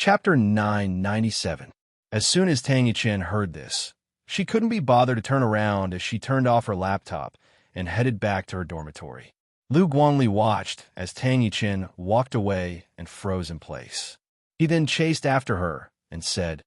Chapter 997. As soon as Tang Yichen heard this, she couldn't be bothered to turn around as she turned off her laptop and headed back to her dormitory. Lu Guangli watched as Tang Yichen walked away and froze in place. He then chased after her and said,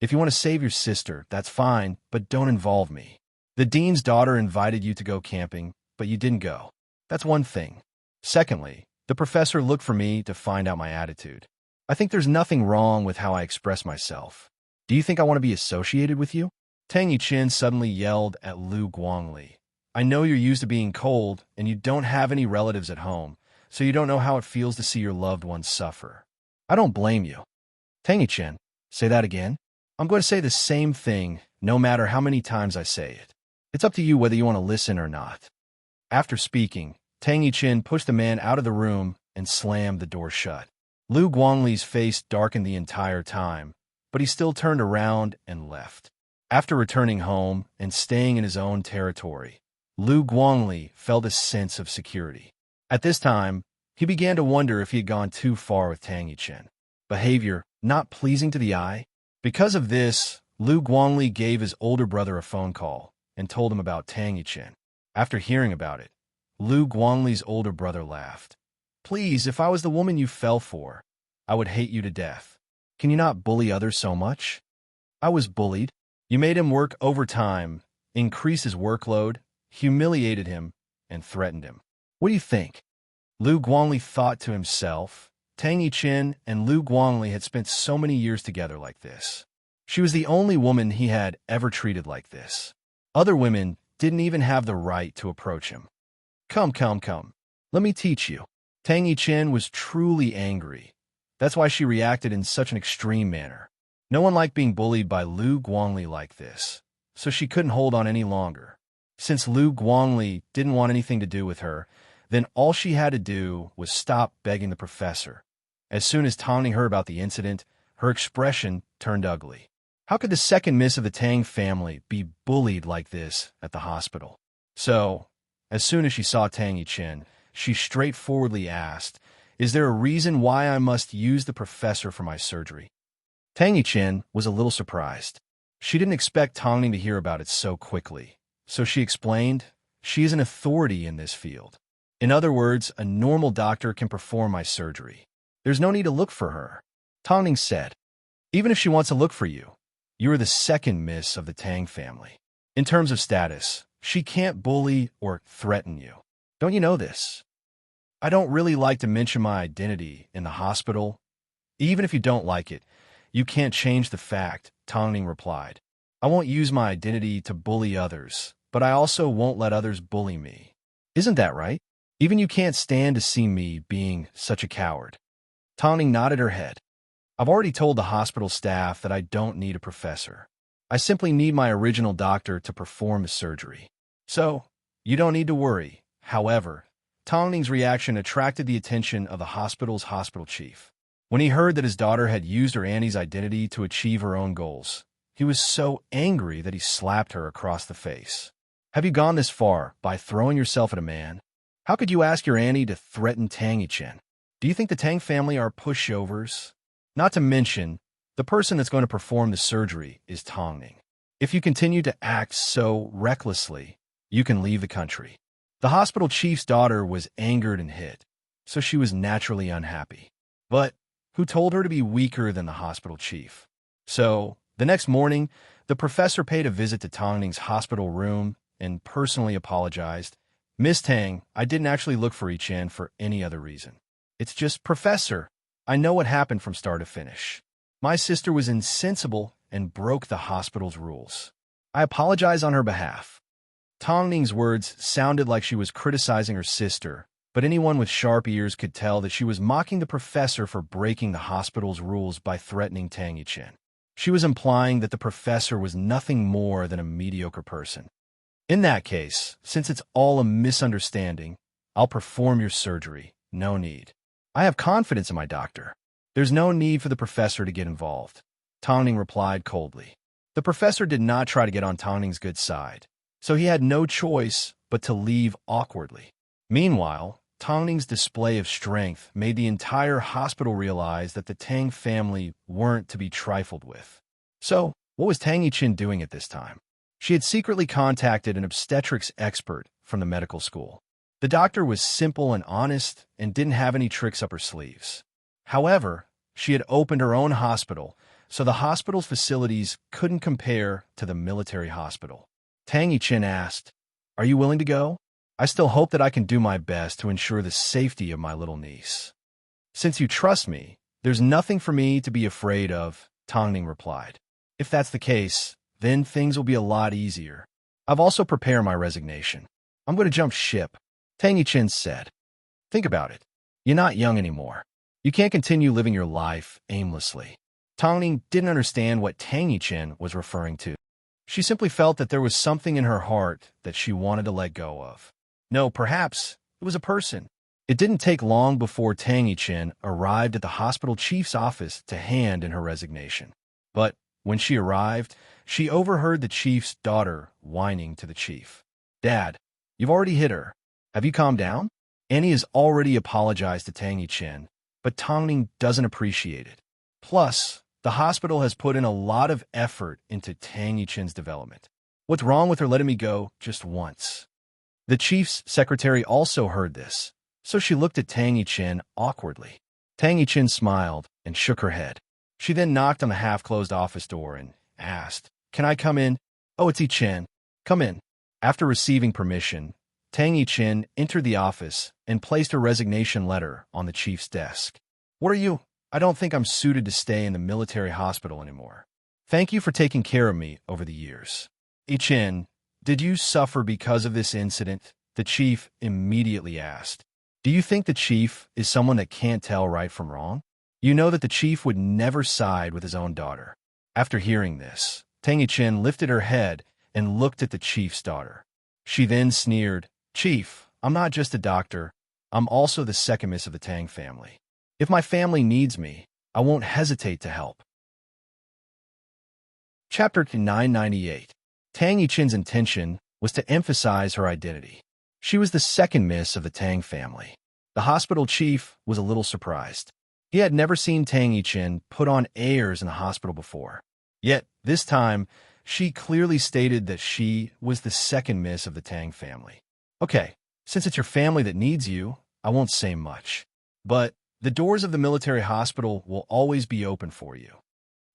"If you want to save your sister, that's fine, but don't involve me. The dean's daughter invited you to go camping, but you didn't go. That's one thing. Secondly, the professor looked for me to find out my attitude. I think there's nothing wrong with how I express myself. Do you think I want to be associated with you?" Tang Yichen suddenly yelled at Lu Guangli. "I know you're used to being cold, and you don't have any relatives at home, so you don't know how it feels to see your loved ones suffer. I don't blame you." "Tang Yichen, say that again." "I'm going to say the same thing, no matter how many times I say it. It's up to you whether you want to listen or not." After speaking, Tang Yichen pushed the man out of the room and slammed the door shut. Lu Guangli's face darkened the entire time, but he still turned around and left. After returning home and staying in his own territory, Lu Guangli felt a sense of security. At this time, he began to wonder if he had gone too far with Tang Yichen. Behavior not pleasing to the eye. Because of this, Lu Guangli gave his older brother a phone call and told him about Tang Yichen. After hearing about it, Lu Guangli's older brother laughed. "Please, if I was the woman you fell for, I would hate you to death. Can you not bully others so much?" "I was bullied. You made him work overtime, increased his workload, humiliated him, and threatened him. What do you think?" Lu Guangli thought to himself, Tang Yichen and Lu Guangli had spent so many years together like this. She was the only woman he had ever treated like this. Other women didn't even have the right to approach him. Come, let me teach you." Tang Yichen was truly angry. That's why she reacted in such an extreme manner. No one liked being bullied by Lu Guangli like this, so she couldn't hold on any longer. Since Lu Guangli didn't want anything to do with her, then all she had to do was stop begging the professor. As soon as Tang heard about the incident, her expression turned ugly. How could the second miss of the Tang family be bullied like this at the hospital? So, as soon as she saw Tang Yichen, she straightforwardly asked, "Is there a reason why I must use the professor for my surgery?" Tang Yichen was a little surprised. She didn't expect Tang to hear about it so quickly, so she explained, "She is an authority in this field. In other words, a normal doctor can perform my surgery. There's no need to look for her." Tang said, "Even if she wants to look for you, you are the second miss of the Tang family. In terms of status, she can't bully or threaten you. Don't you know this?" "I don't really like to mention my identity in the hospital." "Even if you don't like it, you can't change the fact," Tang replied. "I won't use my identity to bully others, but I also won't let others bully me. Isn't that right? Even you can't stand to see me being such a coward." Tang nodded her head. "I've already told the hospital staff that I don't need a professor. I simply need my original doctor to perform the surgery. So, you don't need to worry." However, Tang's reaction attracted the attention of the hospital's hospital chief. When he heard that his daughter had used her Annie's identity to achieve her own goals, he was so angry that he slapped her across the face. "Have you gone this far by throwing yourself at a man? How could you ask your Annie to threaten Tang Yichen? Do you think the Tang family are pushovers? Not to mention, the person that's going to perform the surgery is Tang. If you continue to act so recklessly, you can leave the country." The hospital chief's daughter was angered and hit, so she was naturally unhappy. But who told her to be weaker than the hospital chief? So, the next morning, the professor paid a visit to Tang's hospital room and personally apologized. "Miss Tang, I didn't actually look for Yichen for any other reason. It's just, Professor, I know what happened from start to finish. My sister was insensible and broke the hospital's rules. I apologize on her behalf." Tang's words sounded like she was criticizing her sister, but anyone with sharp ears could tell that she was mocking the professor for breaking the hospital's rules by threatening Tang Yichen. She was implying that the professor was nothing more than a mediocre person. "In that case, since it's all a misunderstanding, I'll perform your surgery. No need. I have confidence in my doctor. There's no need for the professor to get involved," Tang replied coldly. The professor did not try to get on Tang's good side, so he had no choice but to leave awkwardly. Meanwhile, Tongning's display of strength made the entire hospital realize that the Tang family weren't to be trifled with. So, what was Tang Yichin doing at this time? She had secretly contacted an obstetrics expert from the medical school. The doctor was simple and honest and didn't have any tricks up her sleeves. However, she had opened her own hospital, so the hospital's facilities couldn't compare to the military hospital. Tang Yichin asked, "Are you willing to go? I still hope that I can do my best to ensure the safety of my little niece." "Since you trust me, there's nothing for me to be afraid of," Tongning replied. "If that's the case, then things will be a lot easier. I've also prepared my resignation. I'm going to jump ship," Tang Yichin said. "Think about it. You're not young anymore. You can't continue living your life aimlessly." Tongning didn't understand what Tang Yichin was referring to. She simply felt that there was something in her heart that she wanted to let go of. No, perhaps it was a person. It didn't take long before Tang Yichin arrived at the hospital chief's office to hand in her resignation. But when she arrived, she overheard the chief's daughter whining to the chief. "Dad, you've already hit her. Have you calmed down?" Annie has already apologized to Tang Yichin, but Tongning doesn't appreciate it. Plus, the hospital has put in a lot of effort into Tang Yichin's development. What's wrong with her letting me go just once? The chief's secretary also heard this, so she looked at Tang Yichin awkwardly. Tang Yichin smiled and shook her head. She then knocked on the half-closed office door and asked, "Can I come in?" "Oh, it's Yichin. Come in." After receiving permission, Tang Yichin entered the office and placed her resignation letter on the chief's desk. "What are you? I don't think I'm suited to stay in the military hospital anymore. Thank you for taking care of me over the years." "Yichin, did you suffer because of this incident?" the chief immediately asked. Do you think the chief is someone that can't tell right from wrong? You know that the chief would never side with his own daughter. After hearing this, Tang Yichin lifted her head and looked at the chief's daughter. She then sneered, "Chief, I'm not just a doctor. I'm also the second miss of the Tang family. If my family needs me, I won't hesitate to help." Chapter 998. Tang Yichin's intention was to emphasize her identity. She was the second miss of the Tang family. The hospital chief was a little surprised. He had never seen Tang Yichin put on airs in the hospital before. Yet, this time, she clearly stated that she was the second miss of the Tang family. "Okay, since it's your family that needs you, I won't say much. But the doors of the military hospital will always be open for you."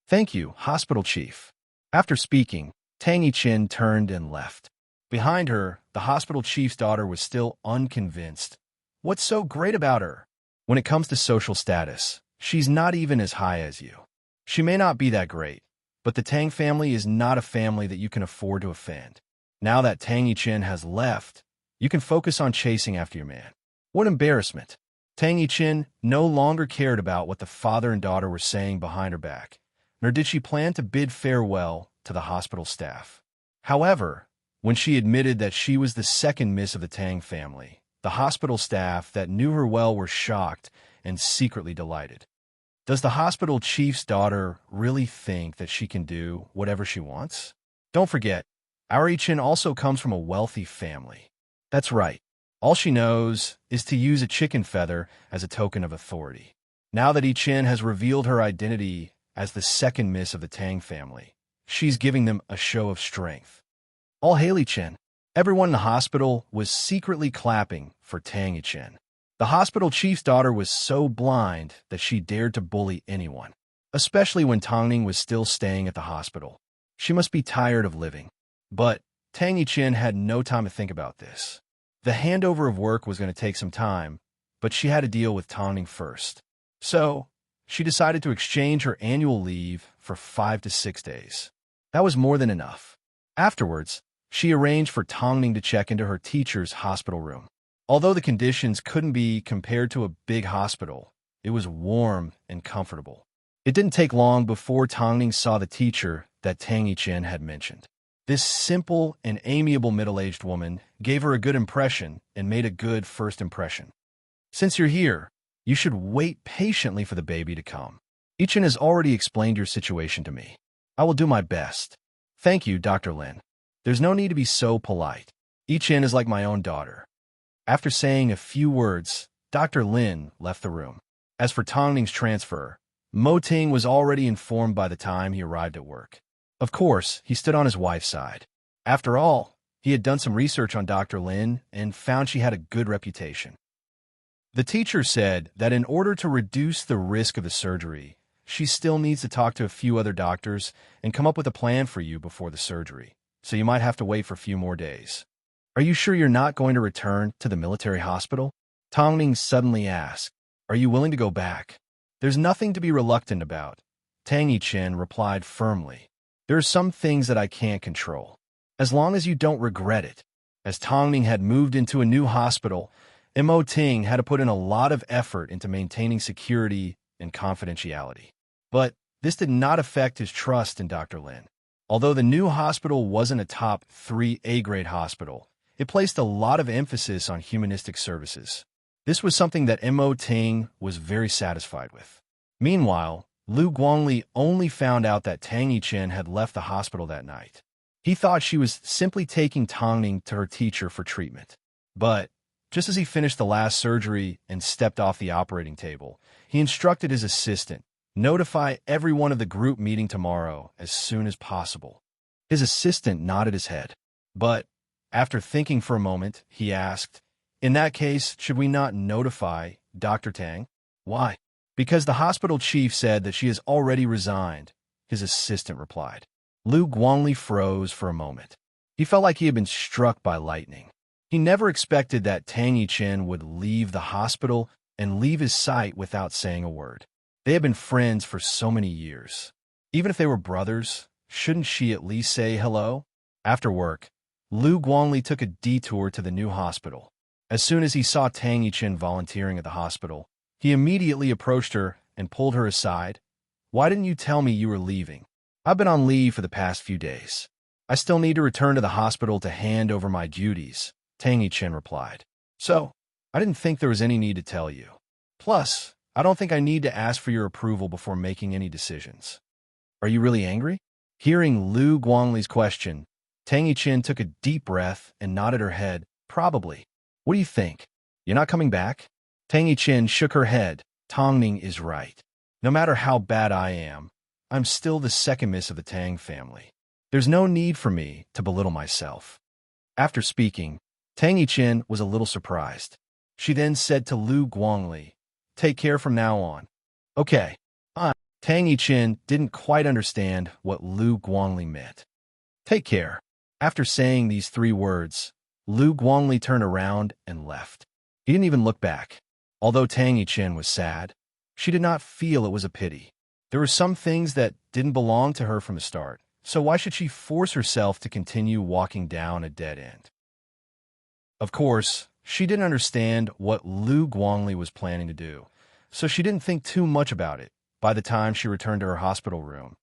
"Thank you, hospital chief." After speaking, Tang Yichin turned and left. Behind her, the hospital chief's daughter was still unconvinced. What's so great about her? When it comes to social status, she's not even as high as you. She may not be that great, but the Tang family is not a family that you can afford to offend. Now that Tang Yichin has left, you can focus on chasing after your man. What embarrassment! Tang Yichin no longer cared about what the father and daughter were saying behind her back, nor did she plan to bid farewell to the hospital staff. However, when she admitted that she was the second miss of the Tang family, the hospital staff that knew her well were shocked and secretly delighted. Does the hospital chief's daughter really think that she can do whatever she wants? Don't forget, our Yichin also comes from a wealthy family. That's right. All she knows is to use a chicken feather as a token of authority. Now that Yichin has revealed her identity as the second miss of the Tang family, she's giving them a show of strength. All hail Yichin. Everyone in the hospital was secretly clapping for Tang Yichin. The hospital chief's daughter was so blind that she dared to bully anyone, especially when Tongning was still staying at the hospital. She must be tired of living. But Tang Yichin had no time to think about this. The handover of work was going to take some time, but she had to deal with Tongning first. So, she decided to exchange her annual leave for 5 to 6 days. That was more than enough. Afterwards, she arranged for Tongning to check into her teacher's hospital room. Although the conditions couldn't be compared to a big hospital, it was warm and comfortable. It didn't take long before Tongning saw the teacher that Tang Yichin had mentioned. This simple and amiable middle-aged woman gave her a good impression and made a good first impression. "Since you're here, you should wait patiently for the baby to come. Yichin has already explained your situation to me. I will do my best." "Thank you, Dr. Lin. There's no need to be so polite. Yichin is like my own daughter." After saying a few words, Dr. Lin left the room. As for Tong Ning's transfer, Mo Ting was already informed by the time he arrived at work. Of course, he stood on his wife's side. After all, he had done some research on Dr. Lin and found she had a good reputation. The teacher said that in order to reduce the risk of the surgery, she still needs to talk to a few other doctors and come up with a plan for you before the surgery, so you might have to wait for a few more days. Are you sure you're not going to return to the military hospital? Tong Ning suddenly asked. Are you willing to go back? There's nothing to be reluctant about. Tang Yichen replied firmly. There are some things that I can't control. As long as you don't regret it. As Tong Ning had moved into a new hospital, Mo Ting had to put in a lot of effort into maintaining security and confidentiality. But this did not affect his trust in Dr. Lin. Although the new hospital wasn't a top 3 A-grade hospital, it placed a lot of emphasis on humanistic services. This was something that Mo Ting was very satisfied with. Meanwhile, Lu Guangli only found out that Tang Yichen had left the hospital that night. He thought she was simply taking Tong Ning to her teacher for treatment. But just as he finished the last surgery and stepped off the operating table, he instructed his assistant, notify everyone of the group meeting tomorrow as soon as possible. His assistant nodded his head. But after thinking for a moment, he asked, in that case, should we not notify Dr. Tang? Why? Because the hospital chief said that she has already resigned, his assistant replied. Lu Guangli froze for a moment. He felt like he had been struck by lightning. He never expected that Tang Yichen would leave the hospital and leave his sight without saying a word. They had been friends for so many years. Even if they were brothers, shouldn't she at least say hello? After work, Lu Guangli took a detour to the new hospital. As soon as he saw Tang Yichen volunteering at the hospital, he immediately approached her and pulled her aside. Why didn't you tell me you were leaving? I've been on leave for the past few days. I still need to return to the hospital to hand over my duties, Tang Yichen replied. So, I didn't think there was any need to tell you. Plus, I don't think I need to ask for your approval before making any decisions. Are you really angry? Hearing Lu Guangli's question, Tang Yichen took a deep breath and nodded her head. Probably. What do you think? You're not coming back? Tang Yichen shook her head. Tong Ning is right. No matter how bad I am, I'm still the second miss of the Tang family. There's no need for me to belittle myself. After speaking, Tang Yichen was a little surprised. She then said to Lu Guangli, take care from now on. Okay. Tang Yichen didn't quite understand what Lu Guangli meant. Take care. After saying these 3 words, Lu Guangli turned around and left. He didn't even look back. Although Tang Yichen was sad, she did not feel it was a pity. There were some things that didn't belong to her from the start, so why should she force herself to continue walking down a dead end? Of course, she didn't understand what Lu Guangli was planning to do, so she didn't think too much about it. By the time she returned to her hospital room,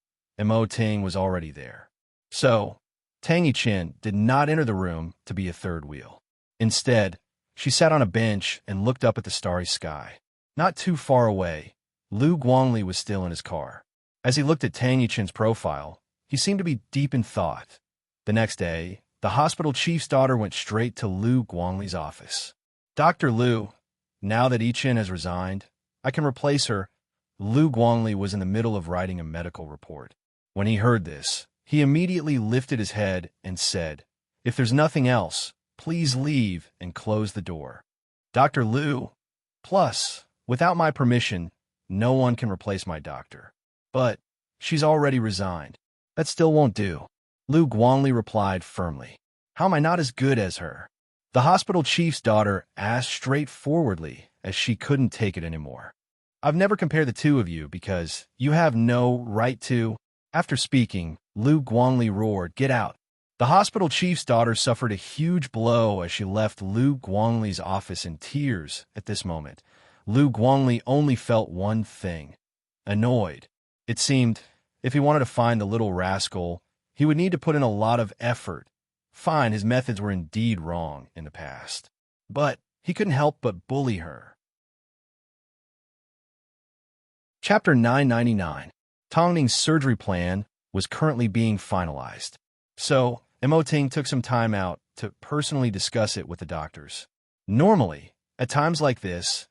Mo Ting was already there. So, Tang Yichen did not enter the room to be a third wheel. Instead, she sat on a bench and looked up at the starry sky. Not too far away, Lu Guangli was still in his car. As he looked at Tang Yichen's profile, he seemed to be deep in thought. The next day, the hospital chief's daughter went straight to Lu Guangli's office. Dr. Lu, now that Yichen has resigned, I can replace her. Lu Guangli was in the middle of writing a medical report. When he heard this, he immediately lifted his head and said, if there's nothing else, please leave and close the door. Dr. Lu, plus, without my permission, no one can replace my doctor. But she's already resigned. That still won't do. Lu Guangli replied firmly. How am I not as good as her? The hospital chief's daughter asked straightforwardly as she couldn't take it anymore. I've never compared the two of you because you have no right to. After speaking, Lu Guangli roared, get out. The hospital chief's daughter suffered a huge blow as she left Lu Guangli's office in tears. At this moment, Lu Guangli only felt one thing, annoyed. It seemed, if he wanted to find the little rascal, he would need to put in a lot of effort. Fine, his methods were indeed wrong in the past, but he couldn't help but bully her. Chapter 999. Tong Ning's surgery plan was currently being finalized, so Mo Ting took some time out to personally discuss it with the doctors. Normally, at times like this,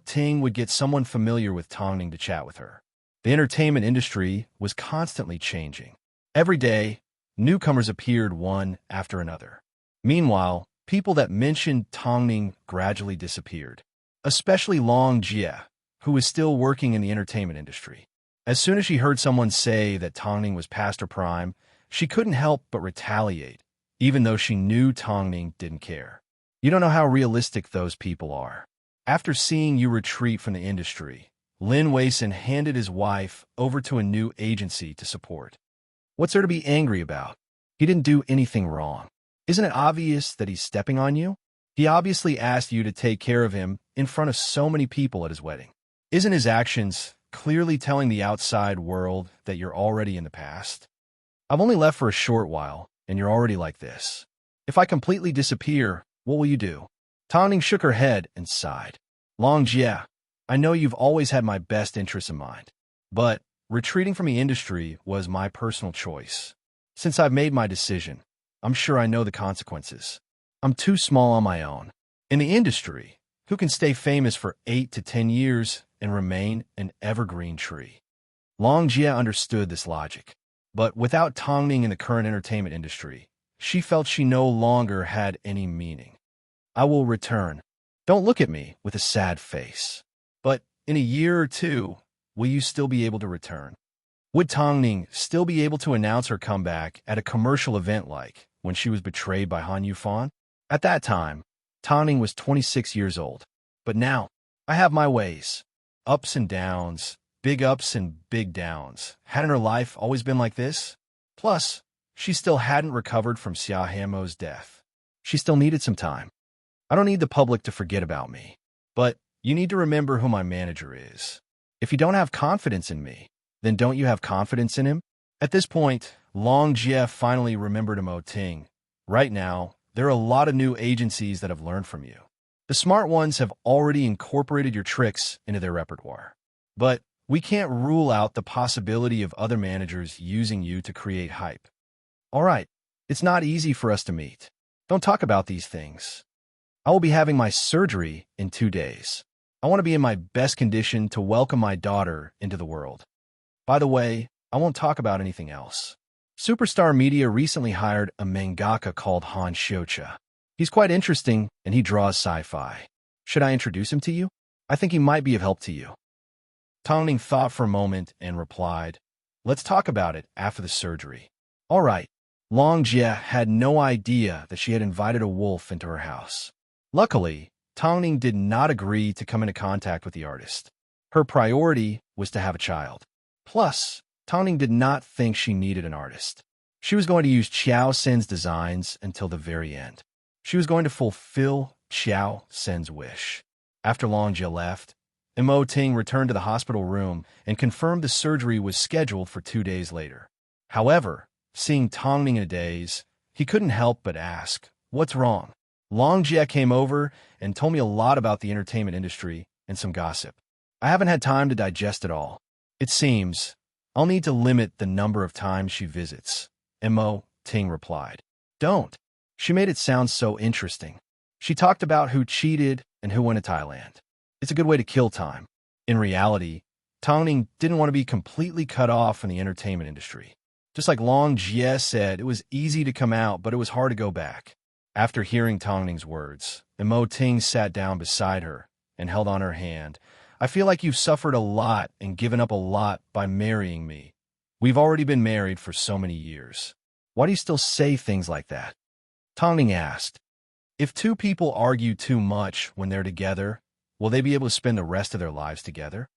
Ting would get someone familiar with Tongning to chat with her. The entertainment industry was constantly changing. Every day, newcomers appeared one after another. Meanwhile, people that mentioned Tongning gradually disappeared, especially Long Jie, who was still working in the entertainment industry. As soon as she heard someone say that Tongning was past her prime, she couldn't help but retaliate, even though she knew Tongning didn't care. You don't know how realistic those people are. After seeing you retreat from the industry, Lin Weisin handed his wife over to a new agency to support. What's there to be angry about? He didn't do anything wrong. Isn't it obvious that he's stepping on you? He obviously asked you to take care of him in front of so many people at his wedding. Isn't his actions clearly telling the outside world that you're already in the past? I've only left for a short while, and you're already like this. If I completely disappear, what will you do? Tongning shook her head and sighed. Long Jie, I know you've always had my best interests in mind, but retreating from the industry was my personal choice. Since I've made my decision, I'm sure I know the consequences. I'm too small on my own. In the industry, who can stay famous for 8 to 10 years and remain an evergreen tree? Long Jie understood this logic, but without Tongning in the current entertainment industry, she felt she no longer had any meaning. I will return. Don't look at me with a sad face. But in a year or two, will you still be able to return? Would Tongning still be able to announce her comeback at a commercial event like when she was betrayed by Han Yufan? At that time, Tongning was 26 years old. But now, I have my ways. Ups and downs, big ups and big downs. Hadn't her life always been like this? Plus, she still hadn't recovered from Xia Hamo's death. She still needed some time. I don't need the public to forget about me. But you need to remember who my manager is. If you don't have confidence in me, then don't you have confidence in him? At this point, Long Jie finally remembered Ting. Right now, there are a lot of new agencies that have learned from you. The smart ones have already incorporated your tricks into their repertoire. But we can't rule out the possibility of other managers using you to create hype. All right, it's not easy for us to meet. Don't talk about these things. I will be having my surgery in 2 days. I want to be in my best condition to welcome my daughter into the world. By the way, I won't talk about anything else. Superstar Media recently hired a mangaka called Han Shiocha. He's quite interesting, and he draws sci-fi. Should I introduce him to you? I think he might be of help to you. Tongning thought for a moment and replied, let's talk about it after the surgery. All right. Long Jie had no idea that she had invited a wolf into her house. Luckily, Tongning did not agree to come into contact with the artist. Her priority was to have a child. Plus, Tongning did not think she needed an artist. She was going to use Qiao Sen's designs until the very end. She was going to fulfill Qiao Sen's wish. After Long Jie left, Ting returned to the hospital room and confirmed the surgery was scheduled for 2 days later. However, seeing Tongning in a daze, he couldn't help but ask, what's wrong? Long Jie came over and told me a lot about the entertainment industry and some gossip. I haven't had time to digest it all. It seems I'll need to limit the number of times she visits. Ting replied. Don't. She made it sound so interesting. She talked about who cheated and who went to Thailand. It's a good way to kill time. In reality, Tongning didn't want to be completely cut off from the entertainment industry. Just like Long Jie said, it was easy to come out, but it was hard to go back. After hearing Tongning's words, Ting sat down beside her and held on her hand. I feel like you've suffered a lot and given up a lot by marrying me. We've already been married for so many years. Why do you still say things like that? Tongning asked. If two people argue too much when they're together, will they be able to spend the rest of their lives together?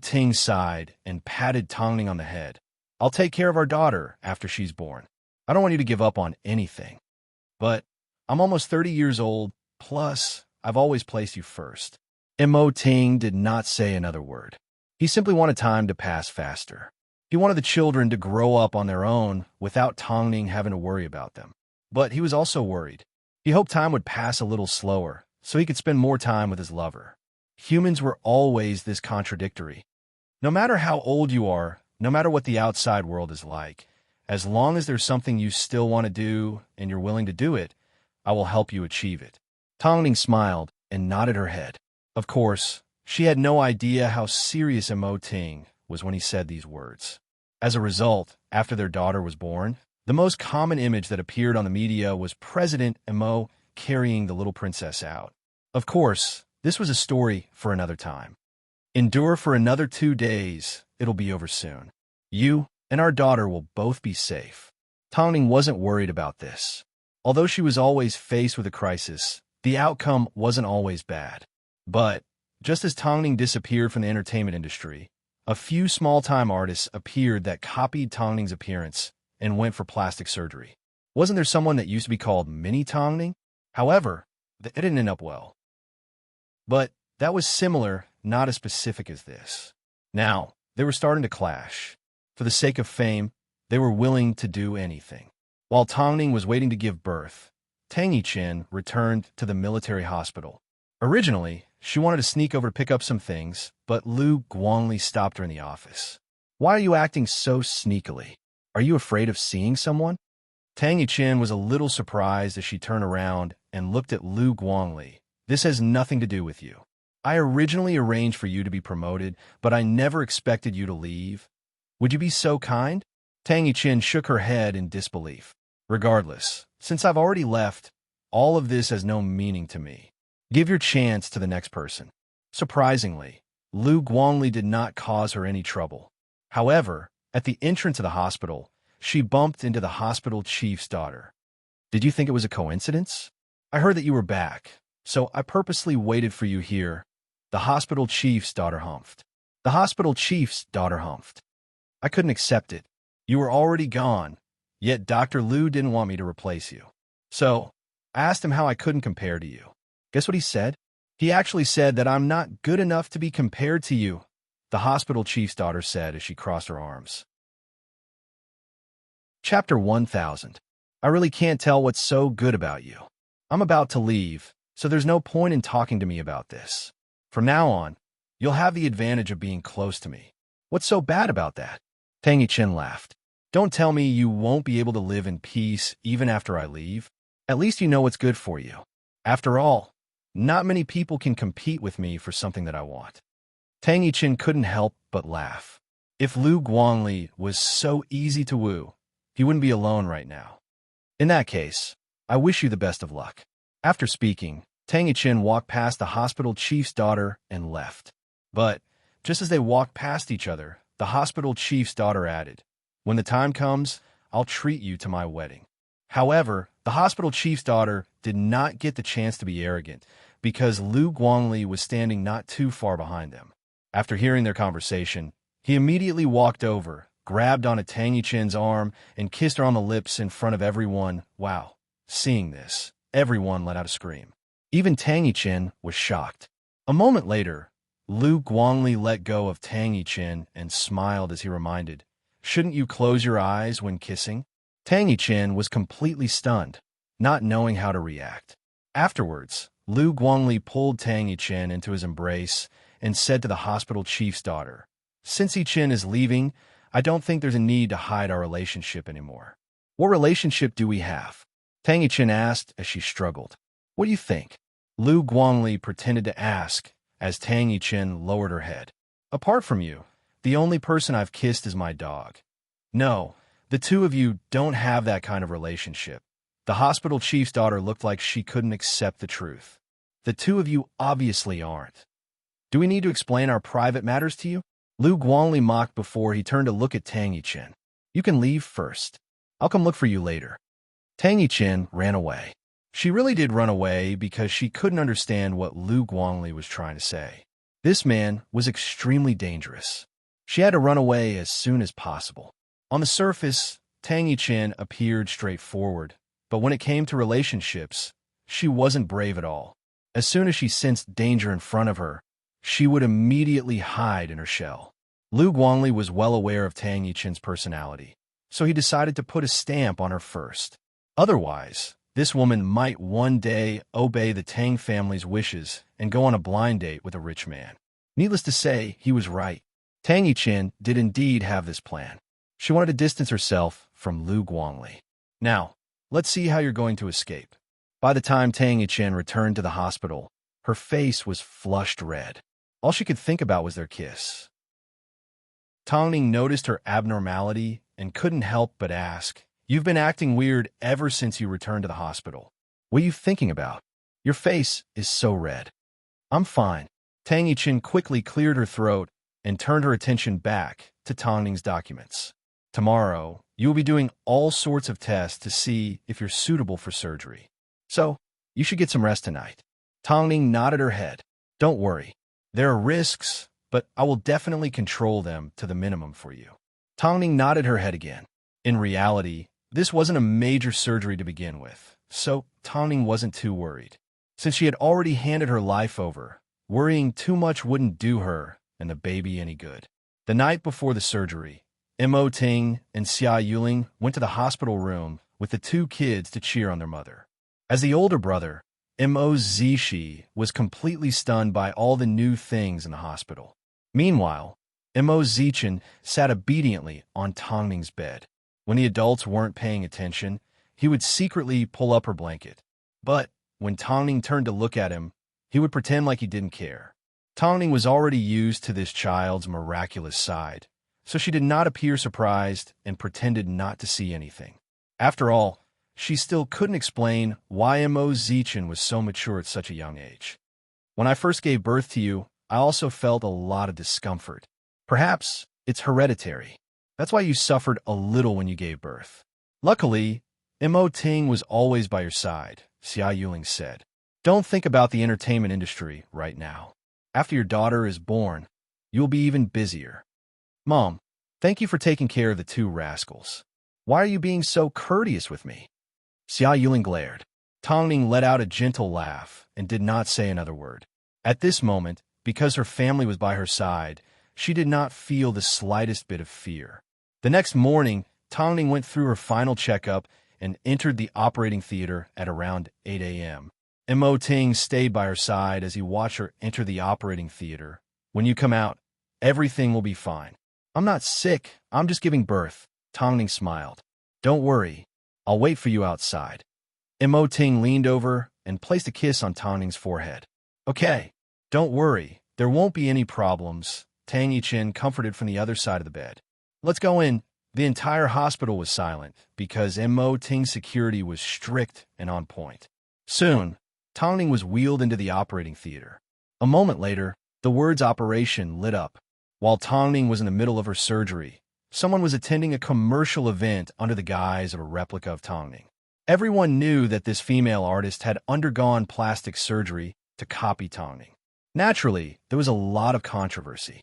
Ting sighed and patted Tongning on the head. I'll take care of our daughter after she's born. I don't want you to give up on anything. But I'm almost 30 years old, plus I've always placed you first. Ting did not say another word. He simply wanted time to pass faster. He wanted the children to grow up on their own without Tongning having to worry about them. But he was also worried. He hoped time would pass a little slower so he could spend more time with his lover. Humans were always this contradictory. No matter how old you are, no matter what the outside world is like, as long as there's something you still want to do and you're willing to do it, I will help you achieve it. Tongning smiled and nodded her head. Of course, she had no idea how serious Mo Ting was when he said these words. As a result, after their daughter was born, the most common image that appeared on the media was President Mo carrying the little princess out. Of course, this was a story for another time. Endure for another 2 days. It'll be over soon. You and our daughter will both be safe. Tongning wasn't worried about this. Although she was always faced with a crisis, the outcome wasn't always bad. But, just as Tongning disappeared from the entertainment industry, a few small-time artists appeared that copied Tongning's appearance and went for plastic surgery. Wasn't there someone that used to be called Mini Tongning? However, it didn't end up well. But that was similar, not as specific as this. Now, they were starting to clash. For the sake of fame, they were willing to do anything. While Tongning was waiting to give birth, Tang Yichen returned to the military hospital. Originally, she wanted to sneak over to pick up some things, but Lu Guangli stopped her in the office. Why are you acting so sneakily? Are you afraid of seeing someone? Tang Yichen was a little surprised as she turned around and looked at Lu Guangli. This has nothing to do with you. I originally arranged for you to be promoted, but I never expected you to leave. Would you be so kind? Tang Yichen shook her head in disbelief. Regardless, since I've already left, all of this has no meaning to me. Give your chance to the next person. Surprisingly, Lu Guangli did not cause her any trouble. However, at the entrance of the hospital, she bumped into the hospital chief's daughter. Did you think it was a coincidence? I heard that you were back, so I purposely waited for you here. The hospital chief's daughter humphed. The hospital chief's daughter humphed. I couldn't accept it. You were already gone, yet Dr. Lu didn't want me to replace you. So, I asked him how I couldn't compare to you. Guess what he said? He actually said that I'm not good enough to be compared to you, the hospital chief's daughter said as she crossed her arms. Chapter 1000. I really can't tell what's so good about you. I'm about to leave, so there's no point in talking to me about this. From now on, you'll have the advantage of being close to me. What's so bad about that? Tang Yichen laughed. Don't tell me you won't be able to live in peace even after I leave. At least you know what's good for you. After all, not many people can compete with me for something that I want. Tang Yichen couldn't help but laugh. If Lu Guangli was so easy to woo, he wouldn't be alone right now. In that case, I wish you the best of luck. After speaking, Tang Yichen walked past the hospital chief's daughter and left. But, just as they walked past each other, the hospital chief's daughter added, "When the time comes, I'll treat you to my wedding." However, the hospital chief's daughter did not get the chance to be arrogant because Lu Guangli was standing not too far behind them. After hearing their conversation, he immediately walked over, grabbed onto Tang Yichen's arm, and kissed her on the lips in front of everyone. Wow. Seeing this, everyone let out a scream. Even Tang Yichen was shocked. A moment later, Lu Guangli let go of Tang Yichen and smiled as he reminded, "Shouldn't you close your eyes when kissing?" Tang Yichen was completely stunned, not knowing how to react. Afterwards, Lu Guangli pulled Tang Yichen into his embrace and said to the hospital chief's daughter, "Since Yichen is leaving, I don't think there's a need to hide our relationship anymore." "What relationship do we have?" Tang Yichen asked as she struggled. "What do you think?" Lu Guangli pretended to ask as Tang Yichen lowered her head. "Apart from you, the only person I've kissed is my dog." "No, the two of you don't have that kind of relationship." The hospital chief's daughter looked like she couldn't accept the truth. "The two of you obviously aren't. Do we need to explain our private matters to you?" Lu Guangli mocked before he turned to look at Tang Yichen. "You can leave first. I'll come look for you later." Tang Yichen ran away. She really did run away because she couldn't understand what Lu Guangli was trying to say. This man was extremely dangerous. She had to run away as soon as possible. On the surface, Tang Yichen appeared straightforward, but when it came to relationships, she wasn't brave at all. As soon as she sensed danger in front of her, she would immediately hide in her shell. Lu Guangli was well aware of Tang Yichen's personality, so he decided to put a stamp on her first. Otherwise, this woman might one day obey the Tang family's wishes and go on a blind date with a rich man. Needless to say, he was right. Tang Yichen did indeed have this plan. She wanted to distance herself from Lu Guangli. "Now, let's see how you're going to escape." By the time Tang Yichen returned to the hospital, her face was flushed red. All she could think about was their kiss. Tang Ning noticed her abnormality and couldn't help but ask, "You've been acting weird ever since you returned to the hospital. What are you thinking about? Your face is so red." "I'm fine." Tang Yichen quickly cleared her throat and turned her attention back to Tang Ning's documents. "Tomorrow, you will be doing all sorts of tests to see if you're suitable for surgery. So, you should get some rest tonight." Tang Ning nodded her head. "Don't worry. There are risks, but I will definitely control them to the minimum for you." Tang Ning nodded her head again. In reality, this wasn't a major surgery to begin with, so Tang Ning wasn't too worried. Since she had already handed her life over, worrying too much wouldn't do her and the baby any good. The night before the surgery, Mo Ting and Xia Yuling went to the hospital room with the two kids to cheer on their mother. As the older brother, Mo Zishi was completely stunned by all the new things in the hospital. Meanwhile, Mo Zichen sat obediently on Tang Ning's bed. When the adults weren't paying attention, he would secretly pull up her blanket. But when Tang Ning turned to look at him, he would pretend like he didn't care. Tang Ning was already used to this child's miraculous side, so she did not appear surprised and pretended not to see anything. After all, she still couldn't explain why Mo Zichen was so mature at such a young age. "When I first gave birth to you, I also felt a lot of discomfort. Perhaps it's hereditary. That's why you suffered a little when you gave birth. Luckily, Mo Ting was always by your side," Xia Yuling said. "Don't think about the entertainment industry right now. After your daughter is born, you will be even busier." "Mom, thank you for taking care of the two rascals. Why are you being so courteous with me?" Xia Yuling glared. Tang Ning let out a gentle laugh and did not say another word. At this moment, because her family was by her side, she did not feel the slightest bit of fear. The next morning, Tang Ning went through her final checkup and entered the operating theater at around 8 a.m. Mo Ting stayed by her side as he watched her enter the operating theater. "When you come out, everything will be fine." "I'm not sick, I'm just giving birth," Tang Ning smiled. "Don't worry, I'll wait for you outside." Mo Ting leaned over and placed a kiss on Tang Ning's forehead. "Okay, don't worry, there won't be any problems," Tang Yichen comforted from the other side of the bed. "Let's go in." The entire hospital was silent because Mo Ting's security was strict and on point. Soon, Tang Ning was wheeled into the operating theater. A moment later, the words "operation" lit up. While Tang Ning was in the middle of her surgery, someone was attending a commercial event under the guise of a replica of Tang Ning. Everyone knew that this female artist had undergone plastic surgery to copy Tang Ning. Naturally, there was a lot of controversy.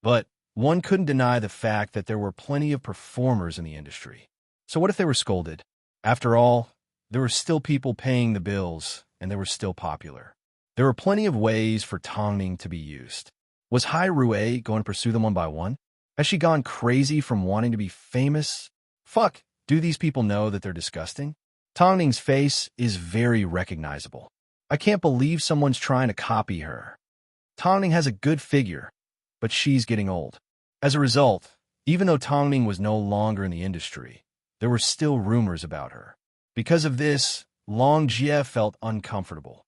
But one couldn't deny the fact that there were plenty of performers in the industry. So what if they were scolded? After all, there were still people paying the bills, and they were still popular. There were plenty of ways for Tang Ning to be used. Was Hai Rui going to pursue them one by one? Has she gone crazy from wanting to be famous? Fuck, do these people know that they're disgusting? Tang Ning's face is very recognizable. I can't believe someone's trying to copy her. Tang Ning has a good figure, but she's getting old. As a result, even though Tang Ning was no longer in the industry, there were still rumors about her. Because of this, Long Jie felt uncomfortable.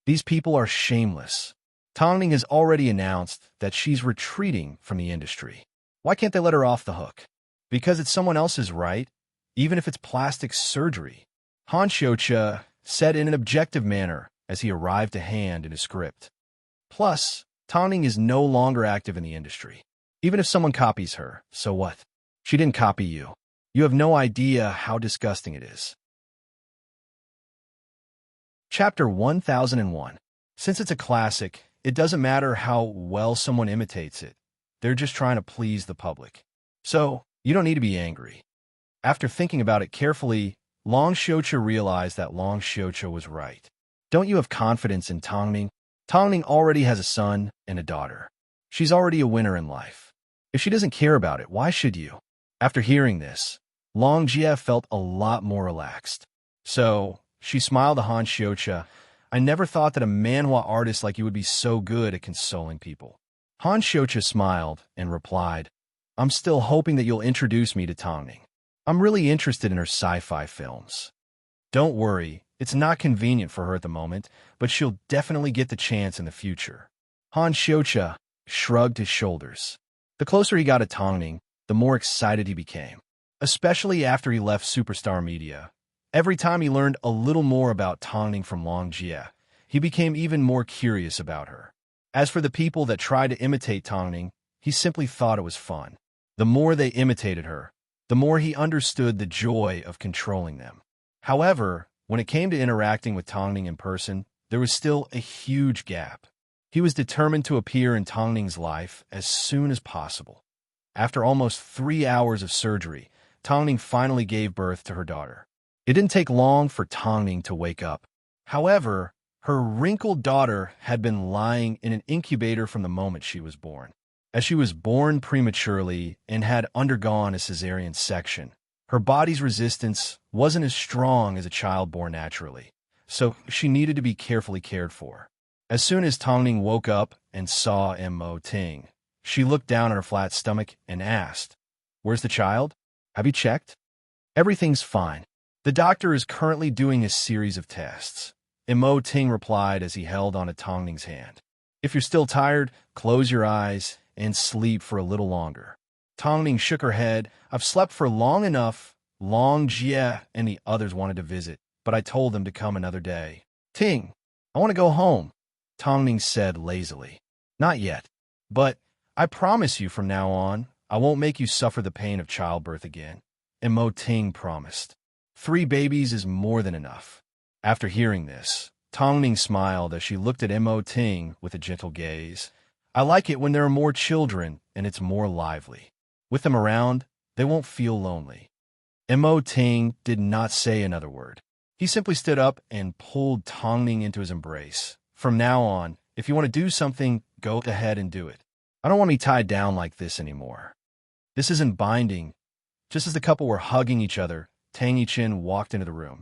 These people are shameless. Tang Ning has already announced that she's retreating from the industry. Why can't they let her off the hook? Because it's someone else's right, even if it's plastic surgery. Han Xiuqia said in an objective manner as he arrived to hand in his script. Plus, Tang Ning is no longer active in the industry. Even if someone copies her, so what? She didn't copy you. You have no idea how disgusting it is. Chapter 1001. Since it's a classic, it doesn't matter how well someone imitates it. They're just trying to please the public. So, you don't need to be angry. After thinking about it carefully, Long Xiuqia realized that Long Xiuqia was right. Don't you have confidence in Tang Ning? Tang Ning already has a son and a daughter. She's already a winner in life. If she doesn't care about it, why should you? After hearing this, Long Jie felt a lot more relaxed. So, she smiled to Han Xiuqia. I never thought that a manhwa artist like you would be so good at consoling people. Han Xiuqia smiled and replied, I'm still hoping that you'll introduce me to Tang Ning. I'm really interested in her sci-fi films. Don't worry, It's not convenient for her at the moment, but she'll definitely get the chance in the future. Han Xiucha shrugged his shoulders. The closer he got to Tongning, the more excited he became, especially after he left Superstar Media. Every time he learned a little more about Tongning from Long Jie, he became even more curious about her. As for the people that tried to imitate Tongning, he simply thought it was fun. The more they imitated her, the more he understood the joy of controlling them. However, when it came to interacting with Tongning in person, there was still a huge gap. He was determined to appear in Tongning's life as soon as possible. After almost 3 hours of surgery, Tongning finally gave birth to her daughter. It didn't take long for Tongning to wake up. However, her wrinkled daughter had been lying in an incubator from the moment she was born. As she was born prematurely and had undergone a cesarean section, her body's resistance wasn't as strong as a child born naturally, so she needed to be carefully cared for. As soon as Tongning woke up and saw Mo Ting, she looked down at her flat stomach and asked, "Where's the child? Have you checked?" "Everything's fine. The doctor is currently doing a series of tests," Mo Ting replied as he held onto Tongning's hand. "If you're still tired, close your eyes and sleep for a little longer." Tongning shook her head. "I've slept for long enough. Long Jie and the others wanted to visit, but I told them to come another day." "Ting, I want to go home," Tongning said lazily. "Not yet. But I promise you from now on, I won't make you suffer the pain of childbirth again," Mo Ting promised. 3 babies is more than enough. After hearing this, Tongning smiled as she looked at Mo Ting with a gentle gaze. "I like it when there are more children and it's more lively. With them around, they won't feel lonely." Mo Ting did not say another word. He simply stood up and pulled Tongning into his embrace. "From now on, if you want to do something, go ahead and do it. I don't want to be tied down like this anymore." "This isn't binding." Just as the couple were hugging each other, Tang Yichen walked into the room.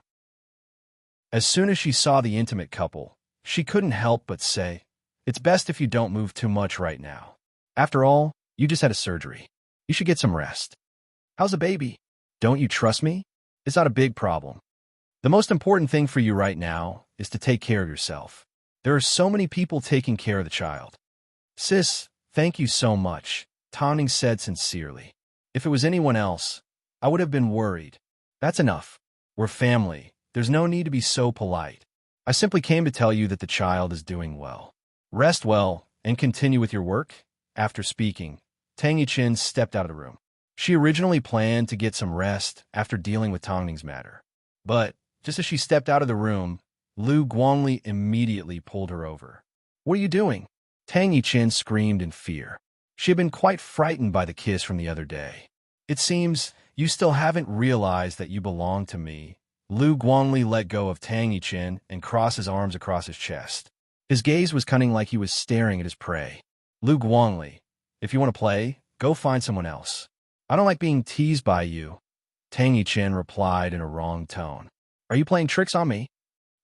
As soon as she saw the intimate couple, she couldn't help but say, "It's best if you don't move too much right now. After all, you just had a surgery. You should get some rest. How's the baby? Don't you trust me? It's not a big problem. The most important thing for you right now is to take care of yourself. There are so many people taking care of the child." "Sis, thank you so much," Tongning said sincerely. "If it was anyone else, I would have been worried." "That's enough. We're family. There's no need to be so polite. I simply came to tell you that the child is doing well. Rest well and continue with your work." After speaking, Tang Yichen stepped out of the room. She originally planned to get some rest after dealing with Tongning's matter. But just as she stepped out of the room, Lu Guangli immediately pulled her over. "What are you doing?" Tang Yichen screamed in fear. She had been quite frightened by the kiss from the other day. "It seems you still haven't realized that you belong to me." Lu Guangli let go of Tang Yichen and crossed his arms across his chest. His gaze was cunning, like he was staring at his prey. "Lu Guangli, if you want to play, go find someone else. I don't like being teased by you," Tang Yichen replied in a wrong tone. "Are you playing tricks on me?"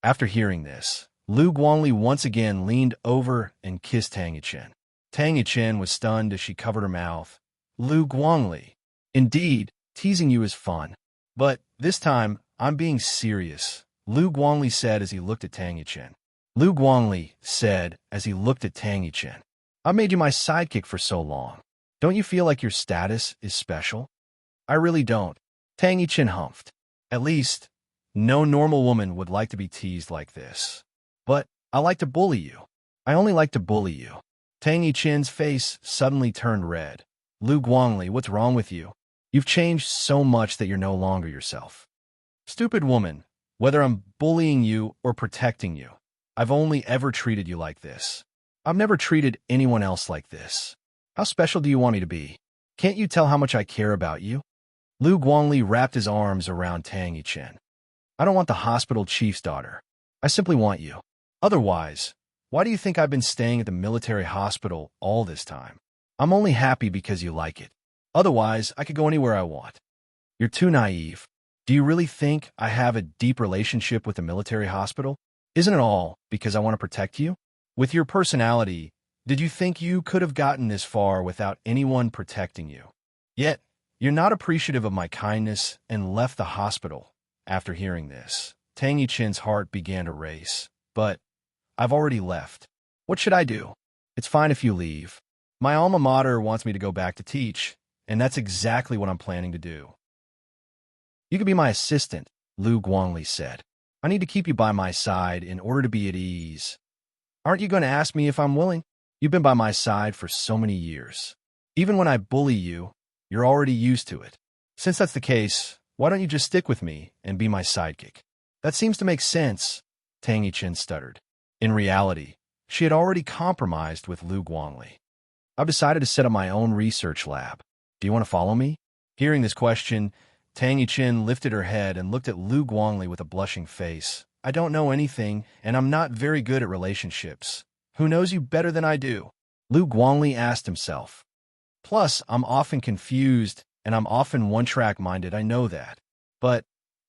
After hearing this, Lu Guangli once again leaned over and kissed Tang Yichen. Tang Yichen was stunned as she covered her mouth. "Lu Guangli, indeed, teasing you is fun. But this time, I'm being serious," Lu Guangli said as he looked at Tang Yichen. Lu Guangli said as he looked at Tang Yichen, "I made you my sidekick for so long. Don't you feel like your status is special?" "I really don't," Tang Yichen humphed. "At least, no normal woman would like to be teased like this. But I like to bully you. I only like to bully you." Tang Yichen's face suddenly turned red. "Lu Guangli, what's wrong with you? You've changed so much that you're no longer yourself." "Stupid woman, whether I'm bullying you or protecting you, I've only ever treated you like this. I've never treated anyone else like this. How special do you want me to be? Can't you tell how much I care about you?" Lu Guangli wrapped his arms around Tang Yichen. "I don't want the hospital chief's daughter. I simply want you. Otherwise, why do you think I've been staying at the military hospital all this time? I'm only happy because you like it. Otherwise, I could go anywhere I want." "You're too naive. Do you really think I have a deep relationship with the military hospital? Isn't it all because I want to protect you? With your personality, did you think you could have gotten this far without anyone protecting you? Yet, you're not appreciative of my kindness and left the hospital." After hearing this, Tang Yichen's heart began to race. But I've already left. What should I do? It's fine if you leave. My alma mater wants me to go back to teach, and that's exactly what I'm planning to do. You can be my assistant, Lu Guangli said. I need to keep you by my side in order to be at ease. Aren't you going to ask me if I'm willing? You've been by my side for so many years. Even when I bully you, you're already used to it. Since that's the case, why don't you just stick with me and be my sidekick? That seems to make sense, Tang Yichen stuttered. In reality, she had already compromised with Lu Guangli. I've decided to set up my own research lab. Do you want to follow me? Hearing this question, Tang Yichen lifted her head and looked at Lu Guangli with a blushing face. I don't know anything, and I'm not very good at relationships. Who knows you better than I do? Lu Guangli asked himself. Plus, I'm often confused, and I'm often one-track minded, I know that. But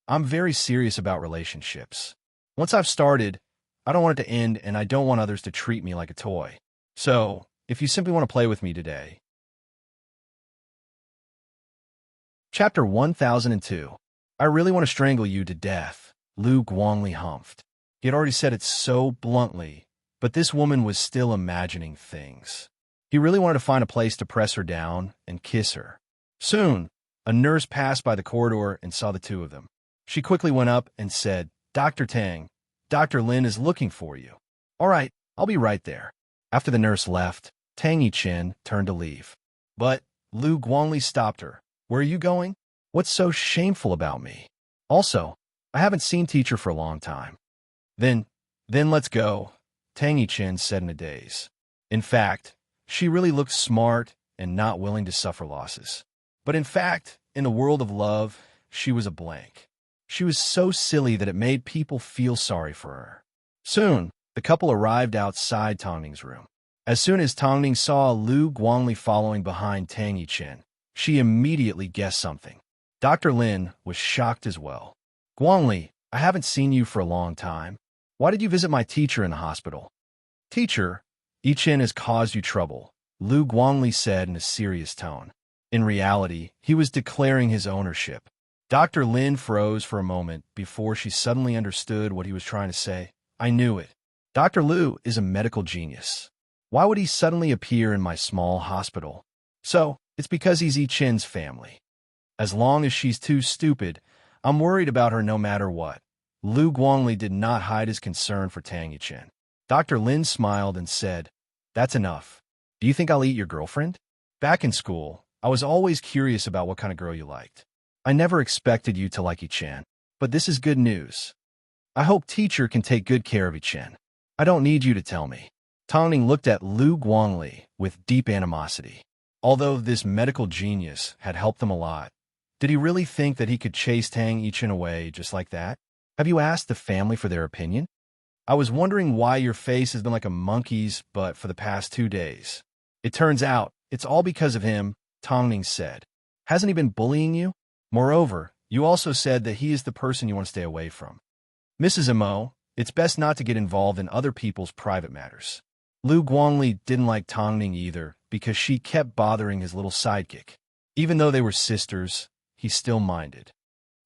I'm very serious about relationships. Once I've started, I don't want it to end, and I don't want others to treat me like a toy. So, if you simply want to play with me today. Chapter 1002. I really want to strangle you to death, Lu Guangli humphed. He had already said it so bluntly, but this woman was still imagining things. He really wanted to find a place to press her down and kiss her. Soon, a nurse passed by the corridor and saw the two of them. She quickly went up and said, Dr. Tang, Dr. Lin is looking for you. All right, I'll be right there. After the nurse left, Tang Yichen turned to leave. But Lu Guangli stopped her. Where are you going? What's so shameful about me? Also, I haven't seen teacher for a long time. Then let's go, Tang Yichen said in a daze. In fact, she really looked smart and not willing to suffer losses. But in fact, in the world of love, she was a blank. She was so silly that it made people feel sorry for her. Soon, the couple arrived outside Tongning's room. As soon as Tongning saw Lu Guangli following behind Tang Yichen, she immediately guessed something. Dr. Lin was shocked as well. Guangli, I haven't seen you for a long time. Why did you visit my teacher in the hospital? Teacher, Yichen has caused you trouble, Lu Guangli said in a serious tone. In reality, he was declaring his ownership. Dr. Lin froze for a moment before she suddenly understood what he was trying to say. I knew it. Dr. Lu is a medical genius. Why would he suddenly appear in my small hospital? So, it's because he's Yichen's family. As long as she's too stupid, I'm worried about her no matter what. Lu Guangli did not hide his concern for Tang Yichen. Dr. Lin smiled and said, That's enough. Do you think I'll eat your girlfriend? Back in school, I was always curious about what kind of girl you liked. I never expected you to like Yichen, but this is good news. I hope teacher can take good care of Yichen. I don't need you to tell me. Tongning looked at Lu Guangli with deep animosity. Although this medical genius had helped them a lot, did he really think that he could chase Tang Yichen away just like that? Have you asked the family for their opinion? I was wondering why your face has been like a monkey's butt for the past 2 days. It turns out, it's all because of him, Tongning said. Hasn't he been bullying you? Moreover, you also said that he is the person you want to stay away from. Mrs. Mo, it's best not to get involved in other people's private matters. Lu Guangli didn't like Tongning either because she kept bothering his little sidekick. Even though they were sisters, he still minded.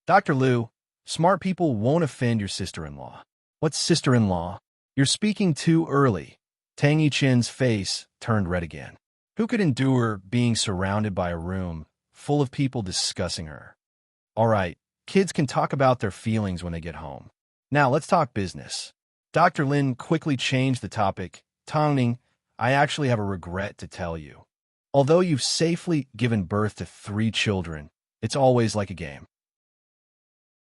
Dr. Lu, smart people won't offend your sister-in-law. What sister-in-law? You're speaking too early. Tang Yichen's face turned red again. Who could endure being surrounded by a room full of people discussing her? All right, kids can talk about their feelings when they get home. Now let's talk business. Dr. Lin quickly changed the topic. Tongning, I actually have a regret to tell you. Although you've safely given birth to 3 children, it's always like a game.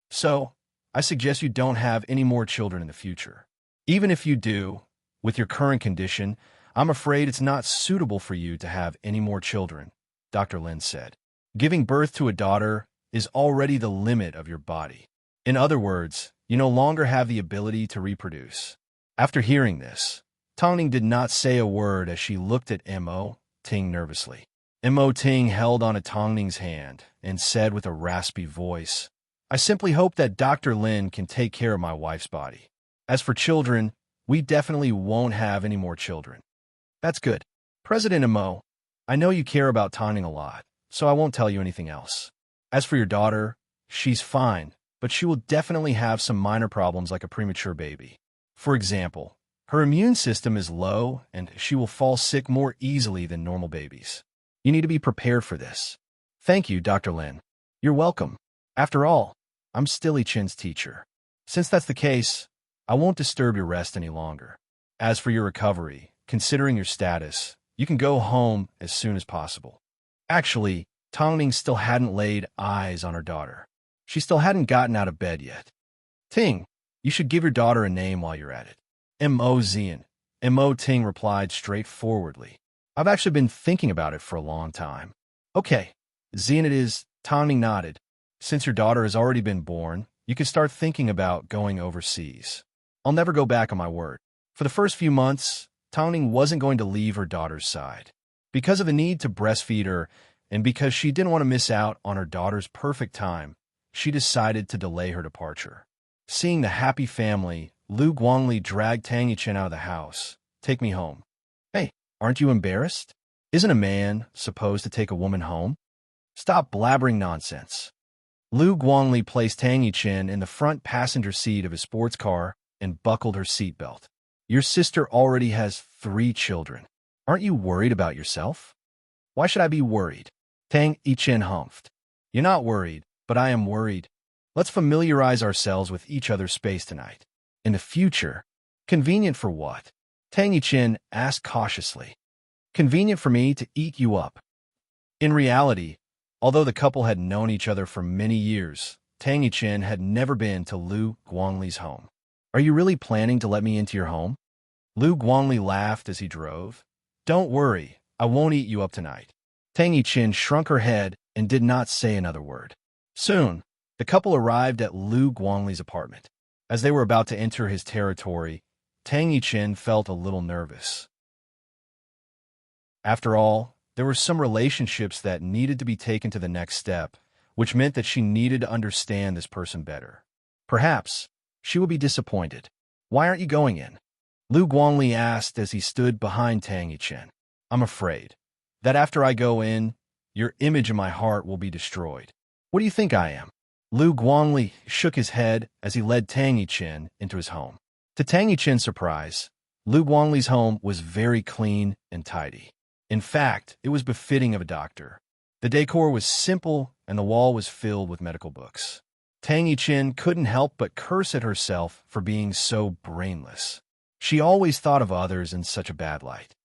So, I suggest you don't have any more children in the future. Even if you do, with your current condition, I'm afraid it's not suitable for you to have any more children, Dr. Lin said. Giving birth to a daughter is already the limit of your body. In other words, you no longer have the ability to reproduce. After hearing this, Tongning did not say a word as she looked at Mo Ting nervously. Mo Ting held onto Tongning's hand and said with a raspy voice, I simply hope that Dr. Lin can take care of my wife's body. As for children, we definitely won't have any more children. That's good. President Mo, I know you care about Tongning a lot, so I won't tell you anything else. As for your daughter, she's fine, but she will definitely have some minor problems like a premature baby. For example, her immune system is low and she will fall sick more easily than normal babies. You need to be prepared for this. Thank you, Dr. Lin. You're welcome. After all, I'm still Chin's teacher. Since that's the case, I won't disturb your rest any longer. As for your recovery, considering your status, you can go home as soon as possible. Actually, Tongning still hadn't laid eyes on her daughter. She still hadn't gotten out of bed yet. Ting, you should give your daughter a name while you're at it. M.O. Zian. M.O. Ting replied straightforwardly. I've actually been thinking about it for a long time. Okay, Zian it is, Tongning nodded. Since your daughter has already been born, you can start thinking about going overseas. I'll never go back on my word. For the first few months, Tongning wasn't going to leave her daughter's side. Because of the need to breastfeed her, and because she didn't want to miss out on her daughter's perfect time, she decided to delay her departure. Seeing the happy family, Lu Guangli dragged Tang Yichen out of the house. Take me home. Hey, aren't you embarrassed? Isn't a man supposed to take a woman home? Stop blabbering nonsense. Lu Guangli placed Tang Yichen in the front passenger seat of his sports car and buckled her seatbelt. Your sister already has 3 children. Aren't you worried about yourself? Why should I be worried? Tang Yichen humphed. You're not worried, but I am worried. Let's familiarize ourselves with each other's space tonight. In the future, convenient for what? Tang Yichen asked cautiously. Convenient for me to eat you up. In reality, although the couple had known each other for many years, Tang Yichen had never been to Lu Guangli's home. Are you really planning to let me into your home? Lu Guangli laughed as he drove. Don't worry, I won't eat you up tonight. Tang Yichen shrunk her head and did not say another word. Soon, the couple arrived at Lu Guangli's apartment. As they were about to enter his territory, Tang Yichen felt a little nervous. After all, there were some relationships that needed to be taken to the next step, which meant that she needed to understand this person better. Perhaps she would be disappointed. Why aren't you going in? Lu Guangli asked as he stood behind Tang Yichen. I'm afraid that after I go in, your image in my heart will be destroyed. What do you think I am? Lu Guangli shook his head as he led Tang Yichen into his home. To Tang Yichen's surprise, Lu Guangli's home was very clean and tidy. In fact, it was befitting of a doctor. The decor was simple and the wall was filled with medical books. Tang Yichen couldn't help but curse at herself for being so brainless. She always thought of others in such a bad light.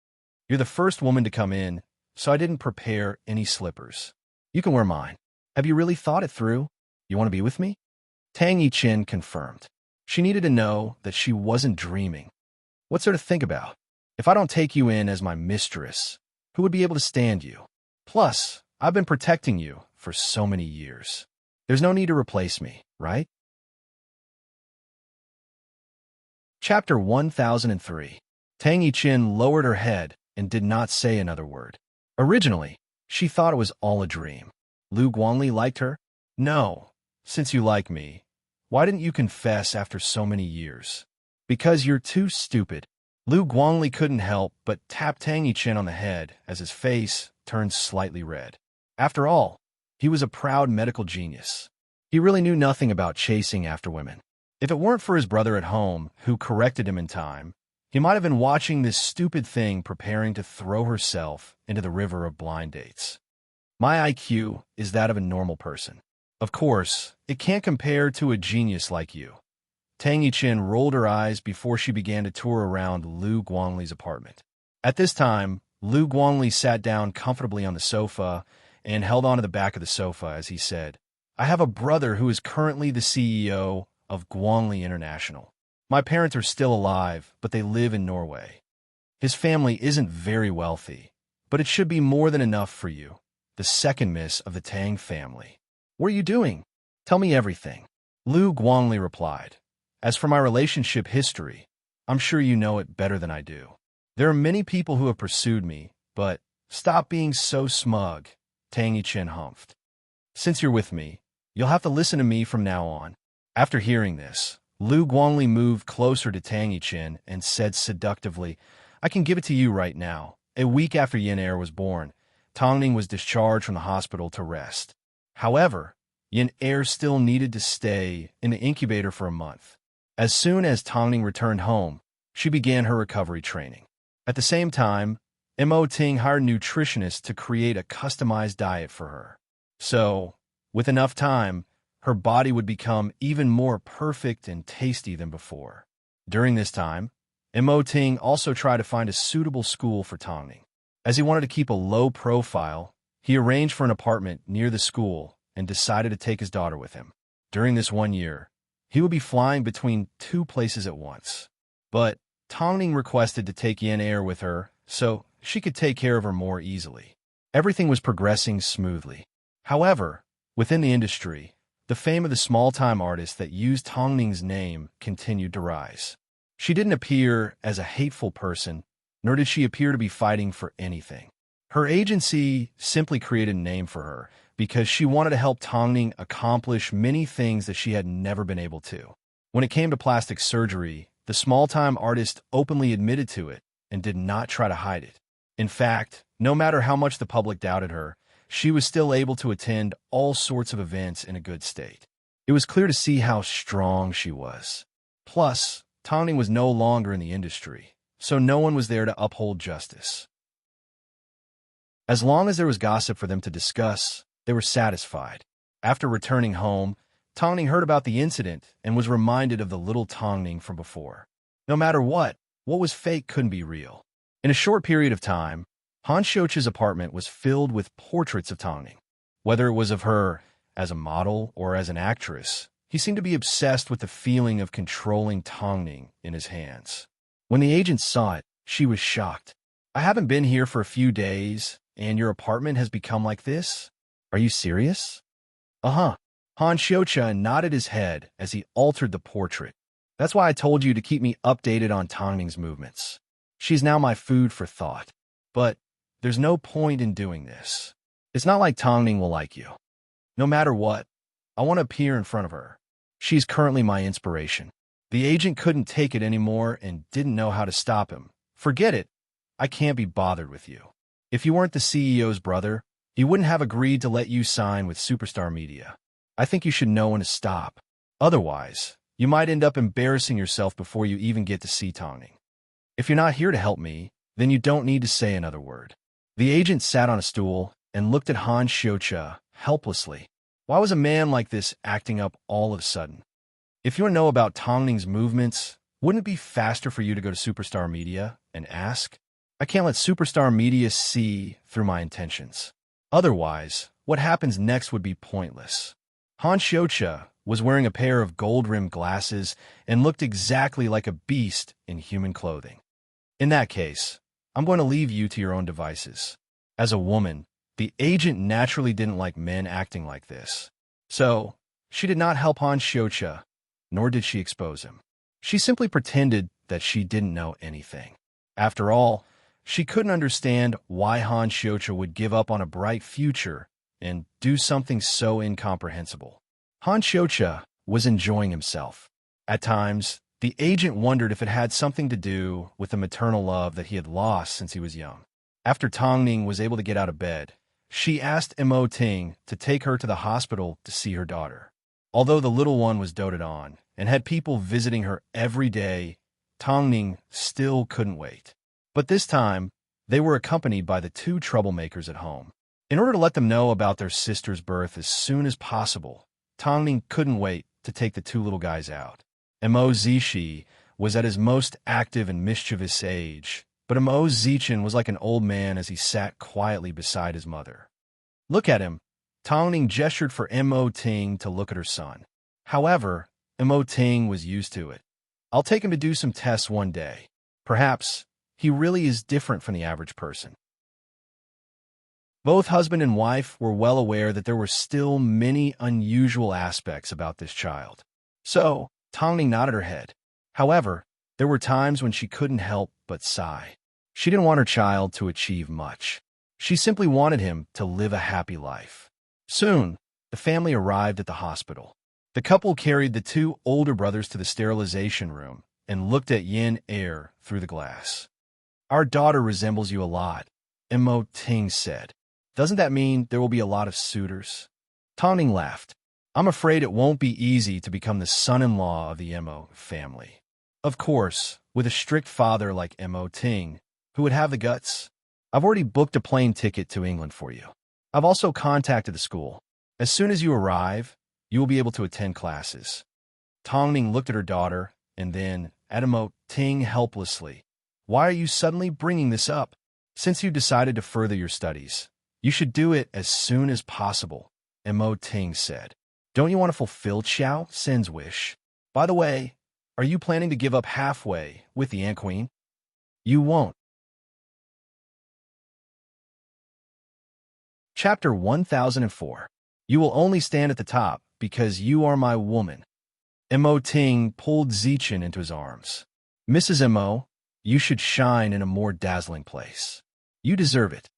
You're the first woman to come in, so I didn't prepare any slippers. You can wear mine. Have you really thought it through? You want to be with me? Tang Yichen confirmed. She needed to know that she wasn't dreaming. What's there to think about? If I don't take you in as my mistress, who would be able to stand you? Plus, I've been protecting you for so many years. There's no need to replace me, right? Chapter 1003. Tang Yichen lowered her head and did not say another word. Originally, she thought it was all a dream. Lu Guangli liked her? No. Since you like me, why didn't you confess after so many years? Because you're too stupid. Lu Guangli couldn't help but tap Tang Yichen on the head as his face turned slightly red. After all, he was a proud medical genius. He really knew nothing about chasing after women. If it weren't for his brother at home, who corrected him in time, he might have been watching this stupid thing preparing to throw herself into the river of blind dates. My IQ is that of a normal person. Of course, it can't compare to a genius like you. Tang Yichen rolled her eyes before she began to tour around Lu Guangli's apartment. At this time, Lu Guangli sat down comfortably on the sofa and held onto the back of the sofa as he said, I have a brother who is currently the CEO of Guangli International. My parents are still alive, but they live in Norway. His family isn't very wealthy, but it should be more than enough for you, the second miss of the Tang family. What are you doing? Tell me everything. Lu Guangli replied. As for my relationship history, I'm sure you know it better than I do. There are many people who have pursued me, but stop being so smug, Tang Yichen humphed. Since you're with me, you'll have to listen to me from now on. After hearing this, Lu Guangli moved closer to Tang Yichen and said seductively, I can give it to you right now. A week after Yin Er was born, Tongning was discharged from the hospital to rest. However, Yin Er still needed to stay in the incubator for a month. As soon as Tongning returned home, she began her recovery training. At the same time, Mo Ting hired nutritionists to create a customized diet for her. So, with enough time, her body would become even more perfect and tasty than before. During this time, Mo Ting also tried to find a suitable school for Tongning. As he wanted to keep a low profile, he arranged for an apartment near the school and decided to take his daughter with him. During this 1 year, he would be flying between 2 places at once. But Tongning requested to take Yin Er with her so she could take care of her more easily. Everything was progressing smoothly. However, within the industry, the fame of the small-time artist that used Tongning's name continued to rise. She didn't appear as a hateful person, nor did she appear to be fighting for anything. Her agency simply created a name for her because she wanted to help Tongning accomplish many things that she had never been able to. When it came to plastic surgery, the small-time artist openly admitted to it and did not try to hide it. In fact, no matter how much the public doubted her, she was still able to attend all sorts of events in a good state. It was clear to see how strong she was. Plus, Tongning was no longer in the industry, so no one was there to uphold justice. As long as there was gossip for them to discuss, they were satisfied. After returning home, Tongning heard about the incident and was reminded of the little Tongning from before. No matter what was fake couldn't be real. In a short period of time, Han Shoucha's apartment was filled with portraits of Tongning. Whether it was of her as a model or as an actress, he seemed to be obsessed with the feeling of controlling Tongning in his hands. When the agent saw it, she was shocked. "I haven't been here for a few days, and your apartment has become like this? Are you serious?" "Uh-huh." Han Shoucha nodded his head as he altered the portrait. "That's why I told you to keep me updated on Tongning's movements. She's now my food for thought. But there's no point in doing this. It's not like Tongning will like you. No matter what, I want to appear in front of her. She's currently my inspiration." The agent couldn't take it anymore and didn't know how to stop him. "Forget it. I can't be bothered with you. If you weren't the CEO's brother, he wouldn't have agreed to let you sign with Superstar Media. I think you should know when to stop. Otherwise, you might end up embarrassing yourself before you even get to see Tongning. If you're not here to help me, then you don't need to say another word." The agent sat on a stool and looked at Han Shoucha helplessly. Why was a man like this acting up all of a sudden? If you want to know about Tongning's movements, wouldn't it be faster for you to go to Superstar Media and ask? I can't let Superstar Media see through my intentions. Otherwise, what happens next would be pointless. Han Shoucha was wearing a pair of gold-rimmed glasses and looked exactly like a beast in human clothing. "In that case, I'm going to leave you to your own devices." As a woman, the agent naturally didn't like men acting like this. So, she did not help Han Shoucha, nor did she expose him. She simply pretended that she didn't know anything. After all, she couldn't understand why Han Shoucha would give up on a bright future and do something so incomprehensible. Han Shoucha was enjoying himself. At times, the agent wondered if it had something to do with the maternal love that he had lost since he was young. After Tongning was able to get out of bed, she asked Mo Ting to take her to the hospital to see her daughter. Although the little one was doted on and had people visiting her every day, Tongning still couldn't wait. But this time, they were accompanied by the 2 troublemakers at home. In order to let them know about their sister's birth as soon as possible, Tongning couldn't wait to take the 2 little guys out. Mo Zishi was at his most active and mischievous age, but Mo Zichin was like an old man as he sat quietly beside his mother. "Look at him." Tongning gestured for Mo Ting to look at her son. However, Mo Ting was used to it. "I'll take him to do some tests one day. Perhaps he really is different from the average person." Both husband and wife were well aware that there were still many unusual aspects about this child. So, Tongning nodded her head. However, there were times when she couldn't help but sigh. She didn't want her child to achieve much. She simply wanted him to live a happy life. Soon, the family arrived at the hospital. The couple carried the 2 older brothers to the sterilization room and looked at Yin Er through the glass. "Our daughter resembles you a lot," Mo Ting said. "Doesn't that mean there will be a lot of suitors?" Tongning laughed. I'm afraid it won't be easy to become the son-in-law of the Mo family. Of course, with a strict father like Mo Ting, who would have the guts. I've already booked a plane ticket to England for you. I've also contacted the school. As soon as you arrive, you will be able to attend classes. Tongning looked at her daughter, and then at Mo Ting helplessly. Why are you suddenly bringing this up? Since you decided to further your studies, you should do it as soon as possible, Mo Ting said. Don't you want to fulfill Xiao Sin's wish? By the way, are you planning to give up halfway with the Ant Queen? You won't. Chapter 1004. You will only stand at the top because you are my woman. Mo Ting pulled Zichen into his arms. Mrs. Mo, you should shine in a more dazzling place. You deserve it.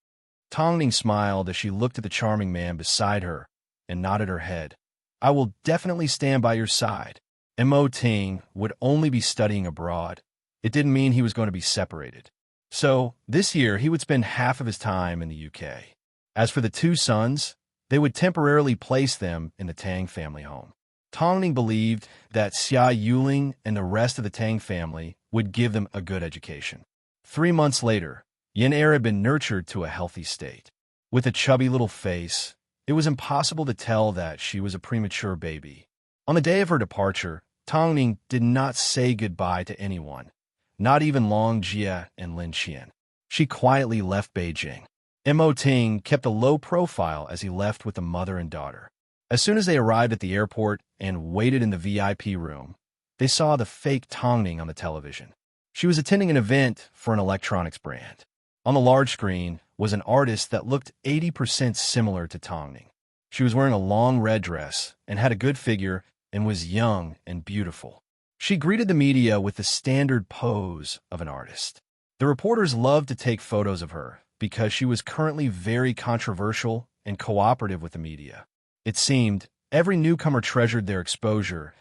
Tongning smiled as she looked at the charming man beside her and nodded her head. I will definitely stand by your side. Mo Ting would only be studying abroad. It didn't mean he was going to be separated. So, this year, he would spend half of his time in the UK. As for the two sons, they would temporarily place them in the Tang family home. Tongning believed that Xia Yuling and the rest of the Tang family would give them a good education. 3 months later, Yin Er had been nurtured to a healthy state. With a chubby little face, it was impossible to tell that she was a premature baby. On the day of her departure, Tongning did not say goodbye to anyone, not even Long Jia and Lin Qian. She quietly left Beijing. Mo Ting kept a low profile as he left with the mother and daughter. As soon as they arrived at the airport and waited in the VIP room, they saw the fake Tongning on the television. She was attending an event for an electronics brand. On the large screen was an artist that looked 80% similar to Tongning. She was wearing a long red dress and had a good figure and was young and beautiful. She greeted the media with the standard pose of an artist. The reporters loved to take photos of her because she was currently very controversial and cooperative with the media. It seemed every newcomer treasured their exposure,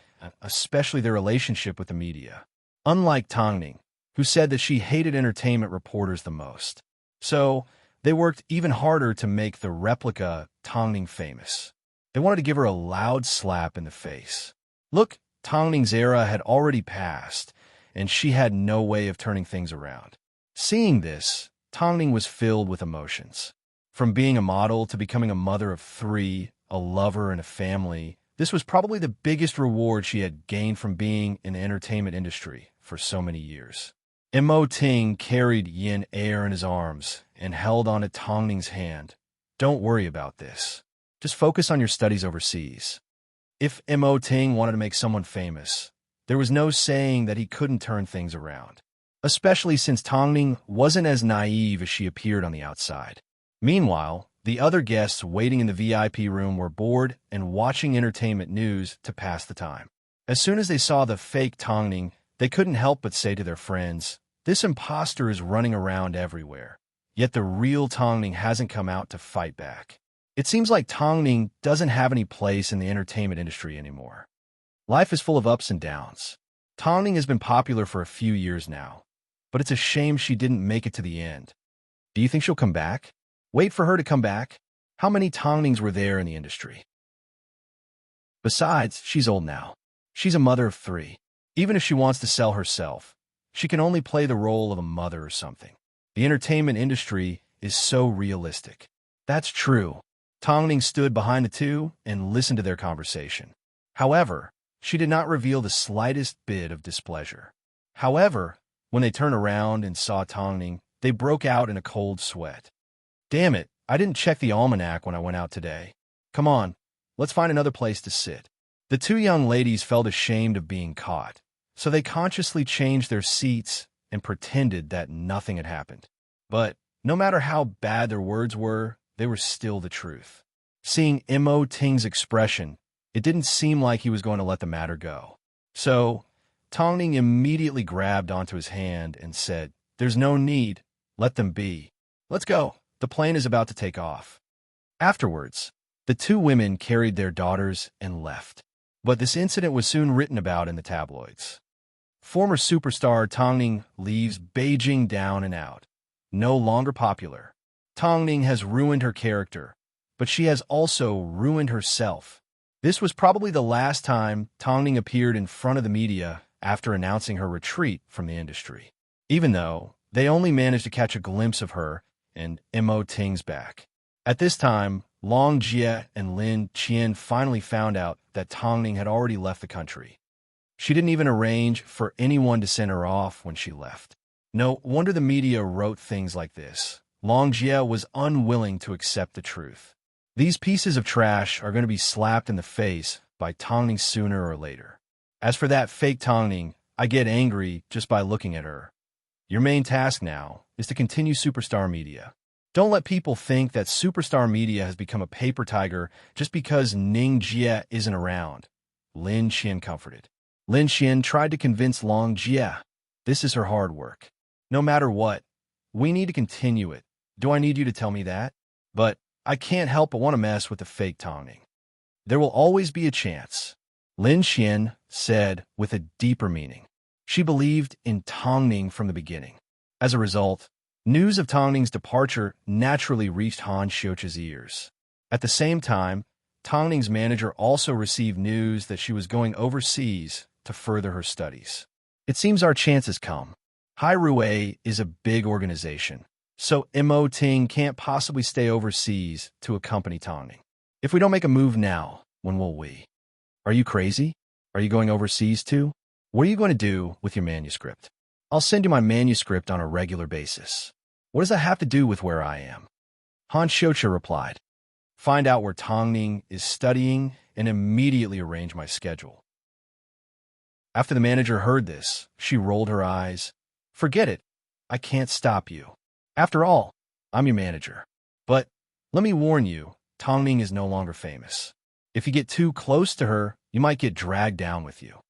especially their relationship with the media. Unlike Tongning, who said that she hated entertainment reporters the most. So, they worked even harder to make the replica Tongning famous. They wanted to give her a loud slap in the face. Look, Tongning's era had already passed, and she had no way of turning things around. Seeing this, Tongning was filled with emotions. From being a model to becoming a mother of 3, a lover and a family, this was probably the biggest reward she had gained from being in the entertainment industry for so many years. Mo Ting carried Yin Er in his arms and held onto Tongning's hand. Don't worry about this. Just focus on your studies overseas. If Mo Ting wanted to make someone famous, there was no saying that he couldn't turn things around, especially since Tongning wasn't as naive as she appeared on the outside. Meanwhile, the other guests waiting in the VIP room were bored and watching entertainment news to pass the time. As soon as they saw the fake Tongning, they couldn't help but say to their friends, "This imposter is running around everywhere, yet the real Tongning hasn't come out to fight back." It seems like Tongning doesn't have any place in the entertainment industry anymore. Life is full of ups and downs. Tongning has been popular for a few years now, but it's a shame she didn't make it to the end. Do you think she'll come back? Wait for her to come back? How many Tongnings were there in the industry? Besides, she's old now. She's a mother of 3. Even if she wants to sell herself, she can only play the role of a mother or something. The entertainment industry is so realistic. That's true. Tongning stood behind the two and listened to their conversation. However, she did not reveal the slightest bit of displeasure. However, when they turned around and saw Tongning, they broke out in a cold sweat. Damn it, I didn't check the almanac when I went out today. Come on, let's find another place to sit. The two young ladies felt ashamed of being caught, so they consciously changed their seats and pretended that nothing had happened. But no matter how bad their words were, they were still the truth. Seeing Mo Ting's expression, it didn't seem like he was going to let the matter go. So, Tongning immediately grabbed onto his hand and said, "There's no need. Let them be. Let's go. The plane is about to take off." Afterwards, the two women carried their daughters and left. But this incident was soon written about in the tabloids. Former superstar Tongning leaves Beijing down and out. No longer popular. Tongning has ruined her character, but she has also ruined herself. This was probably the last time Tongning appeared in front of the media after announcing her retreat from the industry, even though they only managed to catch a glimpse of her and Mo Ting's back. At this time, Long Jie and Lin Qian finally found out that Tongning had already left the country. She didn't even arrange for anyone to send her off when she left. No wonder the media wrote things like this. Long Jie was unwilling to accept the truth. These pieces of trash are going to be slapped in the face by Tongning sooner or later. As for that fake Tongning, I get angry just by looking at her. Your main task now is to continue Superstar Media. Don't let people think that Superstar Media has become a paper tiger just because Ning Jie isn't around. Lin Qian comforted. Lin Qian tried to convince Long Jie. This is her hard work. No matter what, we need to continue it. Do I need you to tell me that? But I can't help but want to mess with the fake Tongning. There will always be a chance, Lin Qian said with a deeper meaning. She believed in Tongning from the beginning. As a result, news of Tongning's departure naturally reached Han Xiuqi's ears. At the same time, Tongning's manager also received news that she was going overseas to further her studies. It seems our chance has come. Hai Rui is a big organization, so Mo Ting can't possibly stay overseas to accompany Tongning. If we don't make a move now, when will we? Are you crazy? Are you going overseas too? What are you going to do with your manuscript? I'll send you my manuscript on a regular basis. What does that have to do with where I am? Han Xiuqi replied. Find out where Tongning is studying and immediately arrange my schedule. After the manager heard this, she rolled her eyes. Forget it. I can't stop you. After all, I'm your manager. But let me warn you, Tongning is no longer famous. If you get too close to her, you might get dragged down with you.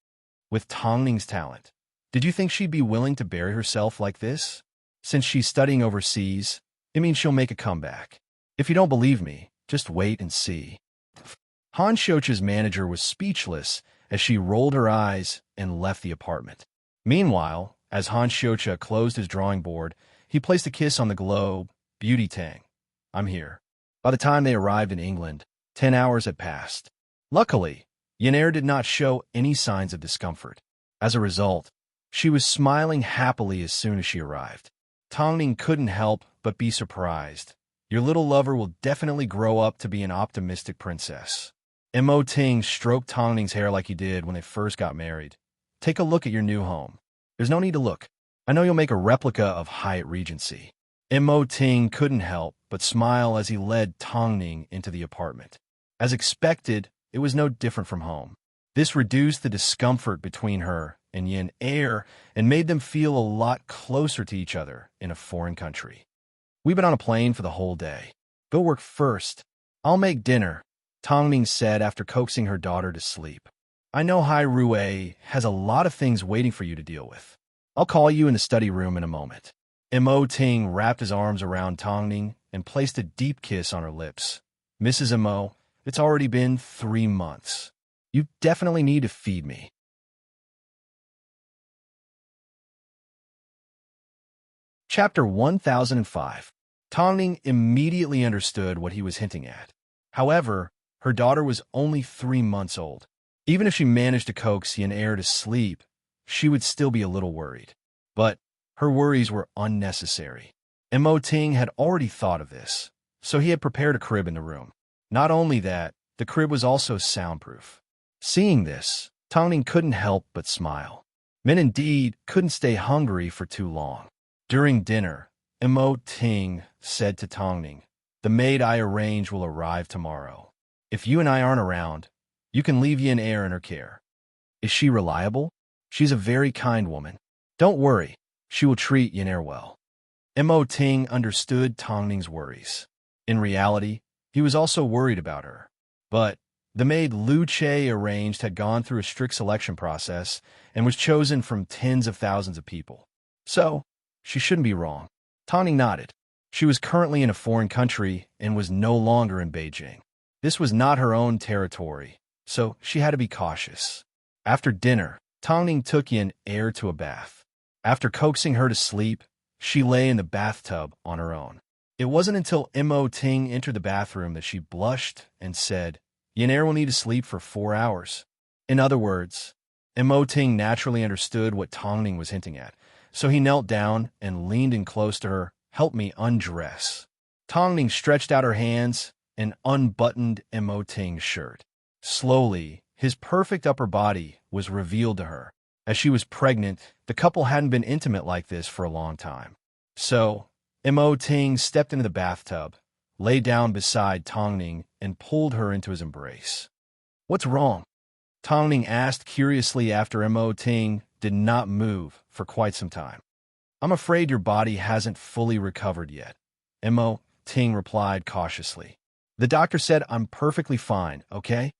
With Tongning's talent, did you think she'd be willing to bury herself like this? Since she's studying overseas, it means she'll make a comeback. If you don't believe me, just wait and see. Han Xiuqi's manager was speechless as she rolled her eyes and left the apartment. Meanwhile, as Han Xiuqi closed his drawing board, he placed a kiss on the globe. Beauty Tang, I'm here. By the time they arrived in England, 10 hours had passed. Luckily, Yenair did not show any signs of discomfort. As a result, she was smiling happily as soon as she arrived. Tongning couldn't help but be surprised. Your little lover will definitely grow up to be an optimistic princess. Mo Ting stroked Tongning's hair like he did when they first got married. Take a look at your new home. There's no need to look. I know you'll make a replica of Hyatt Regency. Mo Ting couldn't help but smile as he led Tongning into the apartment. As expected, it was no different from home. This reduced the discomfort between her and Yenair and made them feel a lot closer to each other in a foreign country. We've been on a plane for the whole day. Go work first. I'll make dinner, Tongning said after coaxing her daughter to sleep. I know Hai Rui has a lot of things waiting for you to deal with. I'll call you in the study room in a moment. Mo Ting wrapped his arms around Tongning and placed a deep kiss on her lips. Mrs. Mo, it's already been 3 months. You definitely need to feed me. Chapter 1005. Tongning immediately understood what he was hinting at. However, her daughter was only 3 months old. Even if she managed to coax Yenair to sleep, she would still be a little worried. But her worries were unnecessary. Mo Ting had already thought of this, so he had prepared a crib in the room. Not only that, the crib was also soundproof. Seeing this, Tongning couldn't help but smile. Men indeed couldn't stay hungry for too long. During dinner, Mo Ting said to Tongning, the maid I arranged will arrive tomorrow. If you and I aren't around, you can leave Yenair in her care. Is she reliable? She's a very kind woman. Don't worry, she will treat Yenair well. Mo Ting understood Tongning's worries. In reality, he was also worried about her. But the maid Lu Che arranged had gone through a strict selection process and was chosen from tens of thousands of people. So, she shouldn't be wrong. Tongning nodded. She was currently in a foreign country and was no longer in Beijing. This was not her own territory, so she had to be cautious. After dinner, Tongning took Yenair to a bath. After coaxing her to sleep, she lay in the bathtub on her own. It wasn't until Mo Ting entered the bathroom that she blushed and said, Yin will need to sleep for 4 hours. In other words, Ting naturally understood what Tongning was hinting at, so he knelt down and leaned in close to her. Help me undress. Tongning stretched out her hands and unbuttoned Ting's shirt. Slowly, his perfect upper body was revealed to her. As she was pregnant, the couple hadn't been intimate like this for a long time. So, Ting stepped into the bathtub, lay down beside Tongning, and pulled her into his embrace. What's wrong? Tongning asked curiously after Ting did not move for quite some time. I'm afraid your body hasn't fully recovered yet, Ting replied cautiously. The doctor said I'm perfectly fine, okay?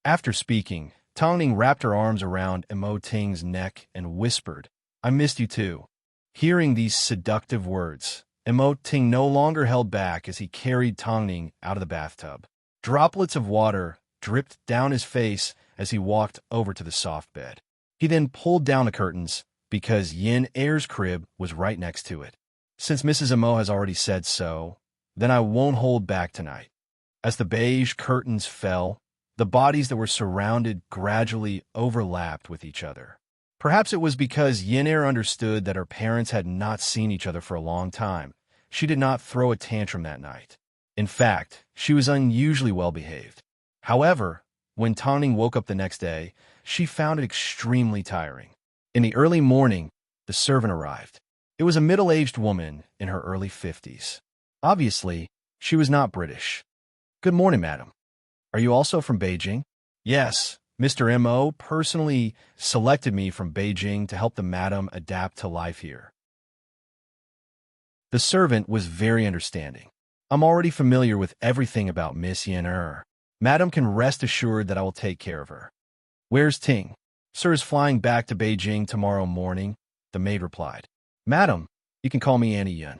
After speaking, Tongning wrapped her arms around Ting's neck and whispered, I missed you too. Hearing these seductive words, Ting no longer held back as he carried Tongning out of the bathtub. Droplets of water dripped down his face as he walked over to the soft bed. He then pulled down the curtains because Yin Er's crib was right next to it. Since Mrs. has already said so, then I won't hold back tonight. As the beige curtains fell, the bodies that were surrounded gradually overlapped with each other. Perhaps it was because Yin understood that her parents had not seen each other for a long time. She did not throw a tantrum that night. In fact, she was unusually well-behaved. However, when Tongning woke up the next day, she found it extremely tiring. In the early morning, the servant arrived. It was a middle-aged woman in her early 50s. Obviously, she was not British. Good morning, madam. Are you also from Beijing? Yes, Mr. M.O. personally selected me from Beijing to help the madam adapt to life here. The servant was very understanding. I'm already familiar with everything about Miss Yin. Madam can rest assured that I will take care of her. Where's Ting? Sir is flying back to Beijing tomorrow morning, the maid replied. Madam, you can call me Annie Yun.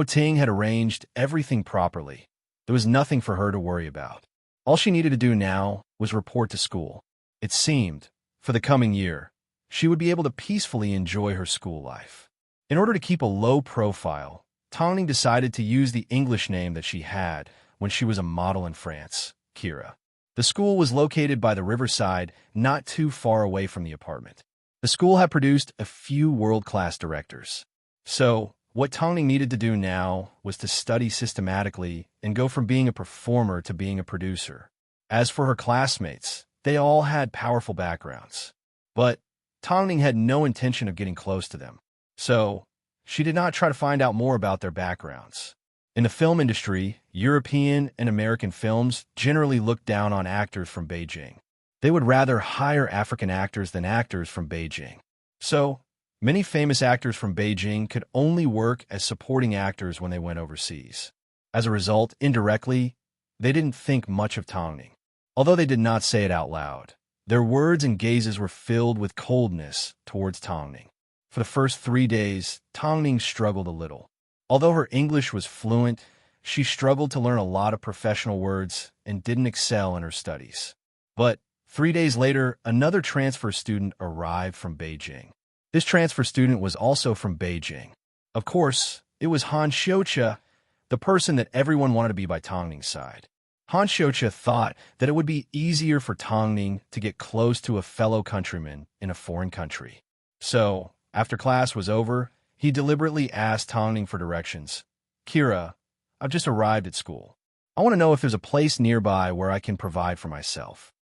Ting had arranged everything properly. There was nothing for her to worry about. All she needed to do now was report to school. It seemed, for the coming year, she would be able to peacefully enjoy her school life. In order to keep a low profile, Tongning decided to use the English name that she had when she was a model in France, Kira. The school was located by the riverside, not too far away from the apartment. The school had produced a few world-class directors. So, what Tongning needed to do now was to study systematically and go from being a performer to being a producer. As for her classmates, they all had powerful backgrounds. But Tongning had no intention of getting close to them. So, she did not try to find out more about their backgrounds. In the film industry, European and American films generally look down on actors from Beijing. They would rather hire African actors than actors from Beijing. So, many famous actors from Beijing could only work as supporting actors when they went overseas. As a result, indirectly, they didn't think much of Tongning. Although they did not say it out loud, their words and gazes were filled with coldness towards Tongning. For the first 3 days, Tongning struggled a little. Although her English was fluent, she struggled to learn a lot of professional words and didn't excel in her studies. But 3 days later, another transfer student arrived from Beijing. This transfer student was also from Beijing. Of course, it was Han Xiuqia, the person that everyone wanted to be by Tongning's side. Han Xiuqia thought that it would be easier for Tongning to get close to a fellow countryman in a foreign country. So, after class was over, he deliberately asked Tongning for directions. Kira, I've just arrived at school. I want to know if there's a place nearby where I can provide for myself.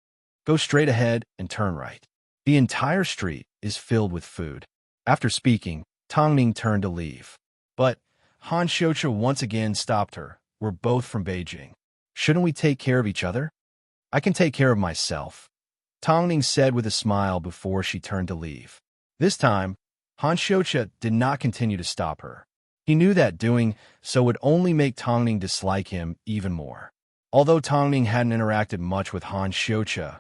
Go straight ahead and turn right. The entire street is filled with food. After speaking, Tongning turned to leave. But Han Xiuqia once again stopped her. We're both from Beijing. Shouldn't we take care of each other? I can take care of myself, Tongning said with a smile before she turned to leave. This time, Han Xiuqia did not continue to stop her. He knew that doing so would only make Tongning dislike him even more. Although Tongning hadn't interacted much with Han Xiuqia,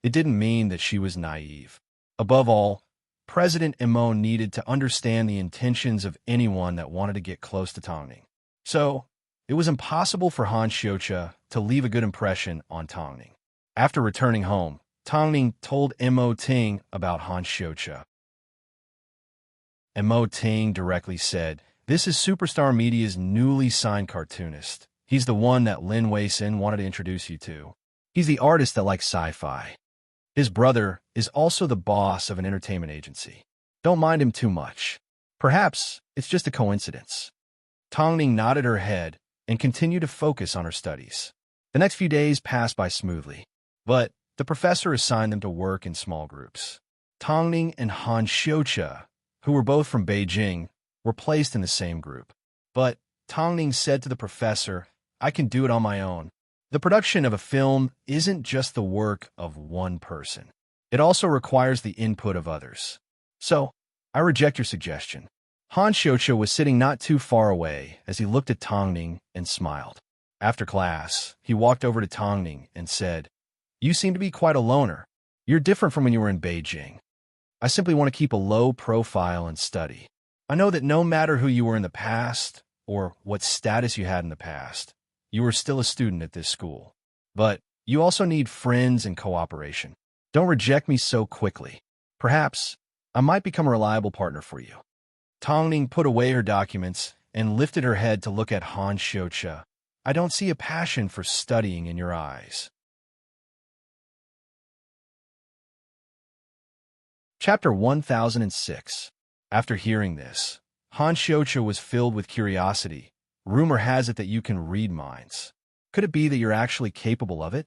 it didn't mean that she was naive. Above all, President Imo needed to understand the intentions of anyone that wanted to get close to Tongning. So, it was impossible for Han Xiuqia to leave a good impression on Tongning. After returning home, Tongning told Ting about Han Xiuqia. Ting directly said, "This is Superstar Media's newly signed cartoonist. He's the one that Lin Weisin wanted to introduce you to." He's the artist that likes sci-fi. His brother is also the boss of an entertainment agency. Don't mind him too much. Perhaps it's just a coincidence. Tongning nodded her head and continued to focus on her studies. The next few days passed by smoothly, but the professor assigned them to work in small groups. Tongning and Han Xiucha, who were both from Beijing, were placed in the same group. But Tongning said to the professor, "I can do it on my own." The production of a film isn't just the work of one person. It also requires the input of others. So, I reject your suggestion. Han Xiucha was sitting not too far away as he looked at Tongning and smiled. After class, he walked over to Tongning and said, "You seem to be quite a loner. You're different from when you were in Beijing. I simply want to keep a low profile and study. I know that no matter who you were in the past or what status you had in the past, you are still a student at this school. But you also need friends and cooperation. Don't reject me so quickly. Perhaps I might become a reliable partner for you." Tongning put away her documents and lifted her head to look at Han Xiucha. "I don't see a passion for studying in your eyes." Chapter 1006. After hearing this, Han Xiucha was filled with curiosity. "Rumor has it that you can read minds. Could it be that you're actually capable of it?"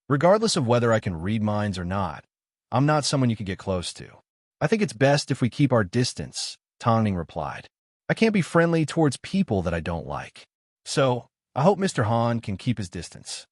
"Regardless of whether I can read minds or not, I'm not someone you can get close to. I think it's best if we keep our distance," Tongning replied. "I can't be friendly towards people that I don't like. So, I hope Mr. Han can keep his distance.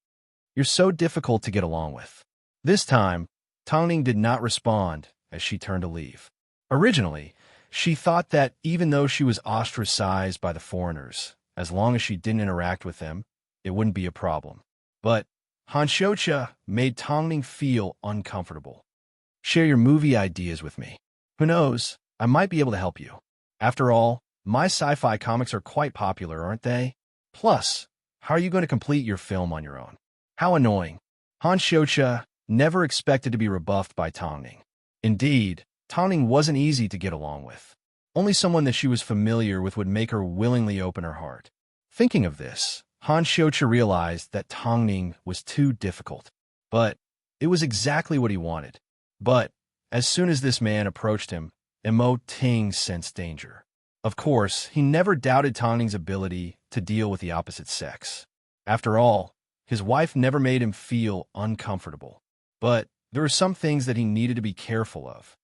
You're so difficult to get along with." This time, Tongning did not respond as she turned to leave. Originally, she thought that even though she was ostracized by the foreigners, as long as she didn't interact with them, it wouldn't be a problem. But Han Xiucha made Tongning feel uncomfortable. "Share your movie ideas with me. Who knows, I might be able to help you. After all, my sci-fi comics are quite popular, aren't they? Plus, how are you going to complete your film on your own?" How annoying. Han Xiucha never expected to be rebuffed by Tongning. Indeed, Tongning wasn't easy to get along with. Only someone that she was familiar with would make her willingly open her heart. Thinking of this, Han Xiucha realized that Tongning was too difficult. But it was exactly what he wanted. But as soon as this man approached him, Emo Ting sensed danger. Of course, he never doubted Tongning's ability to deal with the opposite sex. After all, his wife never made him feel uncomfortable. But there were some things that he needed to be careful of.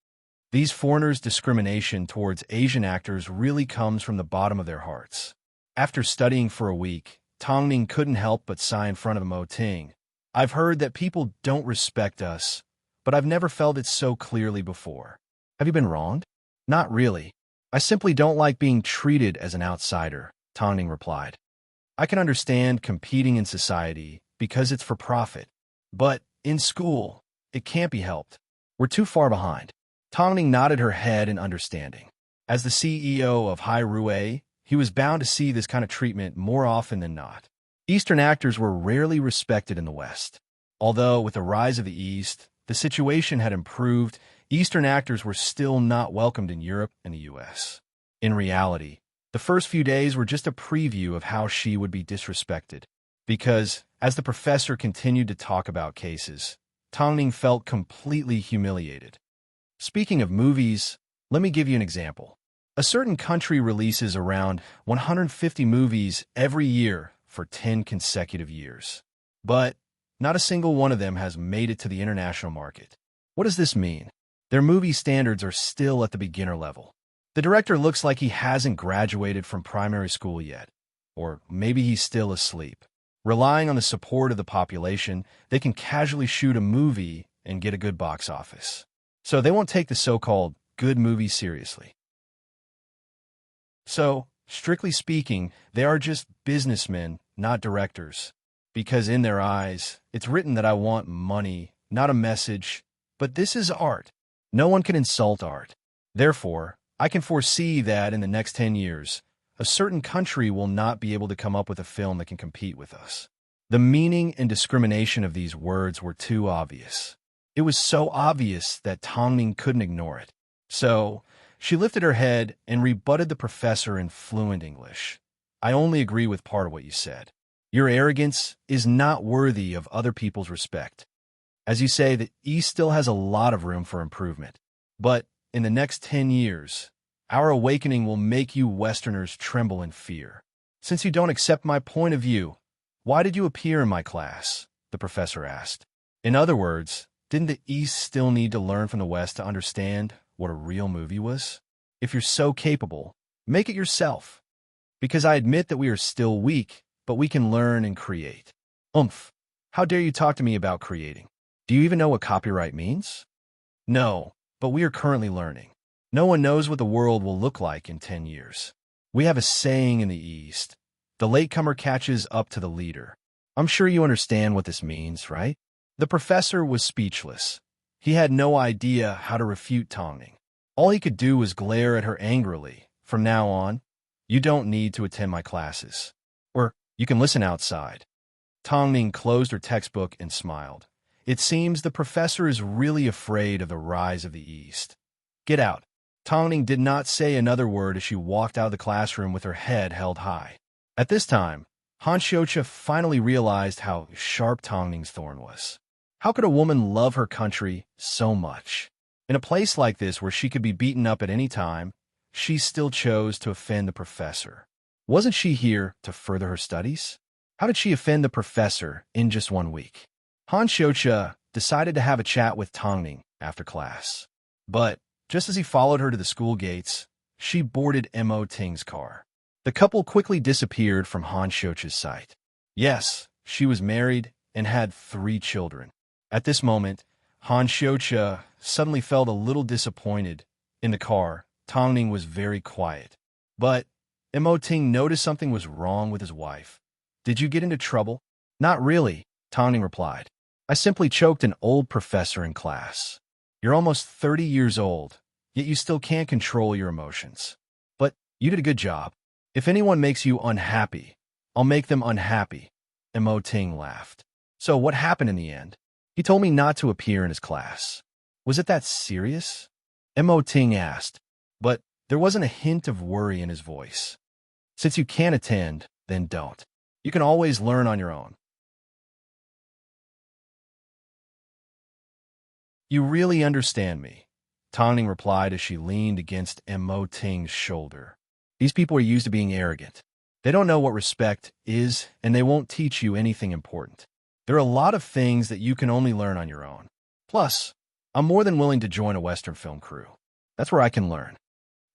These foreigners' discrimination towards Asian actors really comes from the bottom of their hearts. After studying for a week, Tongning couldn't help but sigh in front of Mo Ting. "I've heard that people don't respect us, but I've never felt it so clearly before. Have you been wronged?" "Not really. I simply don't like being treated as an outsider," Tongning replied. "I can understand competing in society because it's for profit. But in school, it can't be helped. We're too far behind." Tongning nodded her head in understanding. As the CEO of Hai Rui, he was bound to see this kind of treatment more often than not. Eastern actors were rarely respected in the West. Although with the rise of the East, the situation had improved, Eastern actors were still not welcomed in Europe and the US. In reality, the first few days were just a preview of how she would be disrespected. Because, as the professor continued to talk about cases, Tongning felt completely humiliated. Speaking of movies, let me give you an example. A certain country releases around 150 movies every year for 10 consecutive years. But not a single one of them has made it to the international market. What does this mean? Their movie standards are still at the beginner level. The director looks like he hasn't graduated from primary school yet. Or maybe he's still asleep. Relying on the support of the population, they can casually shoot a movie and get a good box office. So they won't take the so-called good movie seriously. So, strictly speaking, they are just businessmen, not directors. Because in their eyes, it's written that I want money, not a message. But this is art. No one can insult art. Therefore, I can foresee that in the next 10 years, a certain country will not be able to come up with a film that can compete with us. The meaning and discrimination of these words were too obvious. It was so obvious that Tongning couldn't ignore it. So, she lifted her head and rebutted the professor in fluent English. "I only agree with part of what you said. Your arrogance is not worthy of other people's respect. As you say, the East still has a lot of room for improvement. But in the next 10 years, our awakening will make you Westerners tremble in fear. Since you don't accept my point of view, why did you appear in my class? The professor asked. In other words, didn't the East still need to learn from the West to understand what a real movie was? If you're so capable, make it yourself. Because I admit that we are still weak, but we can learn and create. Oomph! How dare you talk to me about creating? Do you even know what copyright means? No, but we are currently learning. No one knows what the world will look like in 10 years. We have a saying in the East, the latecomer catches up to the leader. I'm sure you understand what this means, right? The professor was speechless. He had no idea how to refute Tongning. All he could do was glare at her angrily. From now on, you don't need to attend my classes. Or you can listen outside. Tongning closed her textbook and smiled. It seems the professor is really afraid of the rise of the East. Get out. Tongning did not say another word as she walked out of the classroom with her head held high. At this time, Han Xiuqia finally realized how sharp Tongning's thorn was. How could a woman love her country so much? In a place like this where she could be beaten up at any time, she still chose to offend the professor. Wasn't she here to further her studies? How did she offend the professor in just 1 week? Han Xiuqia decided to have a chat with Tongning after class. But just as he followed her to the school gates, she boarded Mo Ting's car. The couple quickly disappeared from Han Xiuqia's sight. Yes, she was married and had 3 children. At this moment, Han Xiuqia suddenly felt a little disappointed. In the car, Tongning was very quiet. But Mo Ting noticed something was wrong with his wife. Did you get into trouble? Not really, Tongning replied. I simply choked an old professor in class. You're almost 30 years old, yet you still can't control your emotions. But you did a good job. If anyone makes you unhappy, I'll make them unhappy. Mo Ting laughed. So what happened in the end? He told me not to appear in his class. Was it that serious? Mo Ting asked, but there wasn't a hint of worry in his voice. Since you can't attend, then don't. You can always learn on your own. You really understand me, Tongning replied as she leaned against Mo Ting's shoulder. These people are used to being arrogant. They don't know what respect is, and they won't teach you anything important. There are a lot of things that you can only learn on your own. Plus, I'm more than willing to join a Western film crew. That's where I can learn.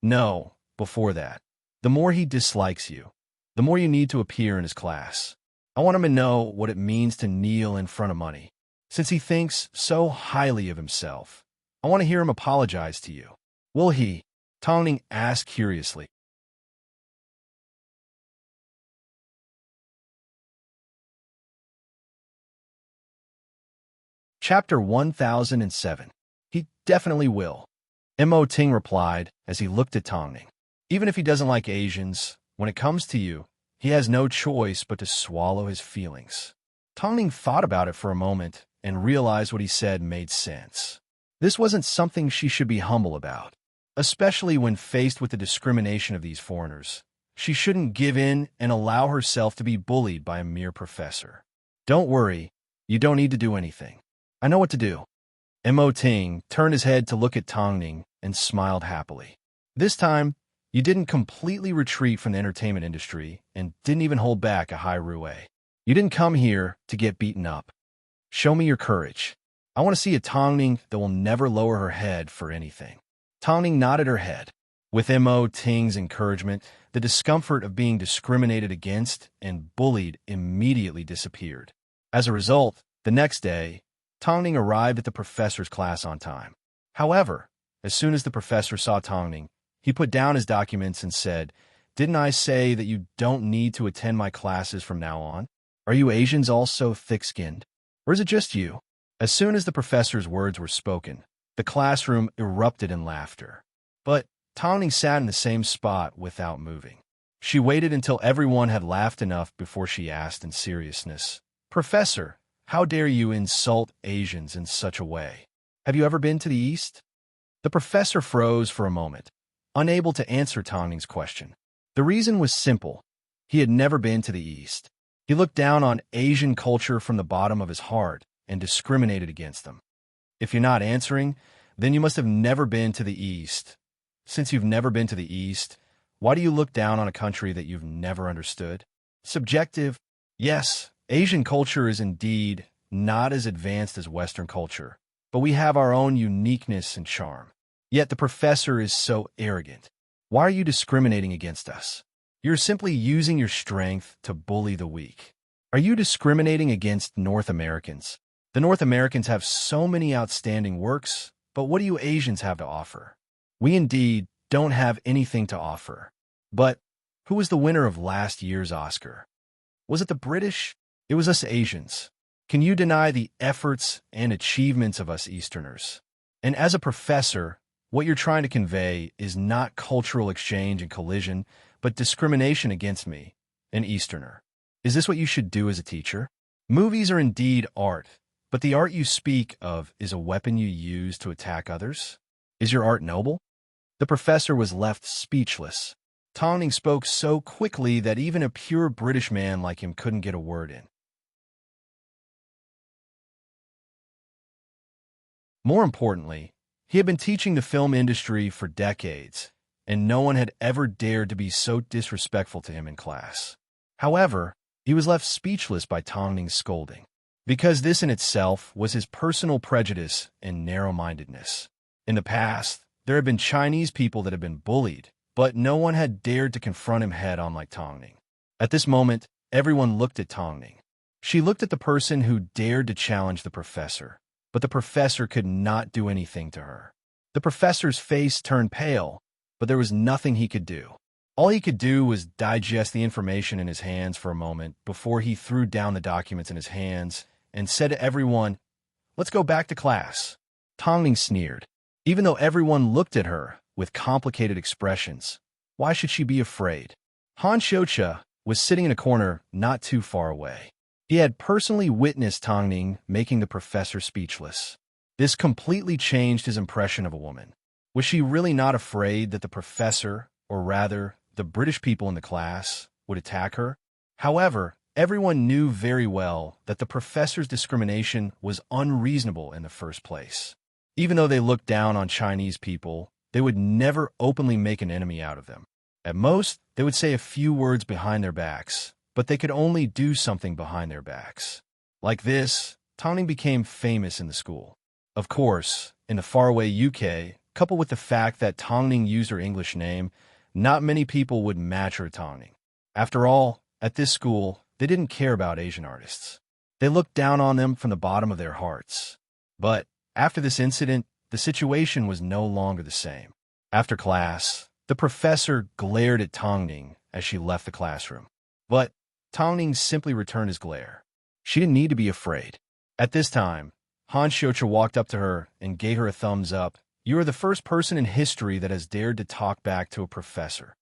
No, before that. The more he dislikes you, the more you need to appear in his class. I want him to know what it means to kneel in front of money. Since he thinks so highly of himself, I want to hear him apologize to you. Will he? Tongning asked curiously. Chapter 1007. He definitely will. Mo Ting replied as he looked at Tongning. Even if he doesn't like Asians, when it comes to you, he has no choice but to swallow his feelings. Tongning thought about it for a moment and realized what he said made sense. This wasn't something she should be humble about, especially when faced with the discrimination of these foreigners. She shouldn't give in and allow herself to be bullied by a mere professor. Don't worry, you don't need to do anything. I know what to do. Mo Ting turned his head to look at Tongning and smiled happily. This time, you didn't completely retreat from the entertainment industry and didn't even hold back a high roue. You didn't come here to get beaten up. Show me your courage. I want to see a Tongning that will never lower her head for anything. Tongning nodded her head. With Mo Ting's encouragement, the discomfort of being discriminated against and bullied immediately disappeared. As a result, the next day, Tongning arrived at the professor's class on time. However, as soon as the professor saw Tongning, he put down his documents and said, "Didn't I say that you don't need to attend my classes from now on? Are you Asians all so thick-skinned? Or is it just you?" As soon as the professor's words were spoken, the classroom erupted in laughter. But Tongning sat in the same spot without moving. She waited until everyone had laughed enough before she asked in seriousness, "Professor, how dare you insult Asians in such a way? Have you ever been to the East?" The professor froze for a moment, unable to answer Tongning's question. The reason was simple. He had never been to the East. He looked down on Asian culture from the bottom of his heart and discriminated against them. If you're not answering, then you must have never been to the East. Since you've never been to the East, why do you look down on a country that you've never understood? Subjective. Yes, Asian culture is indeed not as advanced as Western culture, but we have our own uniqueness and charm. Yet the professor is so arrogant. Why are you discriminating against us? You're simply using your strength to bully the weak. Are you discriminating against North Americans? The North Americans have so many outstanding works, but what do you Asians have to offer? We indeed don't have anything to offer. But who was the winner of last year's Oscar? Was it the British? It was us Asians. Can you deny the efforts and achievements of us Easterners? And as a professor, what you're trying to convey is not cultural exchange and collision, but discrimination against me, an Easterner. Is this what you should do as a teacher? Movies are indeed art, but the art you speak of is a weapon you use to attack others? Is your art noble? The professor was left speechless. Tongning spoke so quickly that even a pure British man like him couldn't get a word in. More importantly, he had been teaching the film industry for decades, and no one had ever dared to be so disrespectful to him in class. However, he was left speechless by Tongning's scolding, because this in itself was his personal prejudice and narrow-mindedness. In the past, there had been Chinese people that had been bullied, but no one had dared to confront him head-on like Tongning. At this moment, everyone looked at Tongning. She looked at the person who dared to challenge the professor, but the professor could not do anything to her. The professor's face turned pale, but there was nothing he could do. All he could do was digest the information in his hands for a moment before he threw down the documents in his hands and said to everyone, "Let's go back to class." Tongning sneered. Even though everyone looked at her with complicated expressions, why should she be afraid? Han Shocha was sitting in a corner not too far away. He had personally witnessed Tongning making the professor speechless. This completely changed his impression of a woman. Was she really not afraid that the professor, or rather, the British people in the class, would attack her? However, everyone knew very well that the professor's discrimination was unreasonable in the first place. Even though they looked down on Chinese people, they would never openly make an enemy out of them. At most, they would say a few words behind their backs, but they could only do something behind their backs. Like this, Tongning became famous in the school. Of course, in the faraway UK, coupled with the fact that Tongning used her English name, not many people would match her Tongning. After all, at this school, they didn't care about Asian artists. They looked down on them from the bottom of their hearts. But after this incident, the situation was no longer the same. After class, the professor glared at Tongning as she left the classroom. But Tongning simply returned his glare. She didn't need to be afraid. At this time, Han Shocha walked up to her and gave her a thumbs up. "You are the first person in history that has dared to talk back to a professor."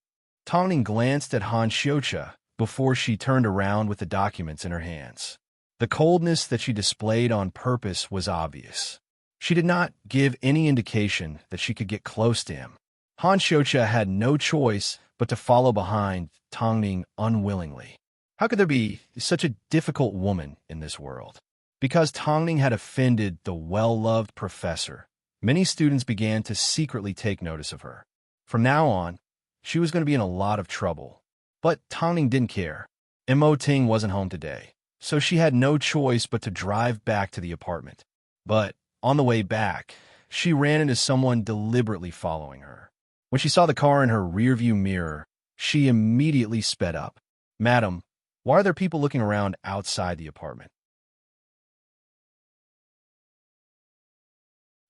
Tongning glanced at Han Shocha before she turned around with the documents in her hands. The coldness that she displayed on purpose was obvious. She did not give any indication that she could get close to him. Han Shocha had no choice but to follow behind Tongning unwillingly. How could there be such a difficult woman in this world? Because Tongning had offended the well-loved professor, many students began to secretly take notice of her. From now on, she was going to be in a lot of trouble. But Tongning didn't care. Mo Ting wasn't home today, so she had no choice but to drive back to the apartment. But on the way back, she ran into someone deliberately following her. When she saw the car in her rearview mirror, she immediately sped up. "Madam, why are there people looking around outside the apartment?"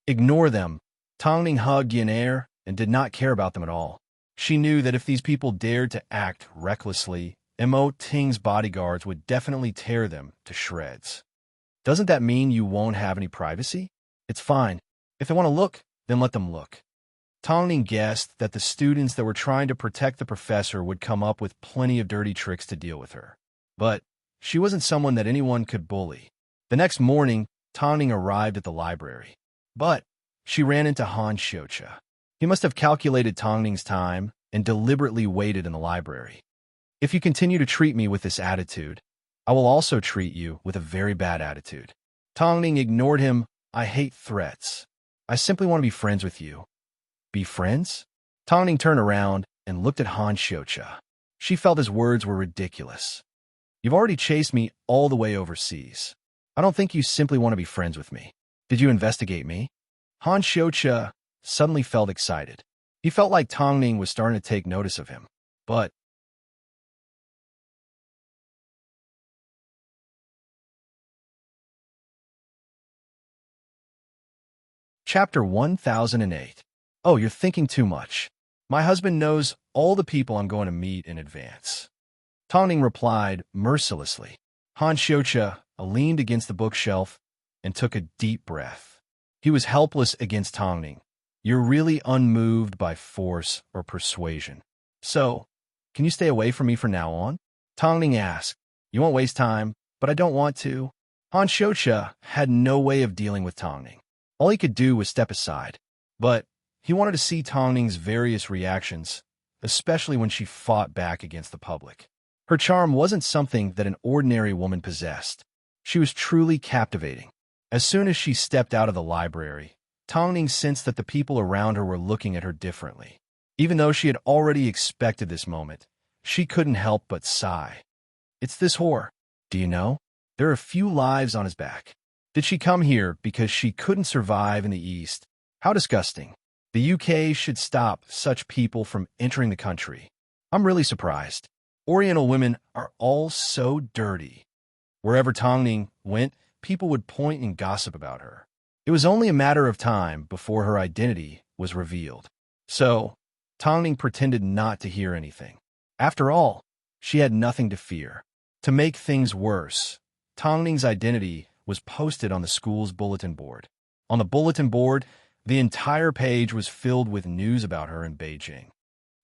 "Ignore them." Tongning hugged Yin Air and did not care about them at all. She knew that if these people dared to act recklessly, Mo Ting's bodyguards would definitely tear them to shreds. "Doesn't that mean you won't have any privacy? It's fine. If they want to look, then let them look." Tongning guessed that the students that were trying to protect the professor would come up with plenty of dirty tricks to deal with her. But she wasn't someone that anyone could bully. The next morning, Tongning arrived at the library. But she ran into Han Shocha. He must have calculated Tongning's time and deliberately waited in the library. "If you continue to treat me with this attitude, I will also treat you with a very bad attitude. Tongning ignored him. I hate threats. I simply want to be friends with you. Be friends? Tongning turned around and looked at Han Xiucha. She felt his words were ridiculous. You've already chased me all the way overseas. I don't think you simply want to be friends with me. Did you investigate me? Han Xiucha suddenly felt excited. He felt like Tongning was starting to take notice of him. But Chapter 1008. Oh, you're thinking too much. My husband knows all the people I'm going to meet in advance. Tongning replied mercilessly. Han Xiucha leaned against the bookshelf and took a deep breath. He was helpless against Tongning. You're really unmoved by force or persuasion. So, can you stay away from me from now on? Tongning asked. You won't waste time, but I don't want to. Han Xiucha had no way of dealing with Tongning. All he could do was step aside. But he wanted to see Tongning's various reactions, especially when she fought back against the public. Her charm wasn't something that an ordinary woman possessed. She was truly captivating. As soon as she stepped out of the library, Tongning sensed that the people around her were looking at her differently. Even though she had already expected this moment, she couldn't help but sigh. It's this whore. Do you know? There are a few lives on his back. Did she come here because she couldn't survive in the East? How disgusting. The UK should stop such people from entering the country. I'm really surprised. Oriental women are all so dirty. Wherever Tongning went, people would point and gossip about her. It was only a matter of time before her identity was revealed. So, Tongning pretended not to hear anything. After all, she had nothing to fear. To make things worse, Tongning's identity was posted on the school's bulletin board. On the bulletin board, the entire page was filled with news about her in Beijing.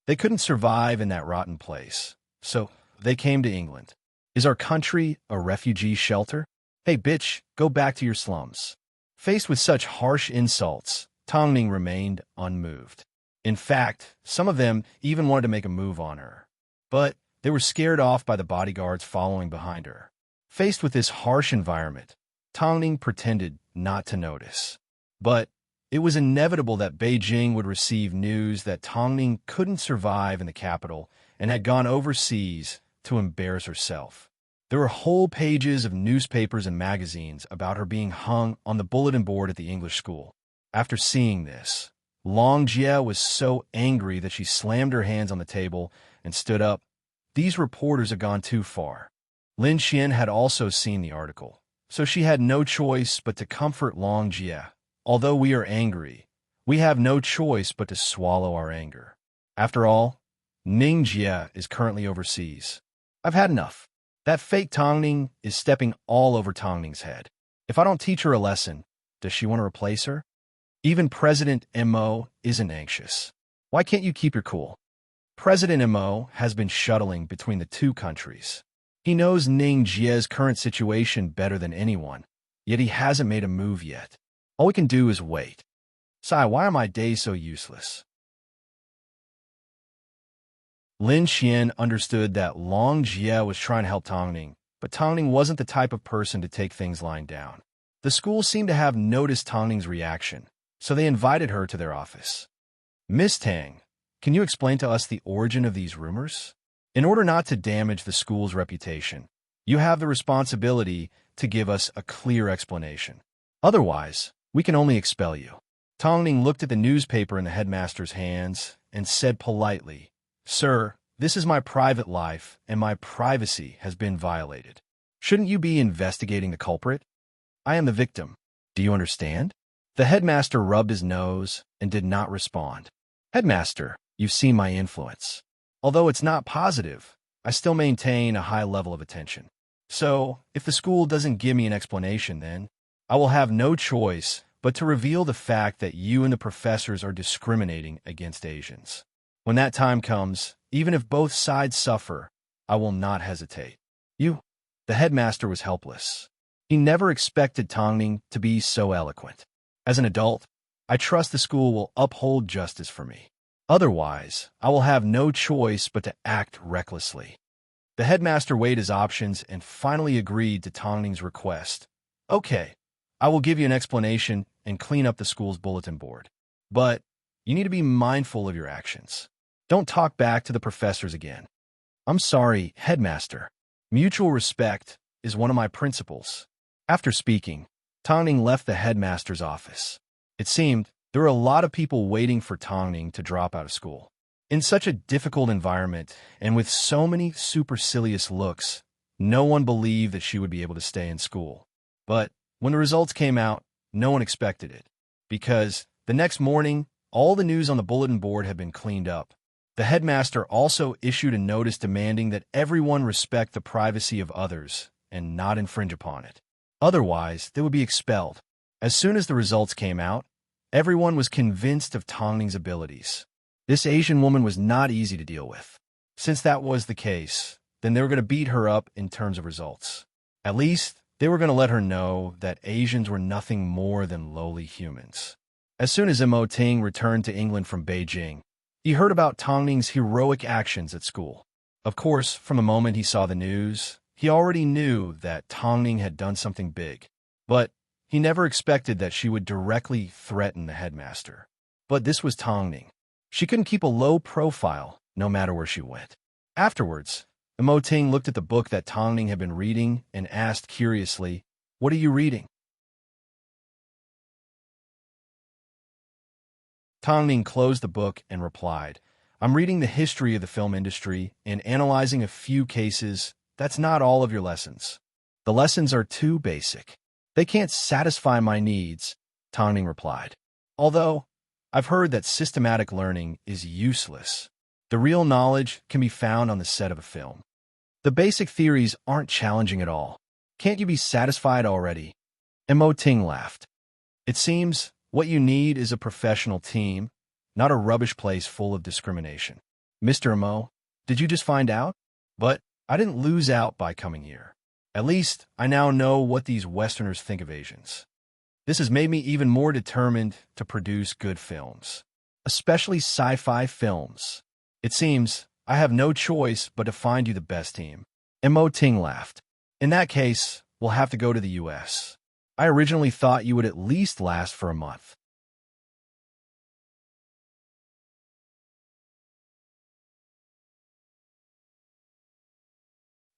They couldn't survive in that rotten place, so they came to England. Is our country a refugee shelter? Hey, bitch, go back to your slums. Faced with such harsh insults, Tongning remained unmoved. In fact, some of them even wanted to make a move on her. But they were scared off by the bodyguards following behind her. Faced with this harsh environment, Tongning pretended not to notice. But it was inevitable that Beijing would receive news that Tongning couldn't survive in the capital and had gone overseas to embarrass herself. There were whole pages of newspapers and magazines about her being hung on the bulletin board at the English school. After seeing this, Long Jie was so angry that she slammed her hands on the table and stood up. These reporters have gone too far. Lin Xian had also seen the article, so she had no choice but to comfort Long Jie. Although we are angry, we have no choice but to swallow our anger. After all, Ning Jie is currently overseas. I've had enough. That fake Tongning is stepping all over Tongning's head. If I don't teach her a lesson, does she want to replace her? Even President Mo isn't anxious. Why can't you keep your cool? President Mo has been shuttling between the two countries. He knows Ning Jie's current situation better than anyone, yet he hasn't made a move yet. All we can do is wait. Sai, why are my days so useless? Lin Xian understood that Long Jie was trying to help Tongning, but Tongning wasn't the type of person to take things lying down. The school seemed to have noticed Tongning's reaction, so they invited her to their office. Miss Tang, can you explain to us the origin of these rumors? In order not to damage the school's reputation, you have the responsibility to give us a clear explanation. Otherwise, we can only expel you. Tongning looked at the newspaper in the headmaster's hands and said politely, Sir, this is my private life, and my privacy has been violated. Shouldn't you be investigating the culprit? I am the victim. Do you understand? The headmaster rubbed his nose and did not respond. Headmaster, you've seen my influence. Although it's not positive, I still maintain a high level of attention. So, if the school doesn't give me an explanation, then I will have no choice but to reveal the fact that you and the professors are discriminating against Asians. When that time comes, even if both sides suffer, I will not hesitate. The headmaster was helpless. He never expected Tongning to be so eloquent. As an adult, I trust the school will uphold justice for me. Otherwise, I will have no choice but to act recklessly. The headmaster weighed his options and finally agreed to Tongning's request. Okay, I will give you an explanation and clean up the school's bulletin board. But you need to be mindful of your actions. Don't talk back to the professors again. I'm sorry, headmaster. Mutual respect is one of my principles. After speaking, Tongning left the headmaster's office. It seemed there were a lot of people waiting for Tongning to drop out of school. In such a difficult environment and with so many supercilious looks, no one believed that she would be able to stay in school. But when the results came out, no one expected it, because the next morning, all the news on the bulletin board had been cleaned up. The headmaster also issued a notice demanding that everyone respect the privacy of others and not infringe upon it. Otherwise, they would be expelled. As soon as the results came out, everyone was convinced of Tongning's abilities. This Asian woman was not easy to deal with. Since that was the case, then they were going to beat her up in terms of results. At least, they were going to let her know that Asians were nothing more than lowly humans. As soon as Immerse returned to England from Beijing, he heard about Tongning's heroic actions at school. Of course, from the moment he saw the news, he already knew that Tongning had done something big. But he never expected that she would directly threaten the headmaster. But this was Tongning. She couldn't keep a low profile, no matter where she went. Afterwards, Immerse looked at the book that Tongning had been reading and asked curiously, "What are you reading?" Tongning closed the book and replied, "I'm reading the history of the film industry and analyzing a few cases. That's not all of your lessons. The lessons are too basic. They can't satisfy my needs," Tongning replied. "Although, I've heard that systematic learning is useless. The real knowledge can be found on the set of a film. The basic theories aren't challenging at all. Can't you be satisfied already?" Immerse laughed. "It seems what you need is a professional team, not a rubbish place full of discrimination. Mr. Immerse, did you just find out? But I didn't lose out by coming here. At least I now know what these Westerners think of Asians. This has made me even more determined to produce good films, especially sci-fi films. It seems I have no choice but to find you the best team." Immerse laughed. "In that case, we'll have to go to the U.S. I originally thought you would at least last for a month."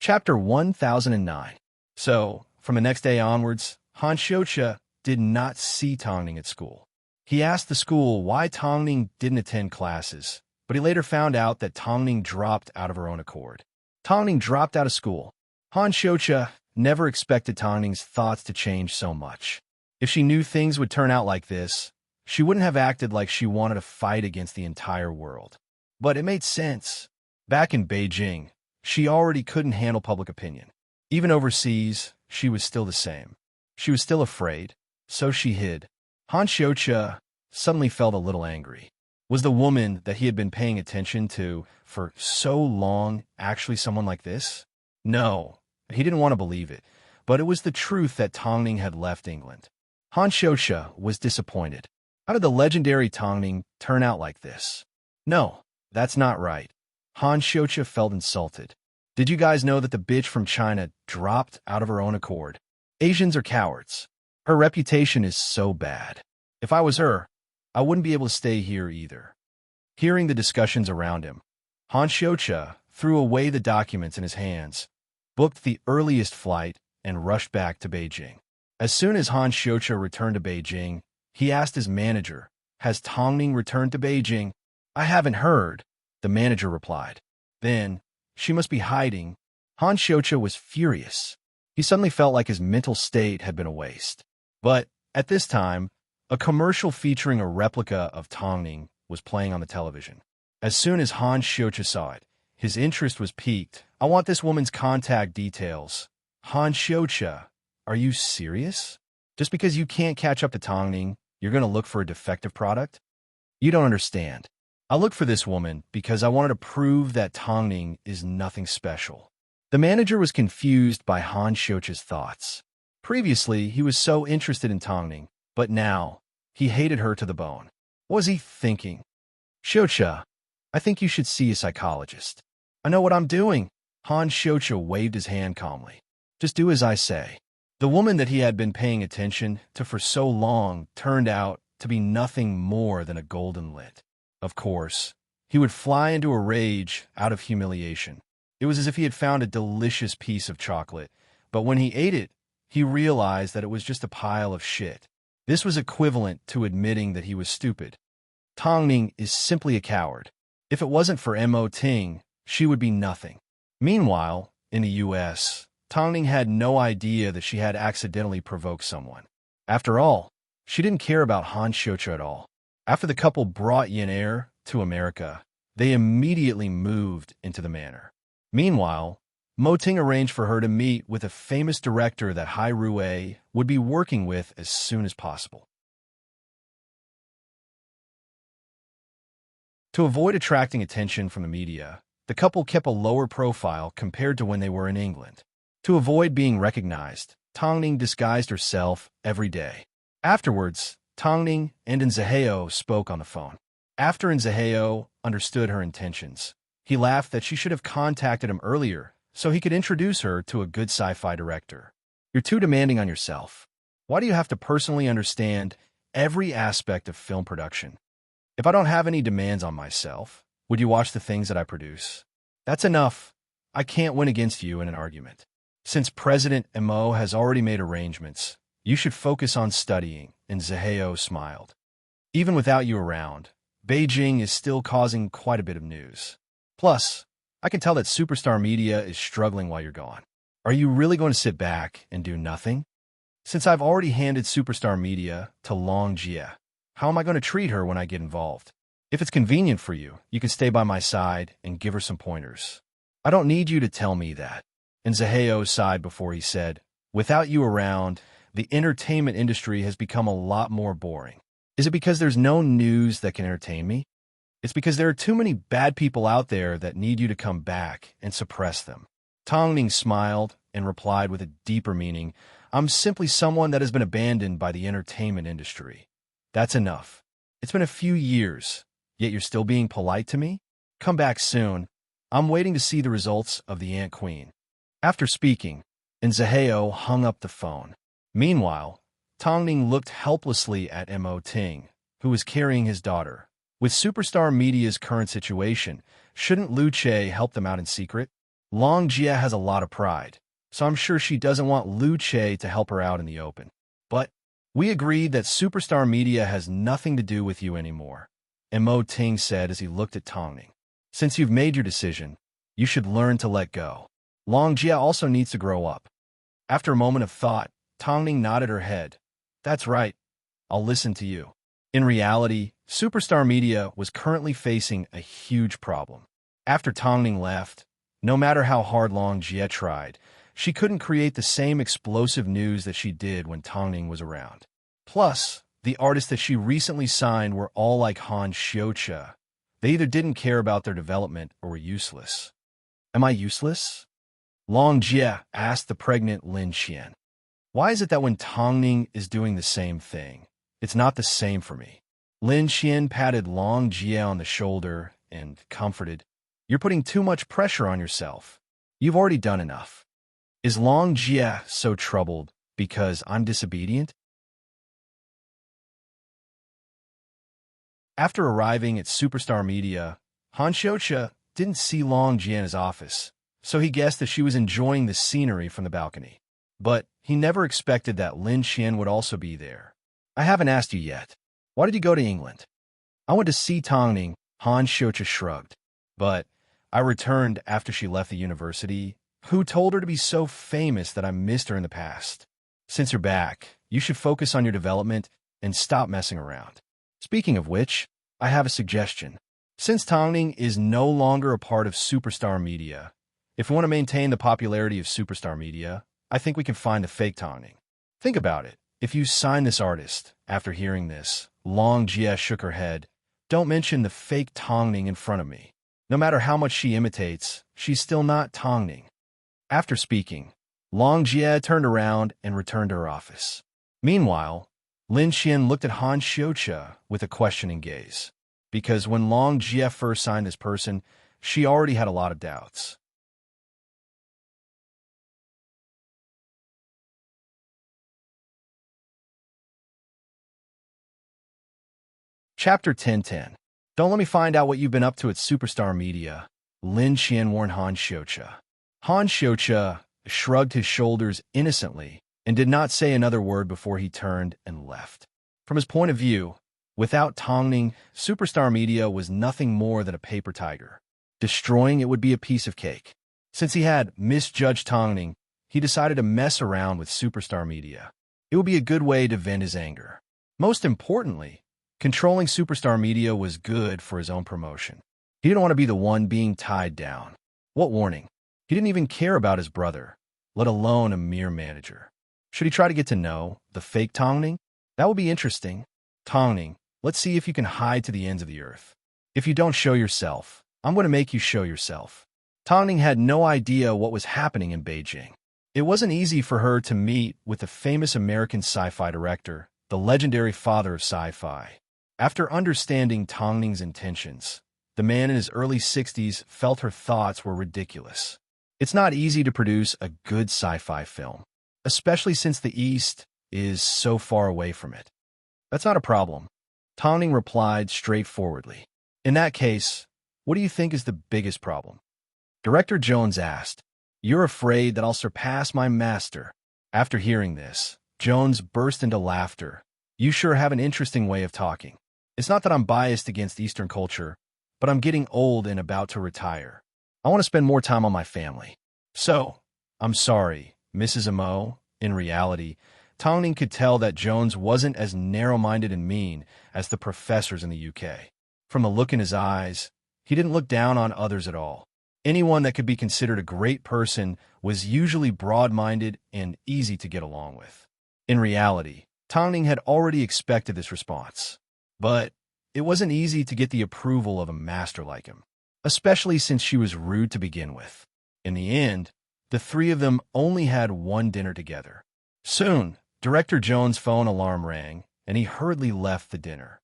Chapter 1009. So, from the next day onwards, Han Xiuqia did not see Tongning at school. He asked the school why Tongning didn't attend classes, but he later found out that Tongning dropped out of her own accord. Tongning dropped out of school. Han Xiuqia never expected Tongning's thoughts to change so much. If she knew things would turn out like this, she wouldn't have acted like she wanted to fight against the entire world. But it made sense. Back in Beijing, she already couldn't handle public opinion. Even overseas, she was still the same. She was still afraid, so she hid. Han Xiuqia suddenly felt a little angry. Was the woman that he had been paying attention to for so long actually someone like this? No, he didn't want to believe it, but it was the truth that Tongning had left England. Han Xiuqia was disappointed. How did the legendary Tongning turn out like this? No, that's not right. Han Xiuqia felt insulted. Did you guys know that the bitch from China dropped out of her own accord? Asians are cowards. Her reputation is so bad. If I was her, I wouldn't be able to stay here either." Hearing the discussions around him, Han Xiuqia threw away the documents in his hands, booked the earliest flight, and rushed back to Beijing. As soon as Han Xiuqia returned to Beijing, he asked his manager, "Has Tongning returned to Beijing?" "I haven't heard," the manager replied. "Then, she must be hiding." Han Xiuqia was furious. He suddenly felt like his mental state had been a waste. But at this time, a commercial featuring a replica of Tongning was playing on the television. As soon as Han Xiuqia saw it, his interest was piqued. "I want this woman's contact details." Han Xiuqia, are you serious? Just because you can't catch up to Tongning, you're going to look for a defective product? You don't understand. I looked for this woman because I wanted to prove that Tongning is nothing special. The manager was confused by Han Xiuqia's thoughts. Previously, he was so interested in Tongning, but now, he hated her to the bone. What was he thinking? "Xiuqia, I think you should see a psychologist." "I know what I'm doing." Han Xiuqia waved his hand calmly. Just do as I say. The woman that he had been paying attention to for so long turned out to be nothing more than a golden lit. Of course, he would fly into a rage out of humiliation. It was as if he had found a delicious piece of chocolate, but when he ate it, he realized that it was just a pile of shit. This was equivalent to admitting that he was stupid. Tong Ning is simply a coward. If it wasn't for Mo Ting, she would be nothing. Meanwhile, in the U.S., Tong Ning had no idea that she had accidentally provoked someone. After all, she didn't care about Han Xiuqia at all. After the couple brought Yin Air to America, they immediately moved into the manor. Meanwhile, Mo Ting arranged for her to meet with a famous director that Hai Rui would be working with as soon as possible. To avoid attracting attention from the media, the couple kept a lower profile compared to when they were in England. To avoid being recognized, Tong Ning disguised herself every day. Afterwards, Tong Ning and Nzaheo spoke on the phone. After Nzaheo understood her intentions, he laughed that she should have contacted him earlier so he could introduce her to a good sci-fi director. You're too demanding on yourself. Why do you have to personally understand every aspect of film production? If I don't have any demands on myself, would you watch the things that I produce? That's enough. I can't win against you in an argument. Since President Mo has already made arrangements, you should focus on studying, and Zaheo smiled. Even without you around, Beijing is still causing quite a bit of news. Plus, I can tell that Superstar Media is struggling while you're gone. Are you really going to sit back and do nothing? Since I've already handed Superstar Media to Long Jie, how am I going to treat her when I get involved? If it's convenient for you, you can stay by my side and give her some pointers. I don't need you to tell me that. And Zaheo sighed before he said, without you around, the entertainment industry has become a lot more boring. Is it because there's no news that can entertain me? It's because there are too many bad people out there that need you to come back and suppress them. Tong Ning smiled and replied with a deeper meaning, I'm simply someone that has been abandoned by the entertainment industry. That's enough. It's been a few years, yet you're still being polite to me? Come back soon. I'm waiting to see the results of the Ant Queen. After speaking, Nzaheo hung up the phone. Meanwhile, Tong Ning looked helplessly at Mo Ting, who was carrying his daughter. With Superstar Media's current situation, shouldn't Lu Che help them out in secret? Long Jie has a lot of pride, so I'm sure she doesn't want Lu Che to help her out in the open. But we agreed that Superstar Media has nothing to do with you anymore, Mo Ting said as he looked at Tong Ning. Since you've made your decision, you should learn to let go. Long Jie also needs to grow up. After a moment of thought, Tong Ning nodded her head. That's right. I'll listen to you. In reality, Superstar Media was currently facing a huge problem. After Tong Ning left, no matter how hard Long Jie tried, she couldn't create the same explosive news that she did when Tong Ning was around. Plus, the artists that she recently signed were all like Han Xiuqia. They either didn't care about their development or were useless. Am I useless? Long Jie asked the pregnant Lin Xian. Why is it that when Tong Ning is doing the same thing, it's not the same for me? Lin Xian patted Long Jie on the shoulder and comforted, You're putting too much pressure on yourself. You've already done enough. Is Long Jie so troubled because I'm disobedient? After arriving at Superstar Media, Han Xiuqia didn't see Long Jie in his office, so he guessed that she was enjoying the scenery from the balcony. But he never expected that Lin Xian would also be there. I haven't asked you yet. Why did you go to England? I went to see Tong Ning, Han Xiuqia shrugged. But I returned after she left the university. Who told her to be so famous that I missed her in the past? Since you're back, you should focus on your development and stop messing around. Speaking of which, I have a suggestion. Since Tong Ning is no longer a part of Superstar Media, if we want to maintain the popularity of Superstar Media, I think we can find the fake Tong Ning. Think about it. If you sign this artist, after hearing this, Long Jie shook her head. Don't mention the fake Tong Ning in front of me. No matter how much she imitates, she's still not Tong Ning. After speaking, Long Jie turned around and returned to her office. Meanwhile, Lin Xian looked at Han Xiuqia with a questioning gaze, because when Long Jie first signed this person, she already had a lot of doubts. Chapter 1010. Don't let me find out what you've been up to at Superstar Media. Lin Qian warned Han Xiucha. Han Xiucha shrugged his shoulders innocently and did not say another word before he turned and left. From his point of view, without Tongning, Superstar Media was nothing more than a paper tiger. Destroying it would be a piece of cake. Since he had misjudged Tongning, he decided to mess around with Superstar Media. It would be a good way to vent his anger. Most importantly, controlling Superstar Media was good for his own promotion. He didn't want to be the one being tied down. What warning? He didn't even care about his brother, let alone a mere manager. Should he try to get to know the fake Tongning? That would be interesting. Tongning, let's see if you can hide to the ends of the earth. If you don't show yourself, I'm going to make you show yourself. Tongning had no idea what was happening in Beijing. It wasn't easy for her to meet with the famous American sci-fi director, the legendary father of sci-fi. After understanding Tongning's intentions, the man in his early 60s felt her thoughts were ridiculous. It's not easy to produce a good sci-fi film, especially since the East is so far away from it. That's not a problem. Tongning replied straightforwardly. In that case, what do you think is the biggest problem? Director Jones asked. You're afraid that I'll surpass my master. After hearing this, Jones burst into laughter. You sure have an interesting way of talking. It's not that I'm biased against Eastern culture, but I'm getting old and about to retire. I want to spend more time on my family. So, I'm sorry, Mrs. Amo. In reality, Tongning could tell that Jones wasn't as narrow-minded and mean as the professors in the UK. From the look in his eyes, he didn't look down on others at all. Anyone that could be considered a great person was usually broad-minded and easy to get along with. In reality, Tongning had already expected this response. But it wasn't easy to get the approval of a master like him, especially since she was rude to begin with. In the end, the three of them only had one dinner together. Soon, Director Jones' phone alarm rang, and he hurriedly left the dinner.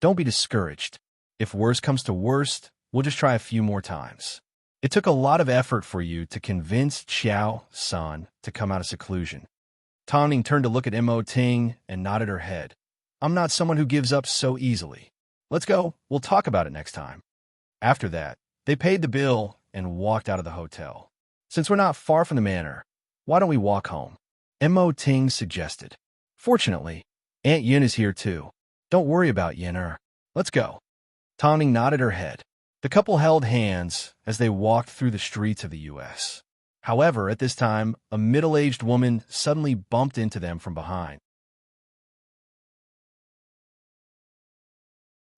Don't be discouraged. If worst comes to worst, we'll just try a few more times. It took a lot of effort for you to convince Xiao-san to come out of seclusion. Tongning turned to look at Mo Ting and nodded her head. I'm not someone who gives up so easily. Let's go. We'll talk about it next time. After that, they paid the bill and walked out of the hotel. Since we're not far from the manor, why don't we walk home? Mo Ting suggested. Fortunately, Aunt Yin is here too. Don't worry about Yin. Let's go. Tongning nodded her head. The couple held hands as they walked through the streets of the U.S. However, at this time, a middle-aged woman suddenly bumped into them from behind.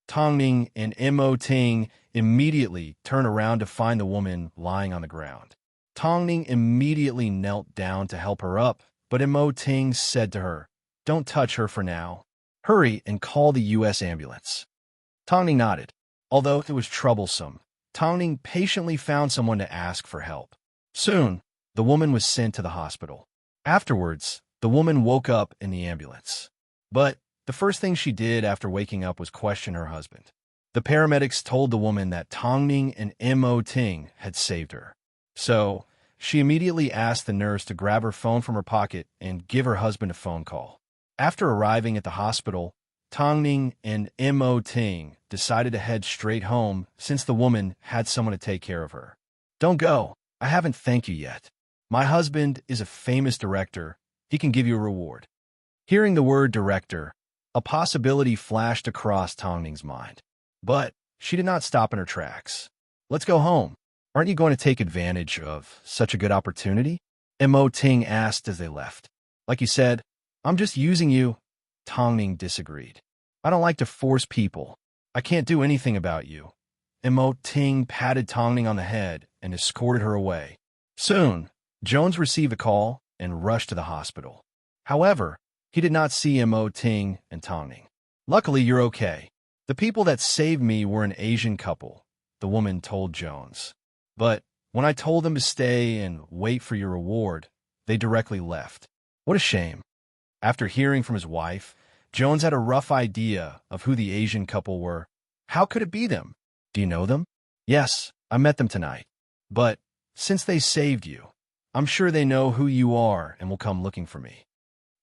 Tongning and Mo Ting immediately turned around to find the woman lying on the ground. Tongning immediately knelt down to help her up, but Mo Ting said to her, Don't touch her for now. Hurry and call the U.S. ambulance. Tongning nodded. Although it was troublesome, Tongning patiently found someone to ask for help. Soon, the woman was sent to the hospital. Afterwards, the woman woke up in the ambulance. But the first thing she did after waking up was question her husband. The paramedics told the woman that Tongning and Mo Ting had saved her. So, she immediately asked the nurse to grab her phone from her pocket and give her husband a phone call. After arriving at the hospital, Tongning and Mo Ting decided to head straight home since the woman had someone to take care of her. Don't go. I haven't thanked you yet. My husband is a famous director. He can give you a reward. Hearing the word director, a possibility flashed across Tongning's mind. But she did not stop in her tracks. Let's go home. Aren't you going to take advantage of such a good opportunity? Mo Ting asked as they left. Like you said, I'm just using you. Tongning disagreed. I don't like to force people. I can't do anything about you. Mo Ting patted Tongning on the head and escorted her away. Soon, Jones received a call and rushed to the hospital. However, he did not see Mo Ting and Tongning. Luckily, you're okay. The people that saved me were an Asian couple, the woman told Jones. But when I told them to stay and wait for your reward, they directly left. What a shame. After hearing from his wife, Jones had a rough idea of who the Asian couple were. How could it be them? Do you know them? Yes, I met them tonight. But since they saved you, I'm sure they know who you are and will come looking for me.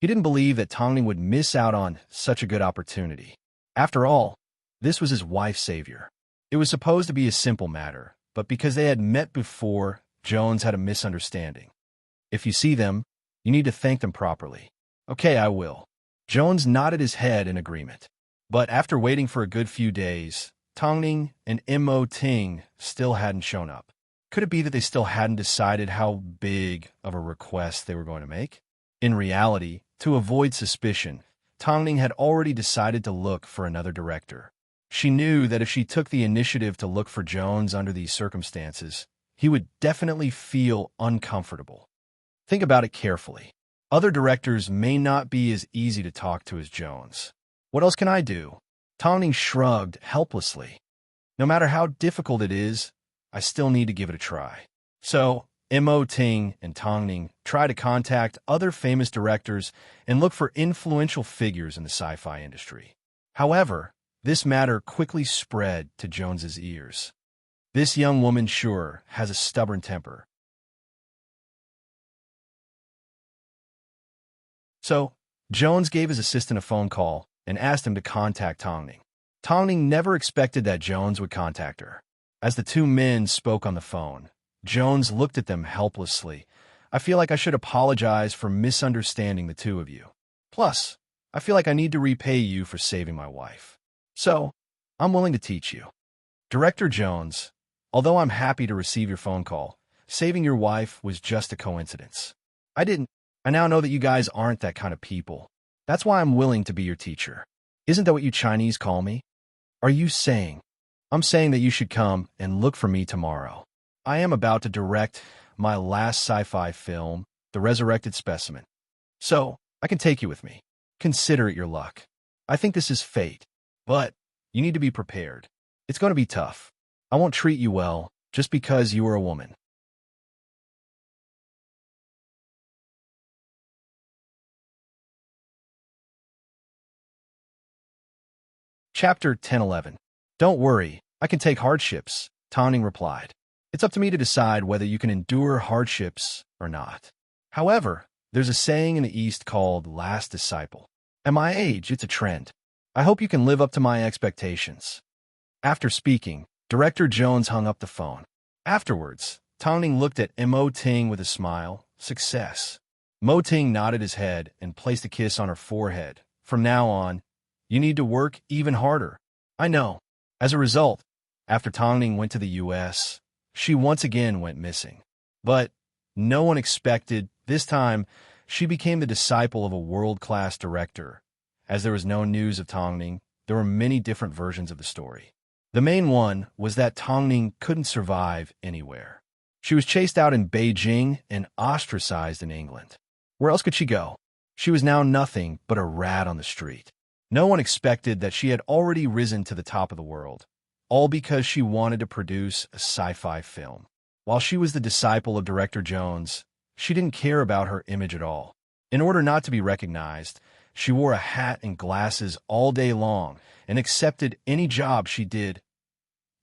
He didn't believe that Tongning would miss out on such a good opportunity. After all, This was his wife's savior. It was supposed to be a simple matter, but because they had met before, Jones had a misunderstanding. If you see them, you need to thank them properly. Okay, I will. Jones nodded his head in agreement. But after waiting for a good few days, Tongning and Mo Ting still hadn't shown up. Could it be that they still hadn't decided how big of a request they were going to make? In reality, to avoid suspicion, Tongning had already decided to look for another director. She knew that if she took the initiative to look for Jones under these circumstances, he would definitely feel uncomfortable. Think about it carefully. Other directors may not be as easy to talk to as Jones. What else can I do? Tongning shrugged helplessly. No matter how difficult it is, I still need to give it a try. So, Mo Ting and Tongning try to contact other famous directors and look for influential figures in the sci-fi industry. However, this matter quickly spread to Jones's ears. This young woman sure has a stubborn temper. So, Jones gave his assistant a phone call and asked him to contact Tongning. Tongning never expected that Jones would contact her. As the two men spoke on the phone, Jones looked at them helplessly. I feel like I should apologize for misunderstanding the two of you. Plus, I feel like I need to repay you for saving my wife. So, I'm willing to teach you. Director Jones, although I'm happy to receive your phone call, saving your wife was just a coincidence. I now know that you guys aren't that kind of people. That's why I'm willing to be your teacher. Isn't that what you Chinese call me? Are you saying? I'm saying that you should come and look for me tomorrow. I am about to direct my last sci-fi film, The Resurrected Specimen. So, I can take you with me. Consider it your luck. I think this is fate, but you need to be prepared. It's going to be tough. I won't treat you well just because you are a woman. Chapter 1011. Don't worry, I can take hardships, Tongning replied. It's up to me to decide whether you can endure hardships or not. However, there's a saying in the East called last disciple. At my age, it's a trend. I hope you can live up to my expectations. After speaking, Director Jones hung up the phone. Afterwards, Tongning looked at Mo Ting with a smile. Success. Mo Ting nodded his head and placed a kiss on her forehead. From now on, you need to work even harder. I know. As a result, after Tongning went to the U.S., she once again went missing. But no one expected, this time, she became the disciple of a world-class director. As there was no news of Tongning, there were many different versions of the story. The main one was that Tongning couldn't survive anywhere. She was chased out in Beijing and ostracized in England. Where else could she go? She was now nothing but a rat on the street. No one expected that she had already risen to the top of the world, all because she wanted to produce a sci-fi film. While she was the disciple of Director Jones, she didn't care about her image at all. In order not to be recognized, she wore a hat and glasses all day long and accepted any job she did.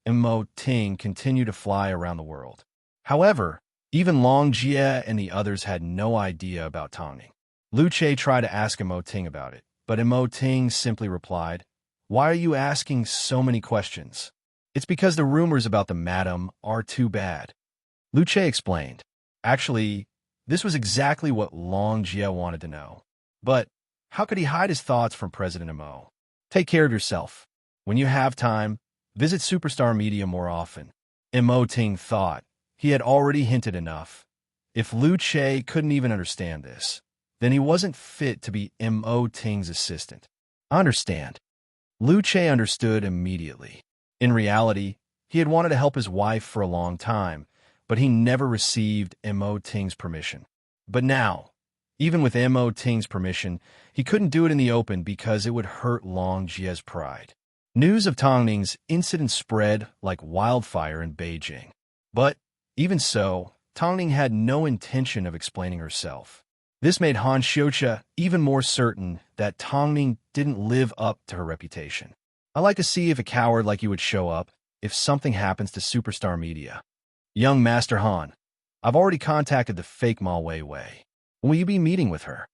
Mo Ting continued to fly around the world. However, even Long Jie and the others had no idea about Tongning. Lu Che tried to ask Mo Ting about it, but Mo Ting simply replied, "Why are you asking so many questions? It's because the rumors about the madam are too bad." Lu Che explained. Actually, this was exactly what Long Jie wanted to know. But how could he hide his thoughts from President Mo? Take care of yourself. When you have time, visit Superstar Media more often. Mo Ting thought he had already hinted enough. If Lu Che couldn't even understand this, then he wasn't fit to be Mo Ting's assistant. I understand. Lu Che understood immediately. In reality, he had wanted to help his wife for a long time, but he never received Mo Ting's permission. But now, even with Mo Ting's permission, he couldn't do it in the open because it would hurt Long Jie's pride. News of Tongning's incident spread like wildfire in Beijing. But even so, Tongning had no intention of explaining herself. This made Han Xiuqia even more certain that Tongning didn't live up to her reputation. I like to see if a coward like you would show up if something happens to Superstar Media. Young Master Han, I've already contacted the fake Ma Weiwei. Will you be meeting with her?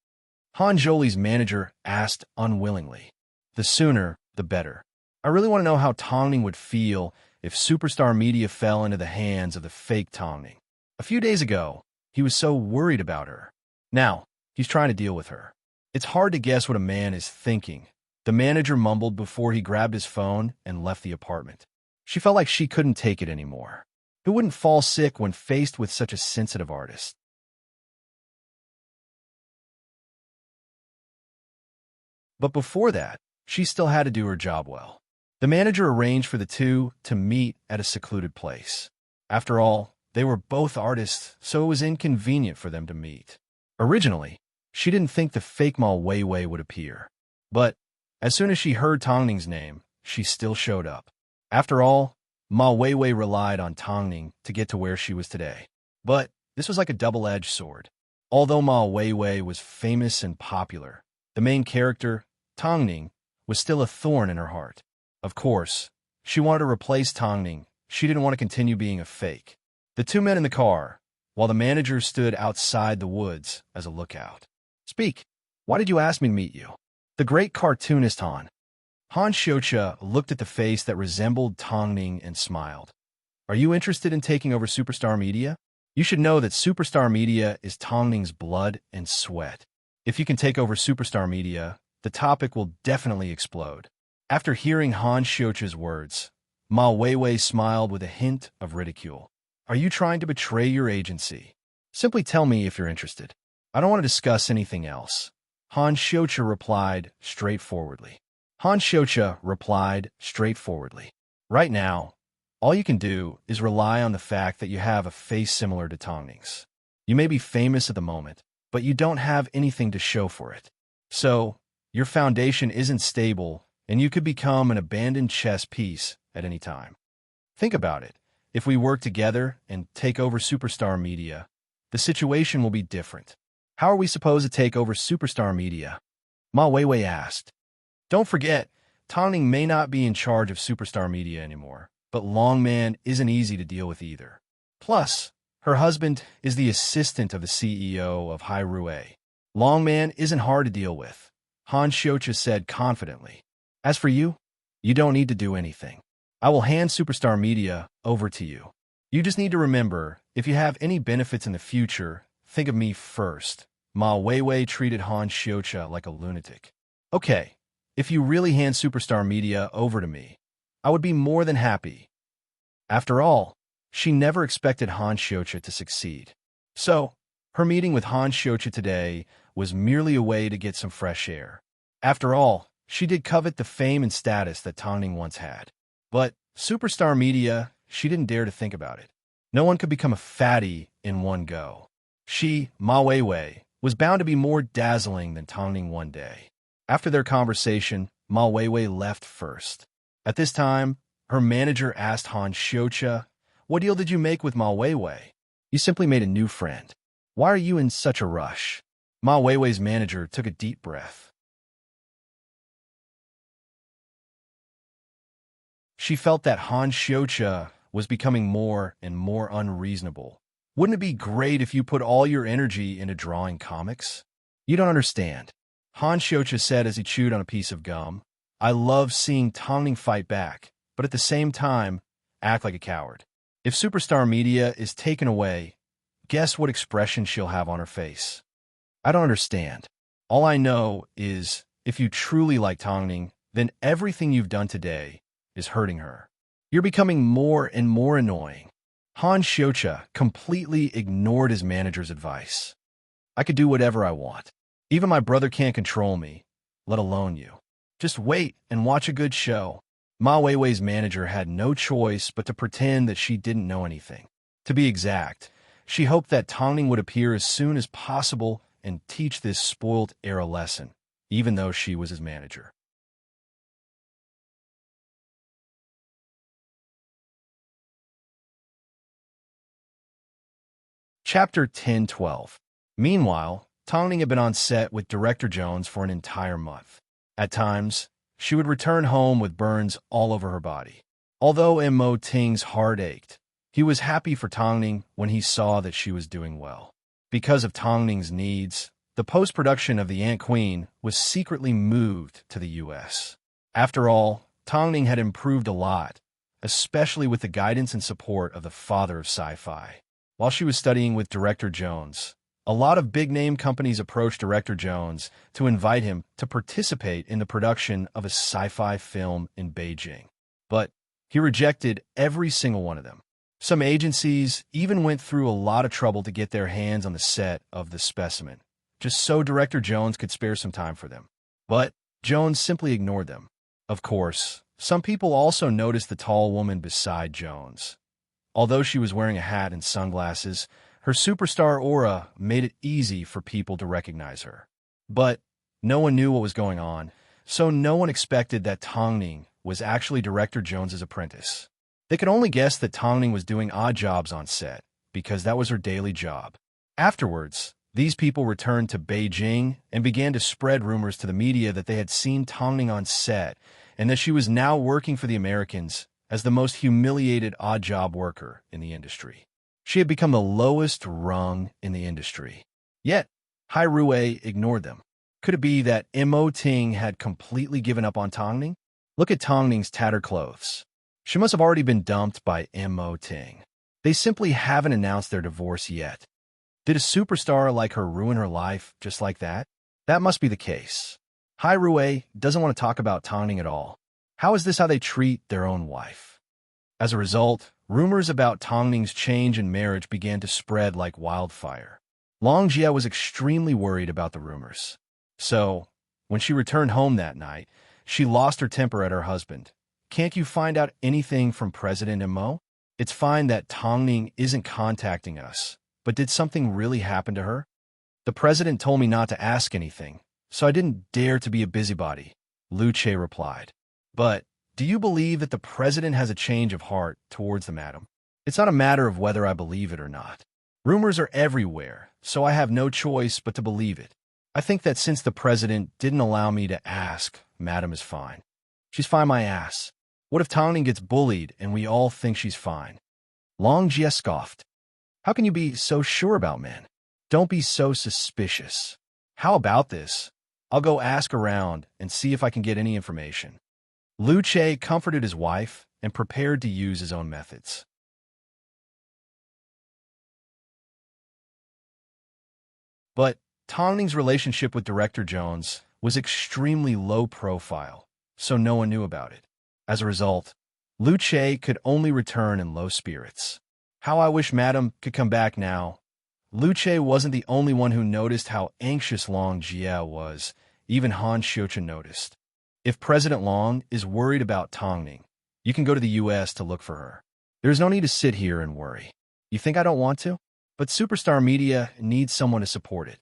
Han Zhouli's manager asked unwillingly. The sooner, the better. I really want to know how Tongning would feel if Superstar Media fell into the hands of the fake Tongning. A few days ago, he was so worried about her. Now, he's trying to deal with her. It's hard to guess what a man is thinking. The manager mumbled before he grabbed his phone and left the apartment. She felt like she couldn't take it anymore. Who wouldn't fall sick when faced with such a sensitive artist? But before that, she still had to do her job well. The manager arranged for the two to meet at a secluded place. After all, they were both artists, so it was inconvenient for them to meet. Originally, she didn't think the fake Ma Weiwei would appear. But as soon as she heard Tongning's name, she still showed up. After all, Ma Weiwei relied on Tongning to get to where she was today. But this was like a double-edged sword. Although Ma Weiwei was famous and popular, the main character, Tongning, was still a thorn in her heart. Of course, she wanted to replace Tongning. She didn't want to continue being a fake. The two men in the car, while the manager stood outside the woods as a lookout. Speak. Why did you ask me to meet you? The great cartoonist Han Xiucha looked at the face that resembled Tongning and smiled. Are you interested in taking over Superstar Media? You should know that Superstar Media is Tongning's blood and sweat. If you can take over Superstar Media, the topic will definitely explode. After hearing Han Xiucha's words, Ma Weiwei smiled with a hint of ridicule. Are you trying to betray your agency? Simply tell me if you're interested. I don't want to discuss anything else. Han Xiucha replied straightforwardly. Right now, all you can do is rely on the fact that you have a face similar to Tongning's. You may be famous at the moment, but you don't have anything to show for it. So, your foundation isn't stable, and you could become an abandoned chess piece at any time. Think about it. If we work together and take over Superstar Media, the situation will be different. How are we supposed to take over Superstar Media? Ma Weiwei asked. Don't forget, Tongning may not be in charge of Superstar Media anymore, but Longman isn't easy to deal with either. Plus, her husband is the assistant of the CEO of Hairue. Longman isn't hard to deal with, Han Xiucha said confidently. As for you, you don't need to do anything. I will hand Superstar Media over to you. You just need to remember, if you have any benefits in the future, think of me first. Ma Weiwei treated Han Xiucha like a lunatic. Okay, if you really hand Superstar Media over to me, I would be more than happy. After all, she never expected Han Xiucha to succeed. So, her meeting with Han Xiucha today was merely a way to get some fresh air. After all, she did covet the fame and status that Tongning once had. But Superstar Media, she didn't dare to think about it. No one could become a fatty in one go. She, Ma Weiwei, was bound to be more dazzling than Tongning one day. After their conversation, Ma Weiwei left first. At this time, her manager asked Han Xiucha, "What deal did you make with Ma Weiwei?" "You simply made a new friend. Why are you in such a rush?" Ma Weiwei's manager took a deep breath. She felt that Han Xiucha was becoming more and more unreasonable. Wouldn't it be great if you put all your energy into drawing comics? You don't understand, Han Xiucha said as he chewed on a piece of gum. I love seeing Tongning fight back, but at the same time, act like a coward. If Superstar Media is taken away, guess what expression she'll have on her face? I don't understand. All I know is, if you truly like Tongning, then everything you've done today is hurting her. You're becoming more and more annoying. Han Xiucha completely ignored his manager's advice. I could do whatever I want. Even my brother can't control me, let alone you. Just wait and watch a good show. Ma Weiwei's manager had no choice but to pretend that she didn't know anything. To be exact, she hoped that Tongning would appear as soon as possible and teach this spoiled heir a lesson, even though she was his manager. Chapter 10-12. Meanwhile, Tongning had been on set with Director Jones for an entire month. At times, she would return home with burns all over her body. Although Mo Ting's heart ached, he was happy for Tongning when he saw that she was doing well. Because of Tongning's needs, the post-production of The Ant Queen was secretly moved to the U.S. After all, Tongning had improved a lot, especially with the guidance and support of the father of sci-fi. While she was studying with Director Jones, a lot of big-name companies approached Director Jones to invite him to participate in the production of a sci-fi film in Beijing. But he rejected every single one of them. Some agencies even went through a lot of trouble to get their hands on the set of The Specimen, just so Director Jones could spare some time for them. But Jones simply ignored them. Of course, some people also noticed the tall woman beside Jones. Although she was wearing a hat and sunglasses, her superstar aura made it easy for people to recognize her. But no one knew what was going on, so no one expected that Tongning was actually Director Jones's apprentice. They could only guess that Tongning was doing odd jobs on set, because that was her daily job. Afterwards, these people returned to Beijing and began to spread rumors to the media that they had seen Tongning on set and that she was now working for the Americans as the most humiliated odd job worker in the industry. She had become the lowest rung in the industry. Yet, Hai Rue ignored them. Could it be that Mo Ting had completely given up on Tongning? Look at Tongning's tattered clothes. She must have already been dumped by Mo Ting. They simply haven't announced their divorce yet. Did a superstar like her ruin her life just like that? That must be the case. Hai Rue doesn't want to talk about Tongning at all. How is this how they treat their own wife? As a result, rumors about Tongning's change in marriage began to spread like wildfire. Long Jie was extremely worried about the rumors. So, when she returned home that night, she lost her temper at her husband. Can't you find out anything from President Mo? It's fine that Tongning isn't contacting us, but did something really happen to her? The president told me not to ask anything, so I didn't dare to be a busybody, Lu Che replied. But do you believe that the president has a change of heart towards the madam? It's not a matter of whether I believe it or not. Rumors are everywhere, so I have no choice but to believe it. I think that since the president didn't allow me to ask, madam is fine. She's fine my ass. What if Tongning gets bullied and we all think she's fine? Long Jie scoffed. How can you be so sure about men? Don't be so suspicious. How about this? I'll go ask around and see if I can get any information. Lu Che comforted his wife and prepared to use his own methods. But Tongning's relationship with Director Jones was extremely low profile, so no one knew about it. As a result, Lu Che could only return in low spirits. How I wish Madam could come back now. Lu Che wasn't the only one who noticed how anxious Long Jie was. Even Han Xiuqia noticed. If President Long is worried about Tongning, you can go to the U.S. to look for her. There's no need to sit here and worry. You think I don't want to? But superstar media needs someone to support it.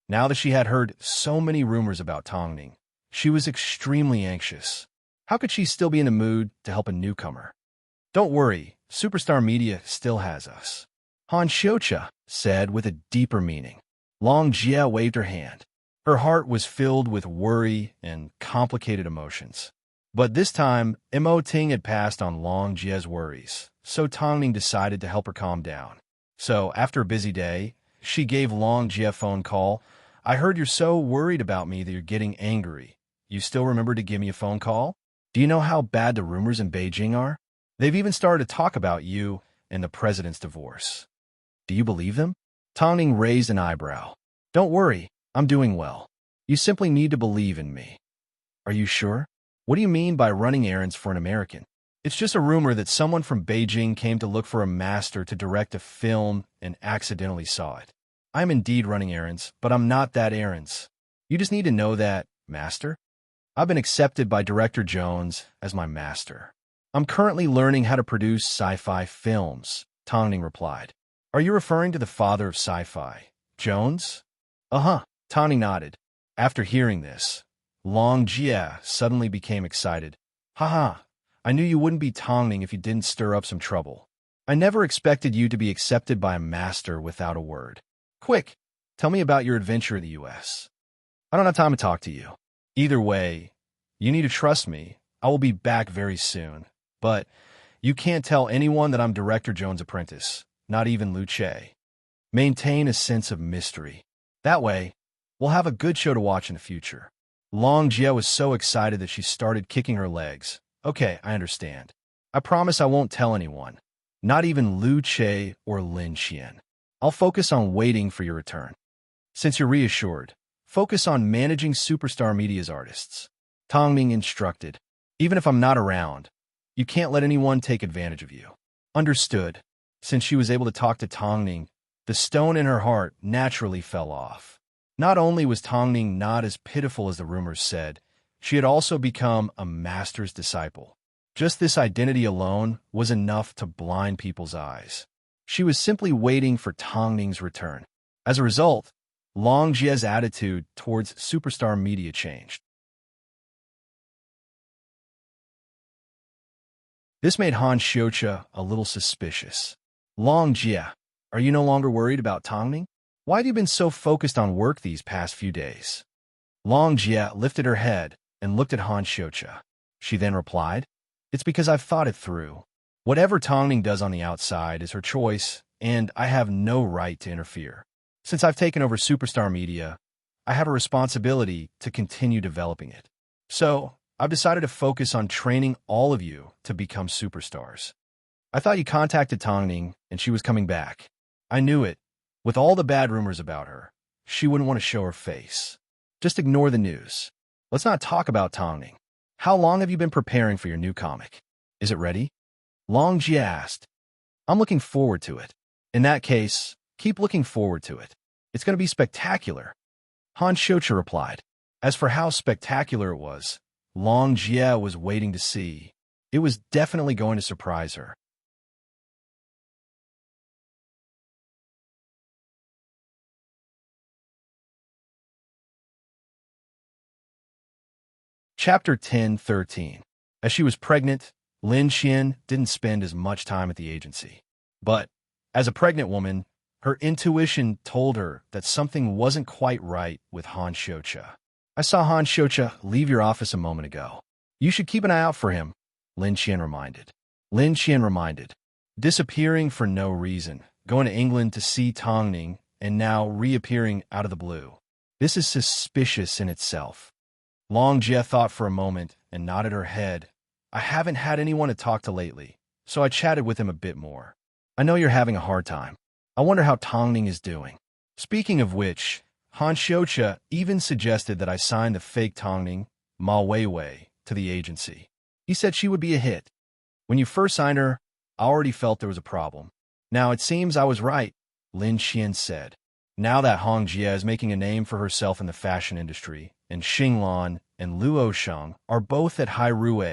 Now that she had heard so many rumors about Tongning, she was extremely anxious. How could she still be in the mood to help a newcomer? Don't worry, superstar media still has us. Han Xiuqia said with a deeper meaning. Long Jie waved her hand. Her heart was filled with worry and complicated emotions. But this time, Mo Ting had passed on Long Jie's worries, so Tongning decided to help her calm down. So, after a busy day, she gave Long Jie a phone call. I heard you're so worried about me that you're getting angry. You still remember to give me a phone call? Do you know how bad the rumors in Beijing are? They've even started to talk about you and the president's divorce. Do you believe them? Tongning raised an eyebrow. Don't worry, I'm doing well. You simply need to believe in me. Are you sure? What do you mean by running errands for an American? It's just a rumor that someone from Beijing came to look for a master to direct a film and accidentally saw it. I'm indeed running errands, but I'm not that errands. You just need to know that, master. I've been accepted by Director Jones as my master. I'm currently learning how to produce sci-fi films, Tongning replied. Are you referring to the father of sci-fi, Jones? Uh-huh, Tongning nodded. After hearing this, Long Jie suddenly became excited. Haha, I knew you wouldn't be Tongning if you didn't stir up some trouble. I never expected you to be accepted by a master without a word. Quick, tell me about your adventure in the U.S. I don't have time to talk to you. Either way, you need to trust me. I will be back very soon. But you can't tell anyone that I'm Director Jones' apprentice, not even Lu Che. Maintain a sense of mystery. That way, we'll have a good show to watch in the future. Long Jie was so excited that she started kicking her legs. Okay, I understand. I promise I won't tell anyone. Not even Lu Che or Lin Qian. I'll focus on waiting for your return. Since you're reassured, focus on managing superstar media's artists. Tang Ming instructed. Even if I'm not around, you can't let anyone take advantage of you. Understood. Since she was able to talk to Tang Ning, the stone in her heart naturally fell off. Not only was Tang Ning not as pitiful as the rumors said, she had also become a master's disciple. Just this identity alone was enough to blind people's eyes. She was simply waiting for Tang Ning's return. As a result, Long Jie's attitude towards superstar media changed. This made Han Xiuqia a little suspicious. Long Jie, are you no longer worried about Tang Ning? Why have you been so focused on work these past few days? Long Jie lifted her head and looked at Han Xiuqia. She then replied, It's because I've thought it through. Whatever Tang Ning does on the outside is her choice, and I have no right to interfere. Since I've taken over superstar media, I have a responsibility to continue developing it. So, I've decided to focus on training all of you to become superstars. I thought you contacted Tang Ning and she was coming back. I knew it. With all the bad rumors about her, she wouldn't want to show her face. Just ignore the news. Let's not talk about Tang Ning. How long have you been preparing for your new comic? Is it ready? Long Jie asked. I'm looking forward to it. In that case, keep looking forward to it. It's going to be spectacular. Han Xiuqia replied. As for how spectacular it was, Long Jie was waiting to see. It was definitely going to surprise her. Chapter 10:13. As she was pregnant, Lin Qian didn't spend as much time at the agency. But, as a pregnant woman, her intuition told her that something wasn't quite right with Han Xiuqia. I saw Han Xiuqia leave your office a moment ago. You should keep an eye out for him, Lin Qian reminded. Lin Qian reminded. Disappearing for no reason, going to England to see Tang Ning, and now reappearing out of the blue. This is suspicious in itself. Long Jie thought for a moment and nodded her head. I haven't had anyone to talk to lately, so I chatted with him a bit more. I know you're having a hard time. I wonder how Tang Ning is doing. Speaking of which, Han Xiuqia even suggested that I sign the fake Tang Ning, Ma Weiwei, to the agency. He said she would be a hit. When you first signed her, I already felt there was a problem. Now it seems I was right, Lin Qian said. Now that Hong Jie is making a name for herself in the fashion industry, and Xinglan and Luo Sheng are both at Hai Rue,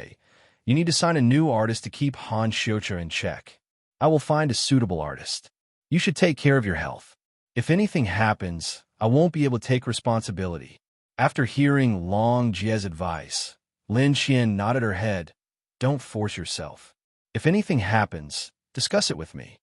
you need to sign a new artist to keep Han Xiuqia in check. I will find a suitable artist. You should take care of your health. If anything happens, I won't be able to take responsibility. After hearing Long Jie's advice, Lin Qian nodded her head. Don't force yourself. If anything happens, discuss it with me.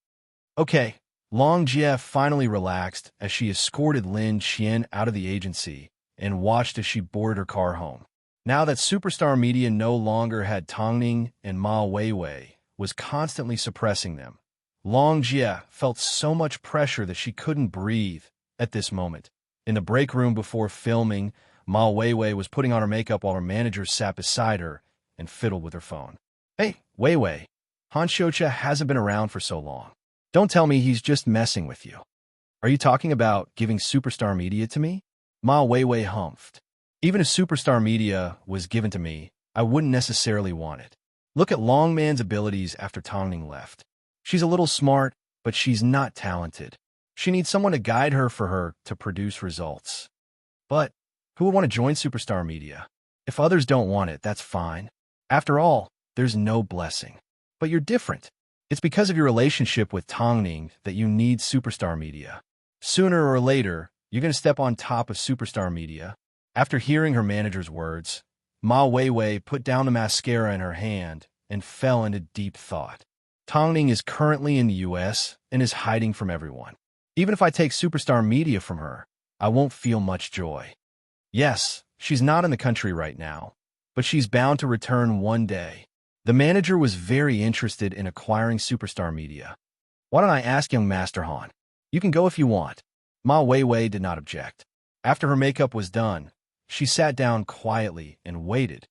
Okay. Long Jie finally relaxed as she escorted Lin Qian out of the agency and watched as she boarded her car home. Now that superstar media no longer had Tang Ning and Ma Weiwei was constantly suppressing them, Long Jie felt so much pressure that she couldn't breathe at this moment. In the break room before filming, Ma Weiwei was putting on her makeup while her manager sat beside her and fiddled with her phone. Hey, Weiwei, Han Xiuqia hasn't been around for so long. Don't tell me he's just messing with you. Are you talking about giving superstar media to me? Ma Weiwei humphed. Even if superstar media was given to me, I wouldn't necessarily want it. Look at Longman's abilities after Tang Ning left. She's a little smart, but she's not talented. She needs someone to guide her for her to produce results. But who would want to join superstar media? If others don't want it, that's fine. After all, there's no blessing. But you're different. It's because of your relationship with Tang Ning that you need superstar media. Sooner or later, you're going to step on top of superstar media. After hearing her manager's words, Ma Weiwei put down the mascara in her hand and fell into deep thought. Tang Ning is currently in the US and is hiding from everyone. Even if I take superstar media from her, I won't feel much joy. Yes, she's not in the country right now, but she's bound to return one day. The manager was very interested in acquiring superstar media. Why don't I ask young Master Han? You can go if you want. Ma Weiwei did not object. After her makeup was done, she sat down quietly and waited.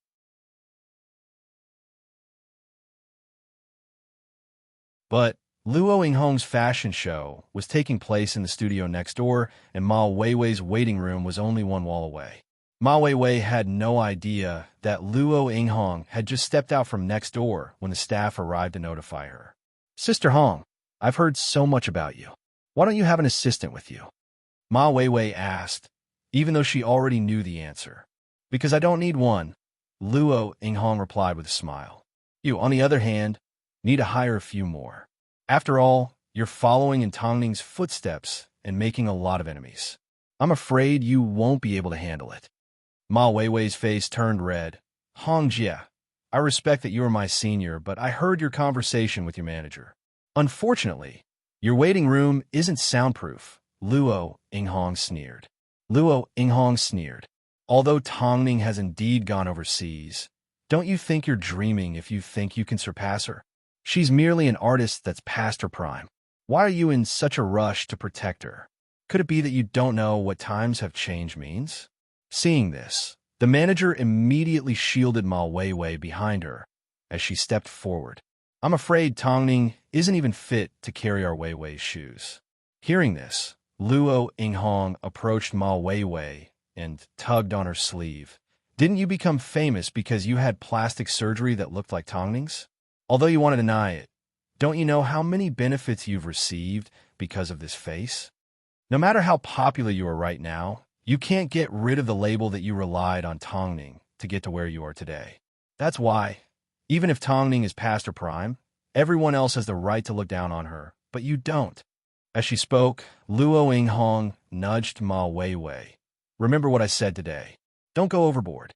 But Luo Yinghong's fashion show was taking place in the studio next door, and Ma Weiwei's waiting room was only one wall away. Ma Weiwei had no idea that Luo Yinghong had just stepped out from next door when the staff arrived to notify her. "Sister Hong, I've heard so much about you. Why don't you have an assistant with you?" Ma Weiwei asked, even though she already knew the answer. "Because I don't need one," Luo Yinghong replied with a smile. "You, on the other hand, need to hire a few more. After all, you're following in Tongning's footsteps and making a lot of enemies. I'm afraid you won't be able to handle it." Ma Weiwei's face turned red. "Hong Jie, I respect that you are my senior, but I heard your conversation with your manager. Unfortunately, your waiting room isn't soundproof," Luo Yinghong sneered. Luo Yinghong sneered. "Although Tongning has indeed gone overseas, don't you think you're dreaming if you think you can surpass her? She's merely an artist that's past her prime. Why are you in such a rush to protect her? Could it be that you don't know what times have changed means?" Seeing this, the manager immediately shielded Ma Weiwei behind her as she stepped forward. "I'm afraid Tongning isn't even fit to carry our Weiwei's shoes." Hearing this, Luo Yinghong approached Ma Weiwei and tugged on her sleeve. "Didn't you become famous because you had plastic surgery that looked like Tongning's? Although you want to deny it, don't you know how many benefits you've received because of this face? No matter how popular you are right now, you can't get rid of the label that you relied on Tongning to get to where you are today. That's why, even if Tongning is past her prime, everyone else has the right to look down on her, but you don't." As she spoke, Luo Yinghong nudged Ma Weiwei. "Remember what I said today. Don't go overboard."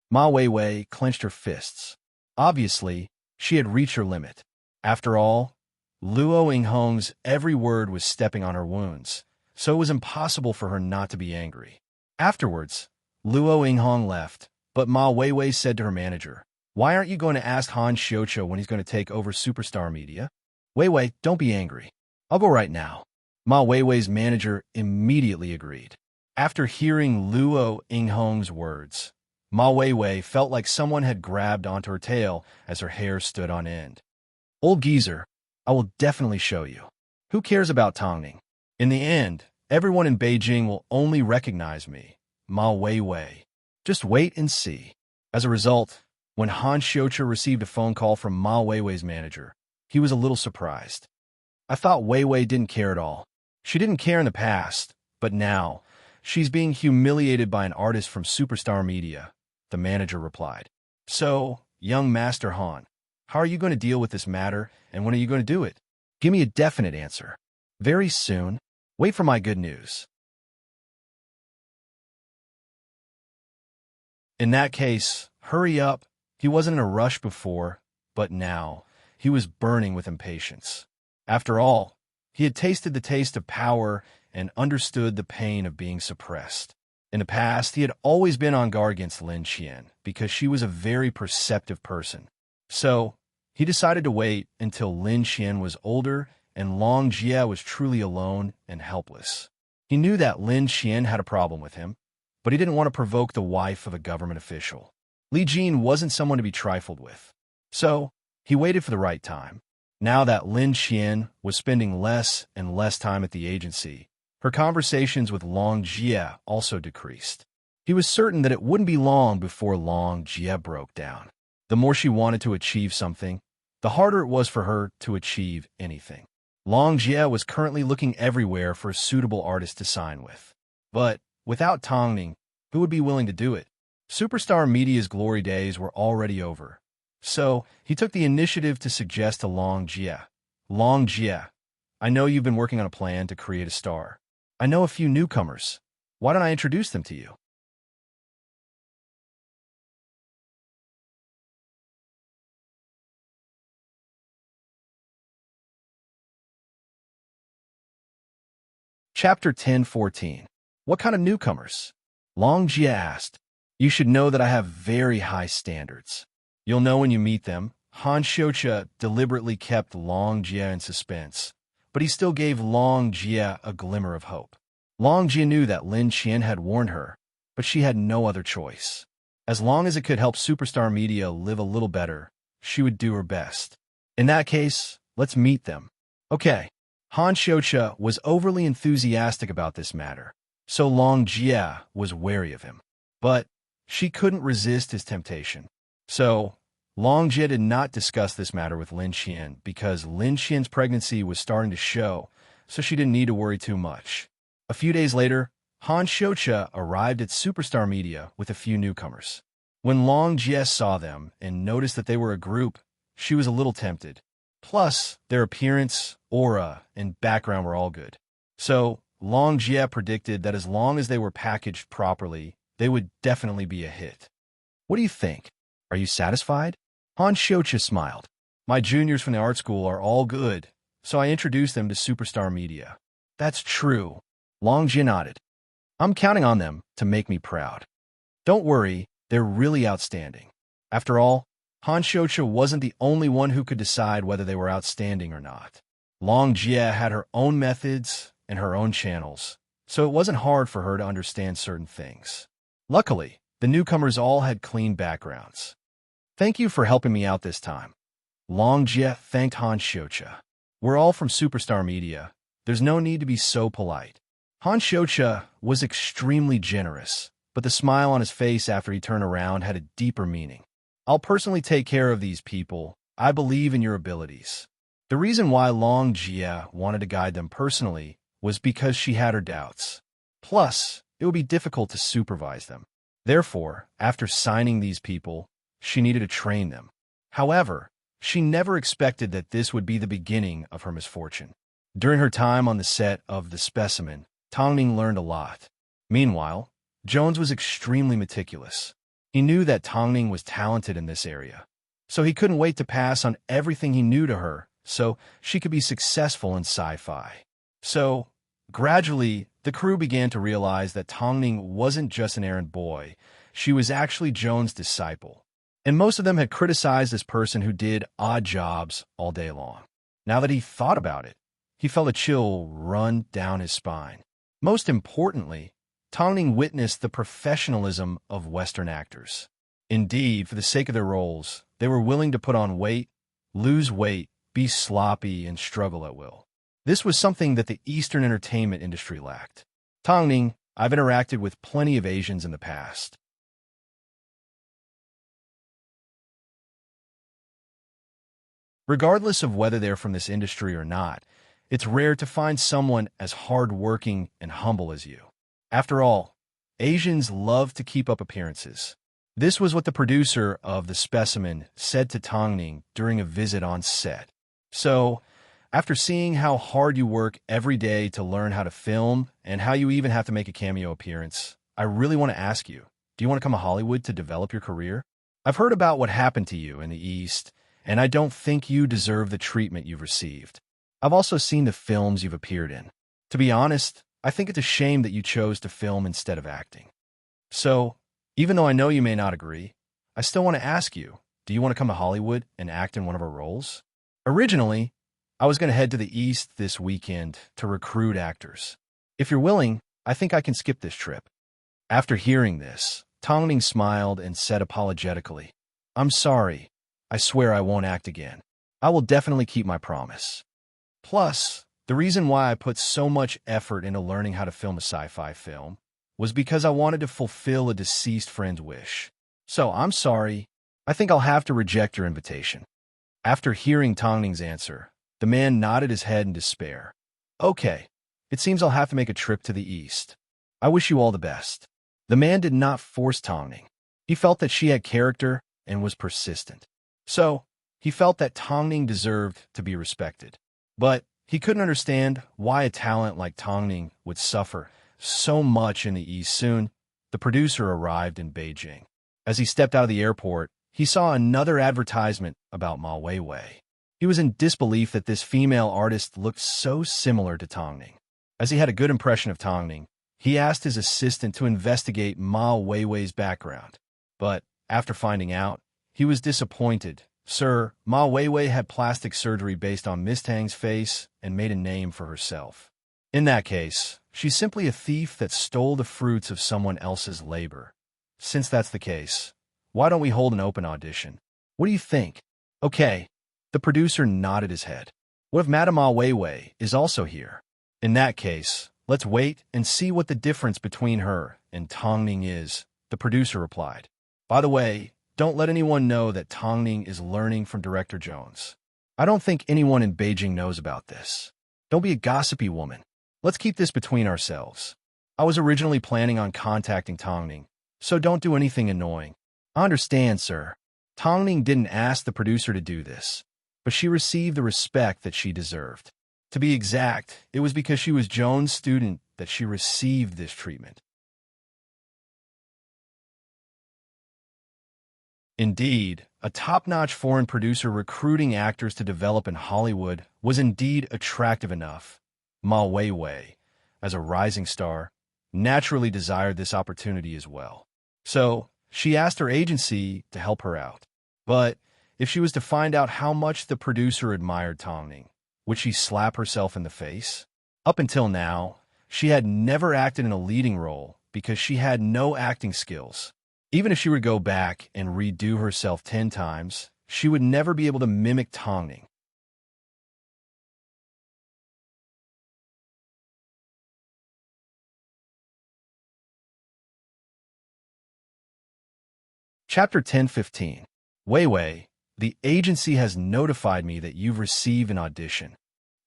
Ma Weiwei clenched her fists. Obviously, she had reached her limit. After all, Luo Yinghong's every word was stepping on her wounds, so it was impossible for her not to be angry. Afterwards, Luo Yinghong left, but Ma Weiwei said to her manager, "Why aren't you going to ask Han Xiuqiu when he's going to take over Superstar Media?" "Weiwei, don't be angry. I'll go right now." Ma Weiwei's manager immediately agreed. After hearing Luo Yinghong's words, Ma Weiwei felt like someone had grabbed onto her tail as her hair stood on end. "Old geezer, I will definitely show you. Who cares about Tongning? In the end, everyone in Beijing will only recognize me, Ma Weiwei. Just wait and see." As a result, when Han Xiuqiu received a phone call from Ma Weiwei's manager, he was a little surprised. "I thought Weiwei didn't care at all. She didn't care in the past, but now, she's being humiliated by an artist from Superstar Media," the manager replied. "So, young Master Han, how are you going to deal with this matter, and when are you going to do it? Give me a definite answer." "Very soon. Wait for my good news." In that case, hurry up. He wasn't in a rush before, but now, he was burning with impatience. After all, he had tasted the taste of power and understood the pain of being suppressed. In the past, he had always been on guard against Lin Qian because she was a very perceptive person. So, he decided to wait until Lin Qian was older and Long Jie was truly alone and helpless. He knew that Lin Qian had a problem with him, but he didn't want to provoke the wife of a government official. Li Jin wasn't someone to be trifled with. So, he waited for the right time. Now that Lin Qian was spending less and less time at the agency, her conversations with Long Jie also decreased. He was certain that it wouldn't be long before Long Jie broke down. The more she wanted to achieve something, the harder it was for her to achieve anything. Long Jie was currently looking everywhere for a suitable artist to sign with. But without Tongning, who would be willing to do it? Superstar Media's glory days were already over. So, he took the initiative to suggest to Long Jie, "Long Jie, I know you've been working on a plan to create a star. I know a few newcomers. Why don't I introduce them to you?" Chapter 10:14. What kind of newcomers? Long Jie asked. "You should know that I have very high standards. You'll know when you meet them." Han Xiuqiu deliberately kept Long Jie in suspense, but he still gave Long Jie a glimmer of hope. Long Jie knew that Lin Qian had warned her, but she had no other choice. As long as it could help Superstar Media live a little better, she would do her best. "In that case, Let's meet them. Okay. Han Xiuqia was overly enthusiastic about this matter, so Long Jie was wary of him. But she couldn't resist his temptation. So Long Jie did not discuss this matter with Lin Qian because Lin Qian's pregnancy was starting to show, so she didn't need to worry too much. A few days later, Han Xiuqia arrived at Superstar Media with a few newcomers. When Long Jie saw them and noticed that they were a group, she was a little tempted. Plus, their appearance, aura, and background were all good. So, Long Jie predicted that as long as they were packaged properly, they would definitely be a hit. What do you think? Are you satisfied? Han Xiuqia smiled. My juniors from the art school are all good, so I introduced them to Superstar Media. That's true. Long Jie nodded. I'm counting on them to make me proud. Don't worry, they're really outstanding. After all, Han Xiuqia wasn't the only one who could decide whether they were outstanding or not. Long Jie had her own methods and her own channels, so it wasn't hard for her to understand certain things. Luckily, the newcomers all had clean backgrounds. Thank you for helping me out this time. Long Jie thanked Han Xiuqia. We're all from Superstar Media. There's no need to be so polite. Han Xiuqia was extremely generous, but the smile on his face after he turned around had a deeper meaning. I'll personally take care of these people. I believe in your abilities. The reason why Long Jie wanted to guide them personally was because she had her doubts. Plus, it would be difficult to supervise them. Therefore, after signing these people, she needed to train them. However, she never expected that this would be the beginning of her misfortune. During her time on the set of The Specimen, Tongning learned a lot. Meanwhile, Jones was extremely meticulous. He knew that Tongning was talented in this area, so he couldn't wait to pass on everything he knew to her so she could be successful in sci-fi. So, gradually, the crew began to realize that Tongning wasn't just an errand boy, she was actually Jones' disciple. And most of them had criticized this person who did odd jobs all day long. Now that he thought about it, he felt a chill run down his spine. Most importantly, Tongning witnessed the professionalism of Western actors. Indeed, for the sake of their roles, they were willing to put on weight, lose weight, be sloppy, and struggle at will. This was something that the Eastern entertainment industry lacked. Tongning, I've interacted with plenty of Asians in the past. Regardless of whether they're from this industry or not, it's rare to find someone as hard-working and humble as you. After all, Asians love to keep up appearances. This was what the producer of The Specimen said to Tongning during a visit on set. So, after seeing how hard you work every day to learn how to film and how you even have to make a cameo appearance, I really want to ask you, do you want to come to Hollywood to develop your career? I've heard about what happened to you in the East, and I don't think you deserve the treatment you've received. I've also seen the films you've appeared in. To be honest, I think it's a shame that you chose to film instead of acting. So, even though I know you may not agree, I still want to ask you, do you want to come to Hollywood and act in one of our roles? Originally, I was going to head to the East this weekend to recruit actors. If you're willing, I think I can skip this trip. After hearing this, Tongning smiled and said apologetically, I'm sorry. I swear I won't act again. I will definitely keep my promise. Plus, the reason why I put so much effort into learning how to film a sci-fi film was because I wanted to fulfill a deceased friend's wish. So I'm sorry. I think I'll have to reject your invitation. After hearing Tongning's answer, the man nodded his head in despair. Okay, it seems I'll have to make a trip to the East. I wish you all the best. The man did not force Tongning. He felt that she had character and was persistent. So, he felt that Tongning deserved to be respected. But he couldn't understand why a talent like Tongning would suffer so much in the East. Soon, the producer arrived in Beijing. As he stepped out of the airport, he saw another advertisement about Ma Weiwei. He was in disbelief that this female artist looked so similar to Tongning. As he had a good impression of Tongning, he asked his assistant to investigate Ma Weiwei's background. But after finding out, he was disappointed. Sir, Ma Weiwei had plastic surgery based on Miss Tang's face and made a name for herself. In that case, she's simply a thief that stole the fruits of someone else's labor. Since that's the case, why don't we hold an open audition? What do you think? Okay. The producer nodded his head. What if Madame Ah Weiwei is also here? In that case, let's wait and see what the difference between her and Tongning is, the producer replied. By the way, don't let anyone know that Tongning is learning from Director Jones. I don't think anyone in Beijing knows about this. Don't be a gossipy woman. Let's keep this between ourselves. I was originally planning on contacting Tongning, so don't do anything annoying. I understand, sir. Tongning didn't ask the producer to do this, but she received the respect that she deserved. To be exact, it was because she was Jones' student that she received this treatment. Indeed, a top-notch foreign producer recruiting actors to develop in Hollywood was indeed attractive enough. Ma Weiwei, as a rising star, naturally desired this opportunity as well. So, she asked her agency to help her out. But if she was to find out how much the producer admired Tongning, would she slap herself in the face? Up until now, she had never acted in a leading role because she had no acting skills. Even if she were to go back and redo herself 10 times, she would never be able to mimic Tongning. Chapter 10:15. Weiwei, the agency has notified me that you've received an audition.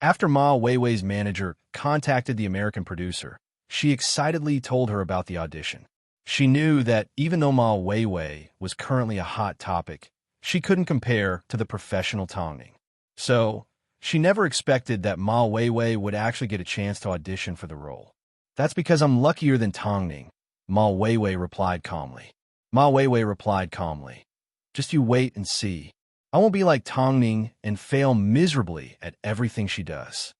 After Ma Weiwei's manager contacted the American producer, she excitedly told her about the audition. She knew that even though Ma Weiwei was currently a hot topic, she couldn't compare to the professional Tongning. So, she never expected that Ma Weiwei would actually get a chance to audition for the role. That's because I'm luckier than Tongning, Ma Weiwei replied calmly. Ma Weiwei replied calmly. Just you wait and see. I won't be like Tongning and fail miserably at everything she does.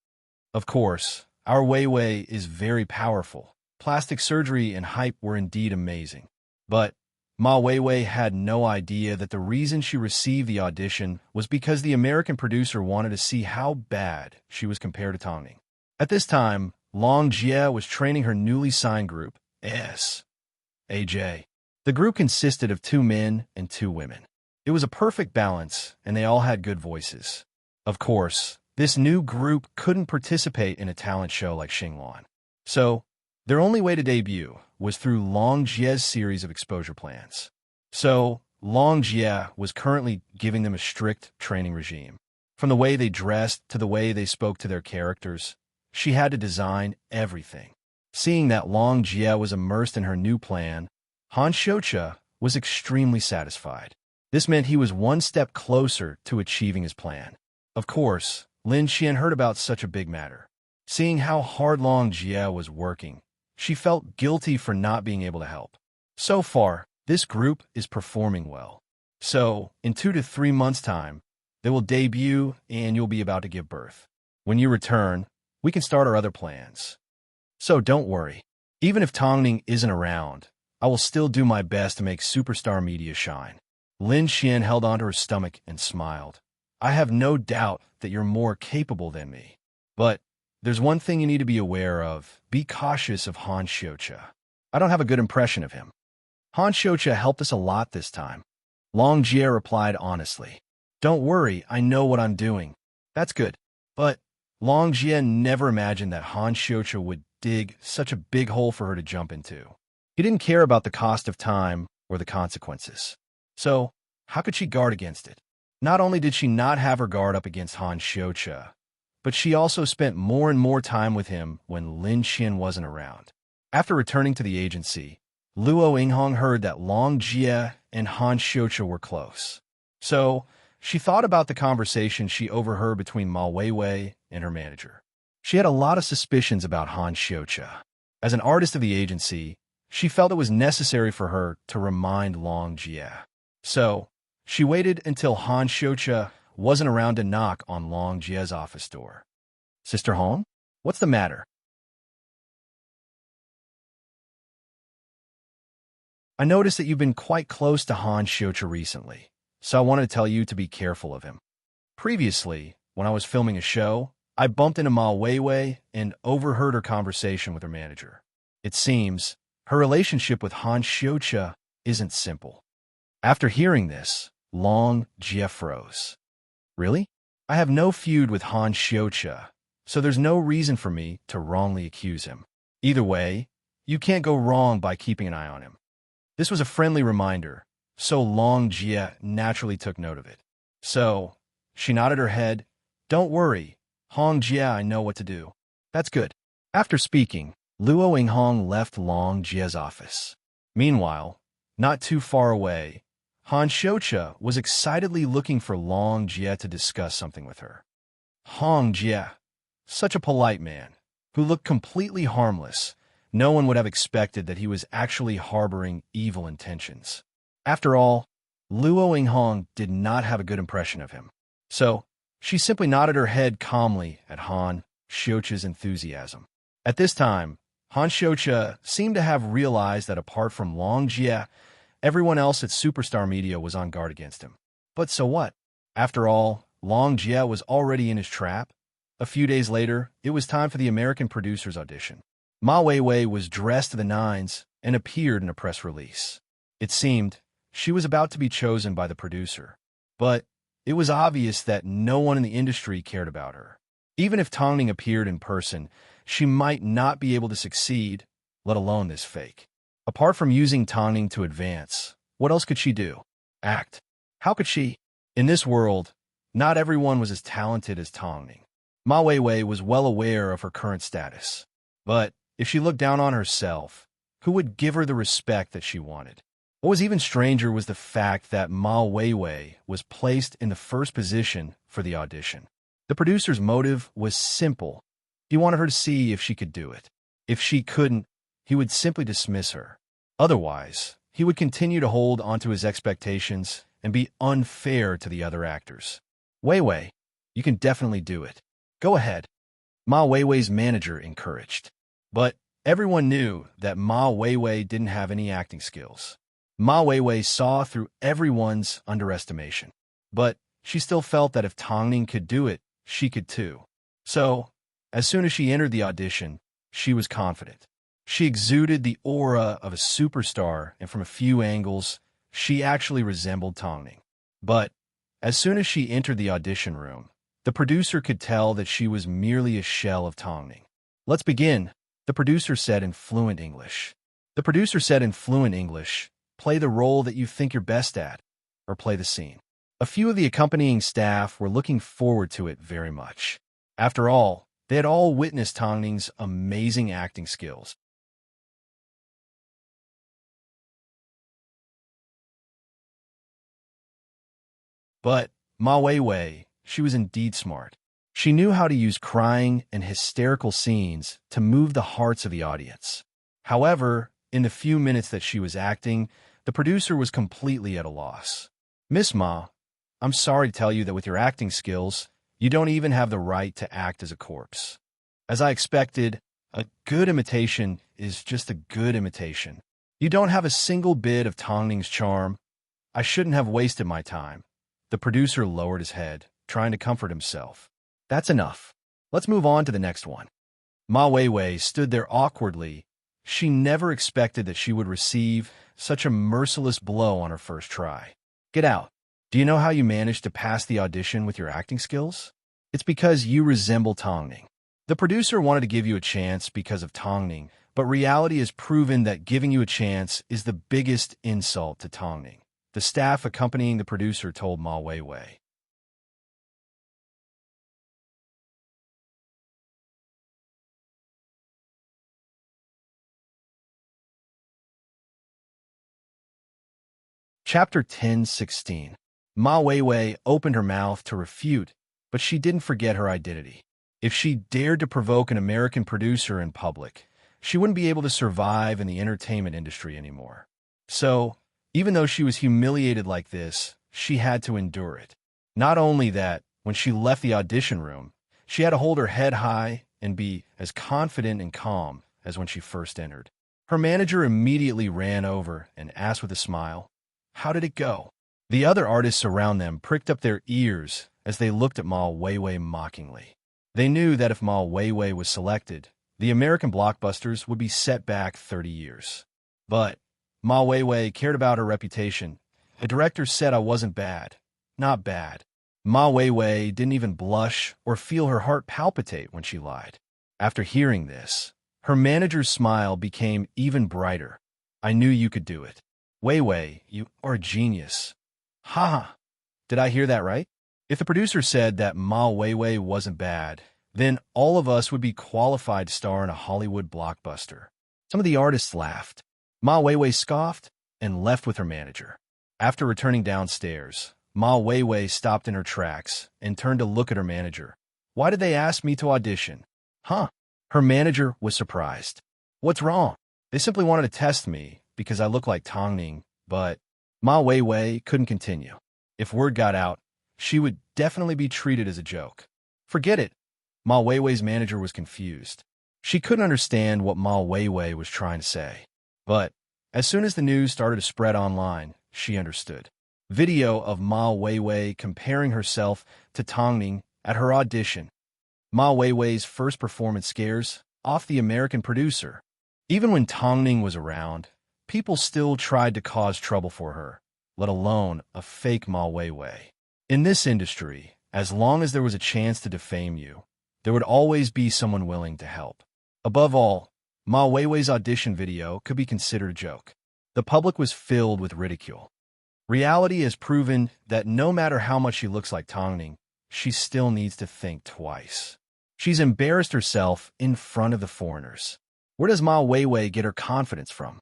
Of course, our Weiwei is very powerful. Plastic surgery and hype were indeed amazing. But Ma Weiwei had no idea that the reason she received the audition was because the American producer wanted to see how bad she was compared to Tongning. At this time, Long Jie was training her newly signed group, AJ. The group consisted of 2 men and 2 women. It was a perfect balance, and they all had good voices. Of course, this new group couldn't participate in a talent show like Xingluan. So, their only way to debut was through Long Jie's series of exposure plans. So, Long Jie was currently giving them a strict training regime. From the way they dressed to the way they spoke to their characters, she had to design everything. Seeing that Long Jie was immersed in her new plan, Han Xiucha was extremely satisfied. This meant he was one step closer to achieving his plan. Of course, Lin Xian heard about such a big matter. Seeing how hard Long Jie was working, she felt guilty for not being able to help. So far, this group is performing well. So, in 2 to 3 months' time, they will debut and you'll be about to give birth. When you return, we can start our other plans. So don't worry. Even if Tongning isn't around, I will still do my best to make superstar media shine. Lin Xian held onto her stomach and smiled. I have no doubt that you're more capable than me. But there's one thing you need to be aware of. Be cautious of Han Xiucha. I don't have a good impression of him. Han Xiucha helped us a lot this time. Long Jie replied honestly. Don't worry, I know what I'm doing. That's good. But Long Jie never imagined that Han Xiucha would dig such a big hole for her to jump into. He didn't care about the cost of time or the consequences. So, how could she guard against it? Not only did she not have her guard up against Han Xiucha, but she also spent more and more time with him when Lin Xian wasn't around. After returning to the agency, Luo Yinghong heard that Long Jie and Han Xiucha were close. So, she thought about the conversation she overheard between Ma Weiwei and her manager. She had a lot of suspicions about Han Xiucha. As an artist of the agency, she felt it was necessary for her to remind Long Jie. So, she waited until Han Xiucha wasn't around to knock on Long Jie's office door. Sister Hong? What's the matter? I noticed that you've been quite close to Han Xiucha recently, so I wanted to tell you to be careful of him. Previously, when I was filming a show, I bumped into Ma Weiwei and overheard her conversation with her manager. It seems her relationship with Han Xiucha isn't simple. After hearing this, Long Jie froze. Really? I have no feud with Han Xiucha, so there's no reason for me to wrongly accuse him. Either way, you can't go wrong by keeping an eye on him. This was a friendly reminder, so Long Jie naturally took note of it. So, she nodded her head. Don't worry, Hong Jie, I know what to do. That's good. After speaking, Luo Yinghong left Long Jie's office. Meanwhile, not too far away, Han Xiucha was excitedly looking for Long Jie to discuss something with her. Hong Jie, such a polite man, who looked completely harmless. No one would have expected that he was actually harboring evil intentions. After all, Luo Yinghong did not have a good impression of him. So, she simply nodded her head calmly at Han Xiucha's enthusiasm. At this time, Han Xiucha seemed to have realized that apart from Long Jie, everyone else at Superstar Media was on guard against him. But so what? After all, Long Jie was already in his trap. A few days later, it was time for the American producer's audition. Ma Weiwei was dressed to the nines and appeared in a press release. It seemed she was about to be chosen by the producer, but it was obvious that no one in the industry cared about her. Even if Tongning appeared in person, she might not be able to succeed, let alone this fake. Apart from using Tongning to advance, what else could she do? Act. How could she? In this world, not everyone was as talented as Tongning. Ma Weiwei was well aware of her current status. But if she looked down on herself, who would give her the respect that she wanted? What was even stranger was the fact that Ma Weiwei was placed in the first position for the audition. The producer's motive was simple. He wanted her to see if she could do it. If she couldn't, he would simply dismiss her. Otherwise, he would continue to hold onto his expectations and be unfair to the other actors. Weiwei, you can definitely do it. Go ahead. Ma Weiwei's manager encouraged. But everyone knew that Ma Weiwei didn't have any acting skills. Ma Weiwei saw through everyone's underestimation. But she still felt that if Tongning could do it, she could too. So, as soon as she entered the audition, she was confident. She exuded the aura of a superstar, and from a few angles, she actually resembled Tongning. But as soon as she entered the audition room, the producer could tell that she was merely a shell of Tongning. Let's begin, the producer said in fluent English. Play the role that you think you're best at, or play the scene. A few of the accompanying staff were looking forward to it very much. After all, they had all witnessed Tongning's amazing acting skills. But Ma Weiwei, she was indeed smart. She knew how to use crying and hysterical scenes to move the hearts of the audience. However, in the few minutes that she was acting, the producer was completely at a loss. Miss Ma, I'm sorry to tell you that with your acting skills, you don't even have the right to act as a corpse. As I expected, a good imitation is just a good imitation. You don't have a single bit of Tongning's charm. I shouldn't have wasted my time. The producer lowered his head, trying to comfort himself. That's enough. Let's move on to the next one. Ma Weiwei stood there awkwardly. She never expected that she would receive such a merciless blow on her first try. Get out. Do you know how you managed to pass the audition with your acting skills? It's because you resemble Tongning. The producer wanted to give you a chance because of Tongning, but reality has proven that giving you a chance is the biggest insult to Tongning. The staff accompanying the producer told Ma Weiwei. Chapter 10:16. Ma Weiwei opened her mouth to refute, but she didn't forget her identity. If she dared to provoke an American producer in public, she wouldn't be able to survive in the entertainment industry anymore. So, even though she was humiliated like this, she had to endure it. Not only that, when she left the audition room, she had to hold her head high and be as confident and calm as when she first entered. Her manager immediately ran over and asked with a smile, "How did it go?" The other artists around them pricked up their ears as they looked at Ma Weiwei mockingly. They knew that if Ma Weiwei was selected, the American blockbusters would be set back 30 years. But Ma Weiwei cared about her reputation. The director said I wasn't bad. Not bad. Ma Weiwei didn't even blush or feel her heart palpitate when she lied. After hearing this, her manager's smile became even brighter. I knew you could do it. Weiwei, you are a genius. Ha ha. Did I hear that right? If the producer said that Ma Weiwei wasn't bad, then all of us would be qualified to star in a Hollywood blockbuster. Some of the artists laughed. Ma Weiwei scoffed and left with her manager. After returning downstairs, Ma Weiwei stopped in her tracks and turned to look at her manager. Why did they ask me to audition? Huh? Her manager was surprised. What's wrong? They simply wanted to test me because I look like Tongning, but Ma Weiwei couldn't continue. If word got out, she would definitely be treated as a joke. Forget it. Ma Weiwei's manager was confused. She couldn't understand what Ma Weiwei was trying to say. But as soon as the news started to spread online, she understood. Video of Ma Weiwei comparing herself to Tongning at her audition. Ma Weiwei's first performance scares off the American producer. Even when Tongning was around, people still tried to cause trouble for her, let alone a fake Ma Weiwei. In this industry, as long as there was a chance to defame you, there would always be someone willing to help. Above all, Ma Weiwei's audition video could be considered a joke. The public was filled with ridicule. Reality has proven that no matter how much she looks like Tongning, she still needs to think twice. She's embarrassed herself in front of the foreigners. Where does Ma Weiwei get her confidence from?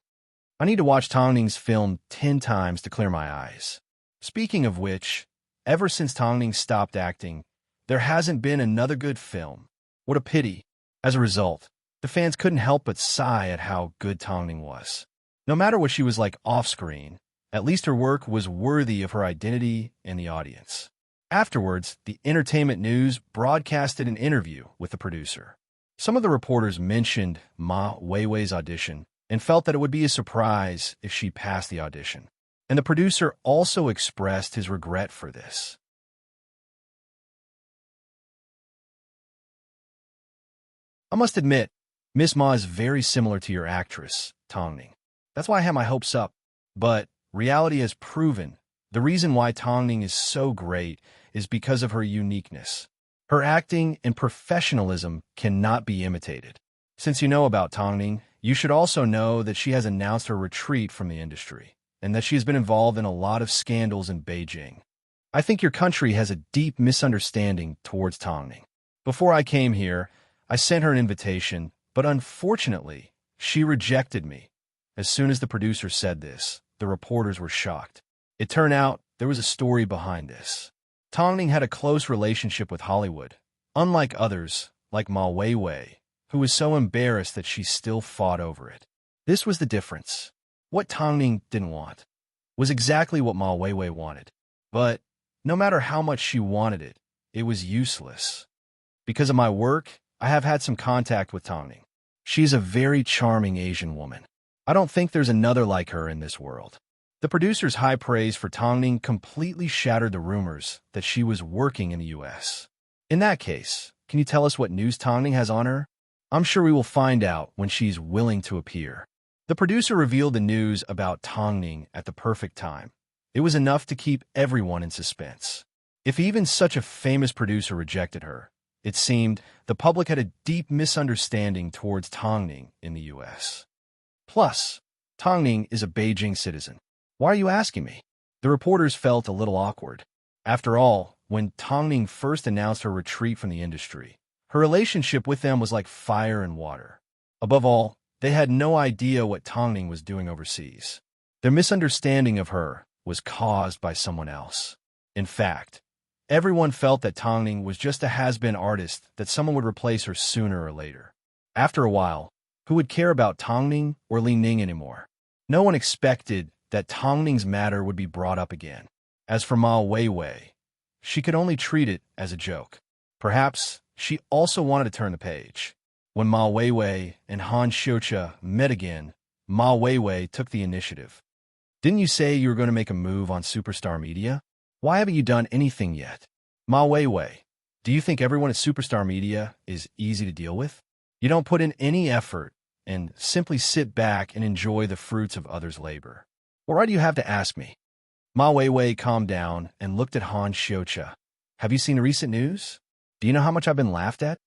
I need to watch Tongning's film 10 times to clear my eyes. Speaking of which, ever since Tongning stopped acting, there hasn't been another good film. What a pity. As a result, the fans couldn't help but sigh at how good Tongning was. No matter what she was like off-screen, at least her work was worthy of her identity and the audience. Afterwards, the Entertainment News broadcasted an interview with the producer. Some of the reporters mentioned Ma Weiwei's audition and felt that it would be a surprise if she passed the audition. And the producer also expressed his regret for this. I must admit, Miss Ma is very similar to your actress, Tongning. That's why I had my hopes up. But reality has proven the reason why Tongning is so great is because of her uniqueness. Her acting and professionalism cannot be imitated. Since you know about Tongning, you should also know that she has announced her retreat from the industry, and that she has been involved in a lot of scandals in Beijing. I think your country has a deep misunderstanding towards Tongning. Before I came here, I sent her an invitation, but unfortunately, she rejected me. As soon as the producer said this, the reporters were shocked. It turned out there was a story behind this. Tongning had a close relationship with Hollywood, unlike others, like Ma Weiwei, who was so embarrassed that she still fought over it. This was the difference. What Tongning didn't want was exactly what Ma Weiwei wanted. But no matter how much she wanted it, it was useless. Because of my work, I have had some contact with Tongning. She is a very charming Asian woman. I don't think there's another like her in this world. The producer's high praise for Tongning completely shattered the rumors that she was working in the U.S. In that case, can you tell us what news Tongning has on her? I'm sure we will find out when she's willing to appear. The producer revealed the news about Tongning at the perfect time. It was enough to keep everyone in suspense. If even such a famous producer rejected her, it seemed the public had a deep misunderstanding towards Tongning in the U.S. Plus, Tongning is a Beijing citizen. Why are you asking me? The reporters felt a little awkward. After all, when Tongning first announced her retreat from the industry, her relationship with them was like fire and water. Above all, they had no idea what Tongning was doing overseas. Their misunderstanding of her was caused by someone else. In fact, everyone felt that Tongning was just a has-been artist that someone would replace her sooner or later. After a while, who would care about Tongning or Li Ning anymore? No one expected that Tongning's matter would be brought up again. As for Ma Weiwei, she could only treat it as a joke. Perhaps she also wanted to turn the page. When Ma Weiwei and Han Xiuqia met again, Ma Weiwei took the initiative. Didn't you say you were going to make a move on Superstar Media? Why haven't you done anything yet? Ma Weiwei, do you think everyone at Superstar Media is easy to deal with? You don't put in any effort and simply sit back and enjoy the fruits of others' labor. Why do you have to ask me? Ma Weiwei calmed down and looked at Han Xiuqia. Have you seen the recent news? Do you know how much I've been laughed at?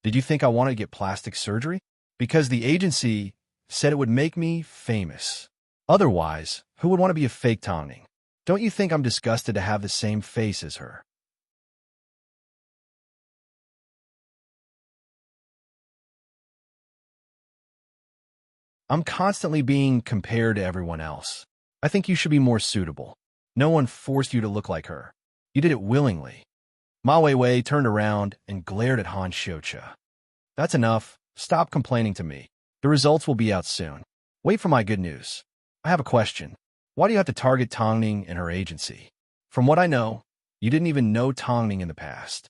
Did you think I wanted to get plastic surgery? Because the agency said it would make me famous. Otherwise, who would want to be a fake Tongning? Don't you think I'm disgusted to have the same face as her? I'm constantly being compared to everyone else. I think you should be more suitable. No one forced you to look like her. You did it willingly. Ma Weiwei turned around and glared at Han Xiucha. That's enough. Stop complaining to me. The results will be out soon. Wait for my good news. I have a question. Why do you have to target Tongning and her agency? From what I know, you didn't even know Tongning in the past.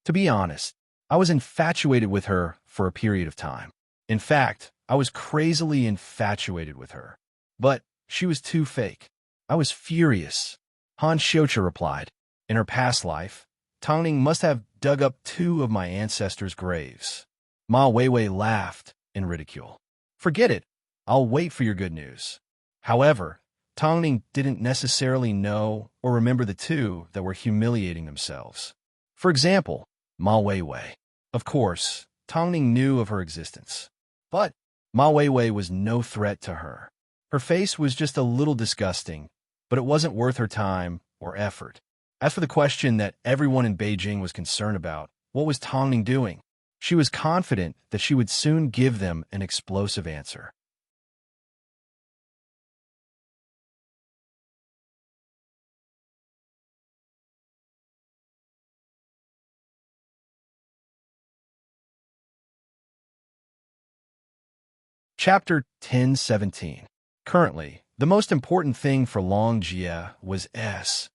To be honest, I was infatuated with her for a period of time. In fact, I was crazily infatuated with her. But she was too fake. I was furious. Han Xiucha replied, in her past life, Tongning must have dug up 2 of my ancestors' graves. Ma Weiwei laughed in ridicule. Forget it. I'll wait for your good news. However, Tongning didn't necessarily know or remember the 2 that were humiliating themselves. For example, Ma Weiwei. Of course, Tongning knew of her existence. But Ma Weiwei was no threat to her. Her face was just a little disgusting, but it wasn't worth her time or effort. As for the question that everyone in Beijing was concerned about, what was Tongning doing? She was confident that she would soon give them an explosive answer. Chapter 1017. Currently, the most important thing for Long Jie was S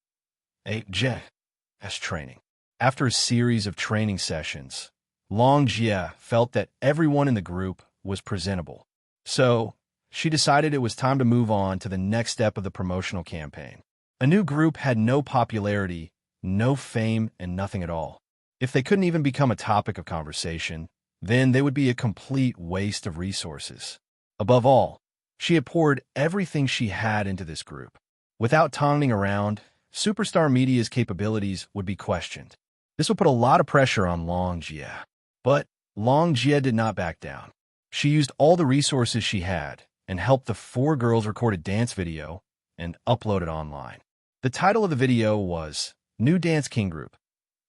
training. After a series of training sessions, Long Jie felt that everyone in the group was presentable. So, she decided it was time to move on to the next step of the promotional campaign. A new group had no popularity, no fame, and nothing at all. If they couldn't even become a topic of conversation, then they would be a complete waste of resources. Above all, she had poured everything she had into this group. Without Tongning around, Superstar Media's capabilities would be questioned. This would put a lot of pressure on Long Jie. But Long Jie did not back down. She used all the resources she had and helped the 4 girls record a dance video and upload it online. The title of the video was New Dance King Group.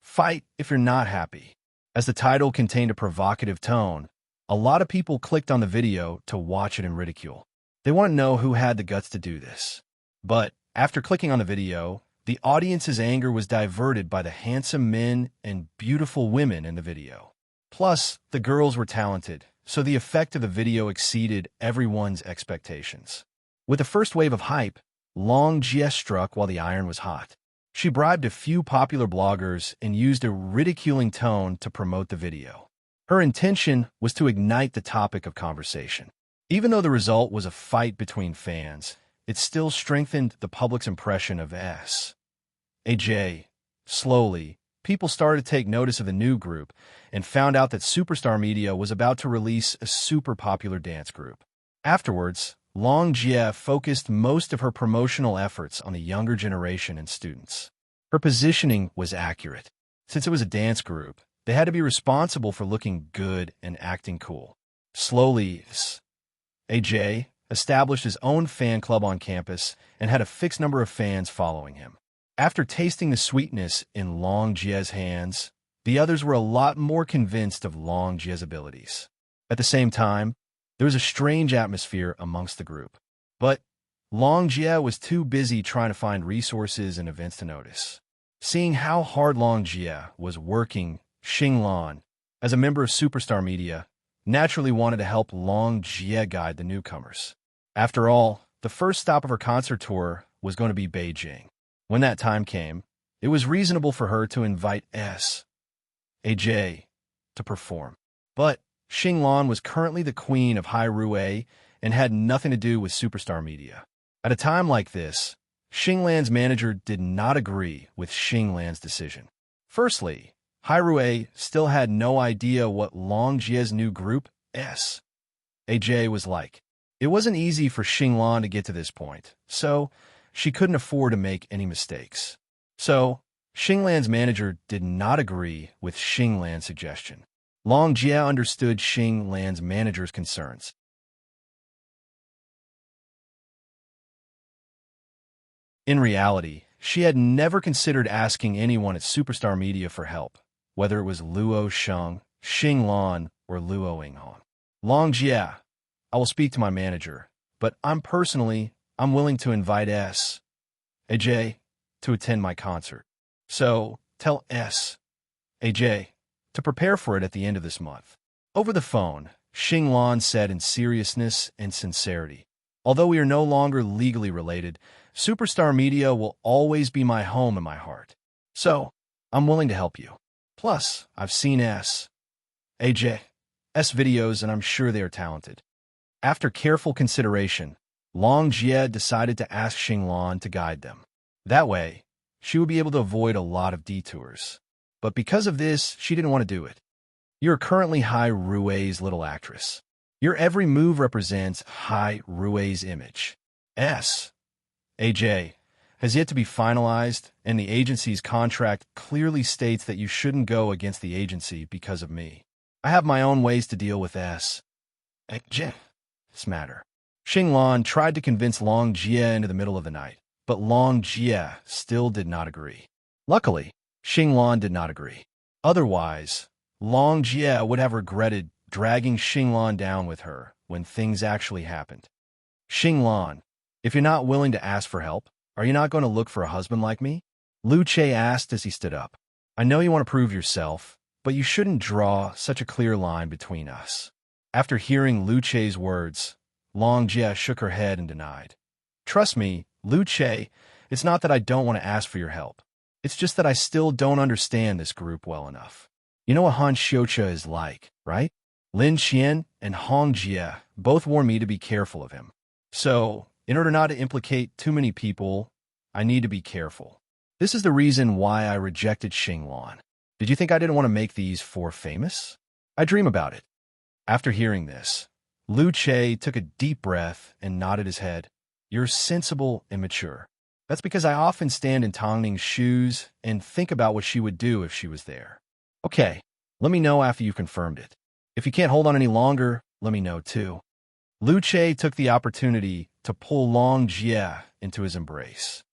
Fight if you're not happy. As the title contained a provocative tone, a lot of people clicked on the video to watch it in ridicule. They want to know who had the guts to do this. But after clicking on the video, the audience's anger was diverted by the handsome men and beautiful women in the video. Plus, the girls were talented, so the effect of the video exceeded everyone's expectations. With the first wave of hype, Long Jie struck while the iron was hot. She bribed a few popular bloggers and used a ridiculing tone to promote the video. Her intention was to ignite the topic of conversation. Even though the result was a fight between fans, it still strengthened the public's impression of S.A.J. Slowly, people started to take notice of the new group and found out that Superstar Media was about to release a super popular dance group. Afterwards, Long Jie focused most of her promotional efforts on the younger generation and students. Her positioning was accurate. Since it was a dance group, they had to be responsible for looking good and acting cool. Slowly, S.A.J. established his own fan club on campus and had a fixed number of fans following him. After tasting the sweetness in Long Jie's hands, the others were a lot more convinced of Long Jie's abilities. At the same time, there was a strange atmosphere amongst the group. But Long Jie was too busy trying to find resources and events to notice. Seeing how hard Long Jie was working, Xinglan, as a member of Superstar Media, naturally wanted to help Long Jie guide the newcomers. After all, the first stop of her concert tour was going to be Beijing. When that time came, it was reasonable for her to invite S.A.J. to perform. But Xinglan was currently the queen of Hai Rui and had nothing to do with Superstar Media. At a time like this, Xinglan's manager did not agree with Xinglan's decision. Firstly, Hai Rui still had no idea what Long Jie's new group, S.A.J. was like. It wasn't easy for Xinglan to get to this point, so she couldn't afford to make any mistakes. So, Xinglan's manager did not agree with Xinglan's suggestion. Long Jie understood Xinglan's manager's concerns. In reality, she had never considered asking anyone at Superstar Media for help, whether it was Luo Sheng, Xinglan, or Luo Yinghong. Long Jie, I will speak to my manager, but I'm willing to invite AJ to attend my concert. So, tell AJ to prepare for it at the end of this month. Over the phone, Xinglan said in seriousness and sincerity, although we are no longer legally related, Superstar Media will always be my home and my heart. So, I'm willing to help you. Plus, I've seen AJ's videos and I'm sure they are talented. After careful consideration, Long Jie decided to ask Xinglan to guide them. That way, she would be able to avoid a lot of detours. But because of this, she didn't want to do it. You're currently Hai Rui's little actress. Your every move represents Hai Rui's image. AJ has yet to be finalized, and the agency's contract clearly states that you shouldn't go against the agency because of me. I have my own ways to deal with AJ's matter. Xinglan tried to convince Long Jie into the middle of the night, but Long Jie still did not agree. Luckily, Xinglan did not agree. Otherwise, Long Jie would have regretted dragging Xinglan down with her when things actually happened. Xinglan, if you're not willing to ask for help, are you not going to look for a husband like me? Lu Che asked as he stood up. I know you want to prove yourself, but you shouldn't draw such a clear line between us. After hearing Lu Che's words, Long Jie shook her head and denied. Trust me, Lu Che, it's not that I don't want to ask for your help. It's just that I still don't understand this group well enough. You know what Han Xiucha is like, right? Lin Qian and Hong Jie both warned me to be careful of him. So, in order not to implicate too many people, I need to be careful. This is the reason why I rejected Xinglan. Did you think I didn't want to make these four famous? I dream about it. After hearing this, Lu Che took a deep breath and nodded his head. You're sensible and mature. That's because I often stand in Tongning's shoes and think about what she would do if she was there. Okay, let me know after you've confirmed it. If you can't hold on any longer, let me know too. Lu Che took the opportunity to pull Long Jie into his embrace.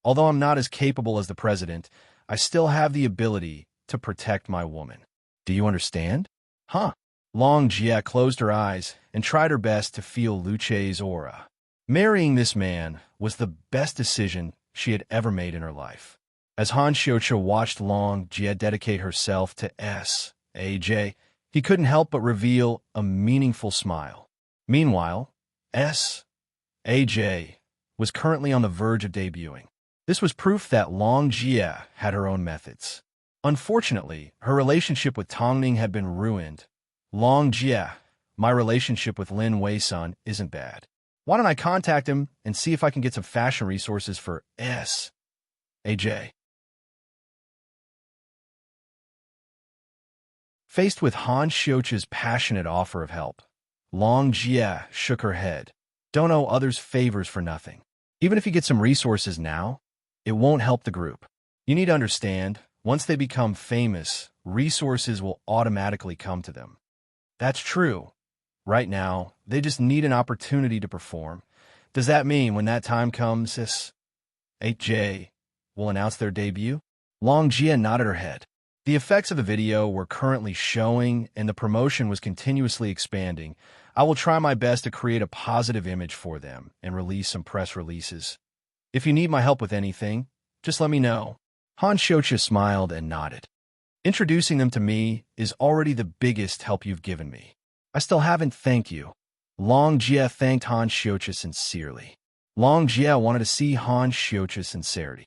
Although I'm not as capable as the president, I still have the ability to protect my woman. Do you understand? Huh? Long Jie closed her eyes and tried her best to feel Lu Che's aura. Marrying this man was the best decision she had ever made in her life. As Han Xiucha watched Long Jie dedicate herself to AJ, he couldn't help but reveal a meaningful smile. Meanwhile, AJ was currently on the verge of debuting. This was proof that Long Jie had her own methods. Unfortunately, her relationship with Tongning had been ruined. Long Jie, my relationship with Lin Wei-sun isn't bad. Why don't I contact him and see if I can get some fashion resources for AJ? Faced with Han Xiucha's passionate offer of help, Long Jie shook her head. Don't owe others favors for nothing. Even if you get some resources now, it won't help the group. You need to understand, once they become famous, resources will automatically come to them. That's true. Right now, they just need an opportunity to perform. Does that mean when that time comes, AJ will announce their debut? Long Jie nodded her head. The effects of the video were currently showing, and the promotion was continuously expanding. I will try my best to create a positive image for them and release some press releases. If you need my help with anything, just let me know. Han Xiucha smiled and nodded. Introducing them to me is already the biggest help you've given me. I still haven't thanked you. Long Jie thanked Han Xiucha sincerely. Long Jie wanted to see Han Xiucha's sincerity.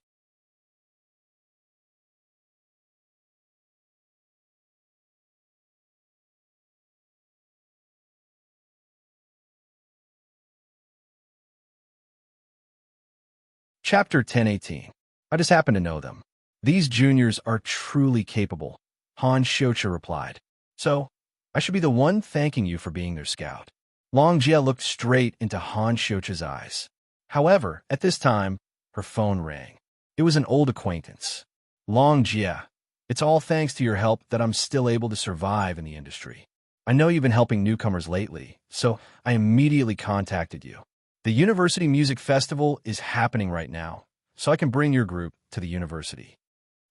Chapter 1018. I just happen to know them. These juniors are truly capable, Han Xiucha replied. So, I should be the one thanking you for being their scout. Long Jie looked straight into Han Xiucha's eyes. However, at this time, her phone rang. It was an old acquaintance. Long Jia, it's all thanks to your help that I'm still able to survive in the industry. I know you've been helping newcomers lately, so I immediately contacted you. The University Music Festival is happening right now, so I can bring your group to the university.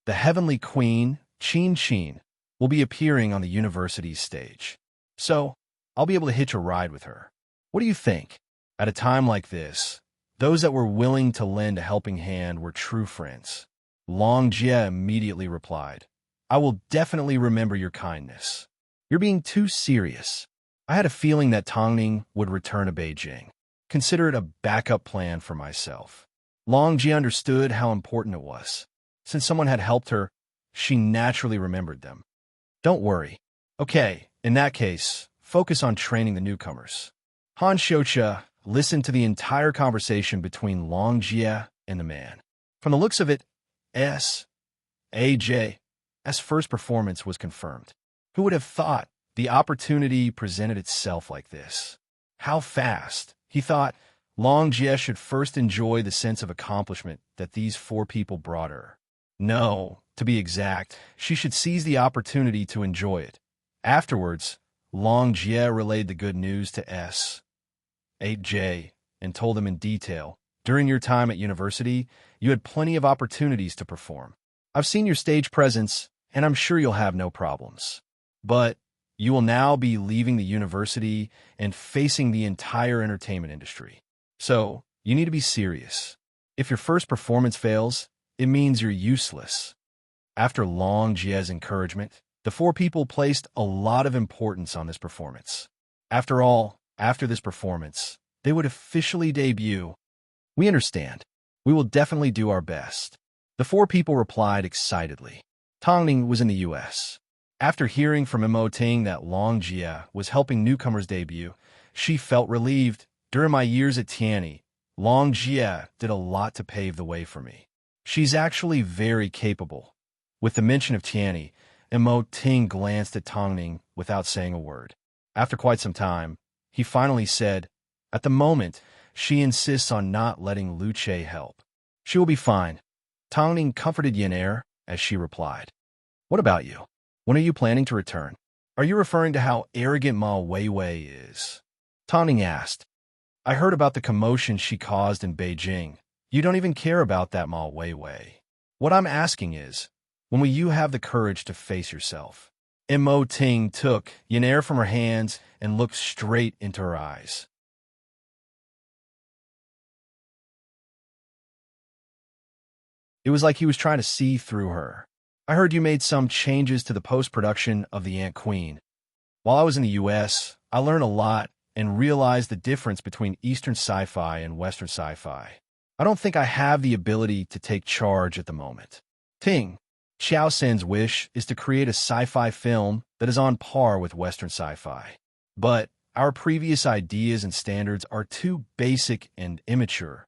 The Heavenly Queen, Chin, will be appearing on the university's stage. So, I'll be able to hitch a ride with her. What do you think? At a time like this, those that were willing to lend a helping hand were true friends. Long Jie immediately replied, I will definitely remember your kindness. You're being too serious. I had a feeling that Tongning would return to Beijing. Consider it a backup plan for myself. Long Jie understood how important it was. Since someone had helped her, she naturally remembered them. Don't worry. Okay, in that case, focus on training the newcomers. Han Shoucha listened to the entire conversation between Long Jie and the man. From the looks of it, AJ's first performance was confirmed. Who would have thought the opportunity presented itself like this? How fast? He thought Long Jie should first enjoy the sense of accomplishment that these four people brought her. No, to be exact, she should seize the opportunity to enjoy it. Afterwards, Long Jie relayed the good news to S.8J and told them in detail, during your time at university, you had plenty of opportunities to perform. I've seen your stage presence, and I'm sure you'll have no problems. But you will now be leaving the university and facing the entire entertainment industry. So, you need to be serious. If your first performance fails, it means you're useless. After Long Jie's encouragement, the four people placed a lot of importance on this performance. After all, after this performance, they would officially debut. We understand. We will definitely do our best. The four people replied excitedly. Tongning was in the U.S. After hearing from Mo Ting that Long Jie was helping newcomers debut, she felt relieved. During my years at Tianyi, Long Jie did a lot to pave the way for me. She's actually very capable. With the mention of Tianyi, Mo Ting glanced at Tongning without saying a word. After quite some time, he finally said, at the moment, she insists on not letting Lu Che help. She will be fine. Tongning comforted Yaner as she replied. What about you? When are you planning to return? Are you referring to how arrogant Ma Weiwei is? Tongning asked. I heard about the commotion she caused in Beijing. You don't even care about that Ma Weiwei. What I'm asking is, when will you have the courage to face yourself? Mo Ting took Yaner from her hands and looked straight into her eyes. It was like he was trying to see through her. I heard you made some changes to the post-production of The Ant Queen. While I was in the U.S., I learned a lot and realized the difference between Eastern sci-fi and Western sci-fi. I don't think I have the ability to take charge at the moment. Ting, Xiao Sen's wish is to create a sci-fi film that is on par with Western sci-fi. But our previous ideas and standards are too basic and immature.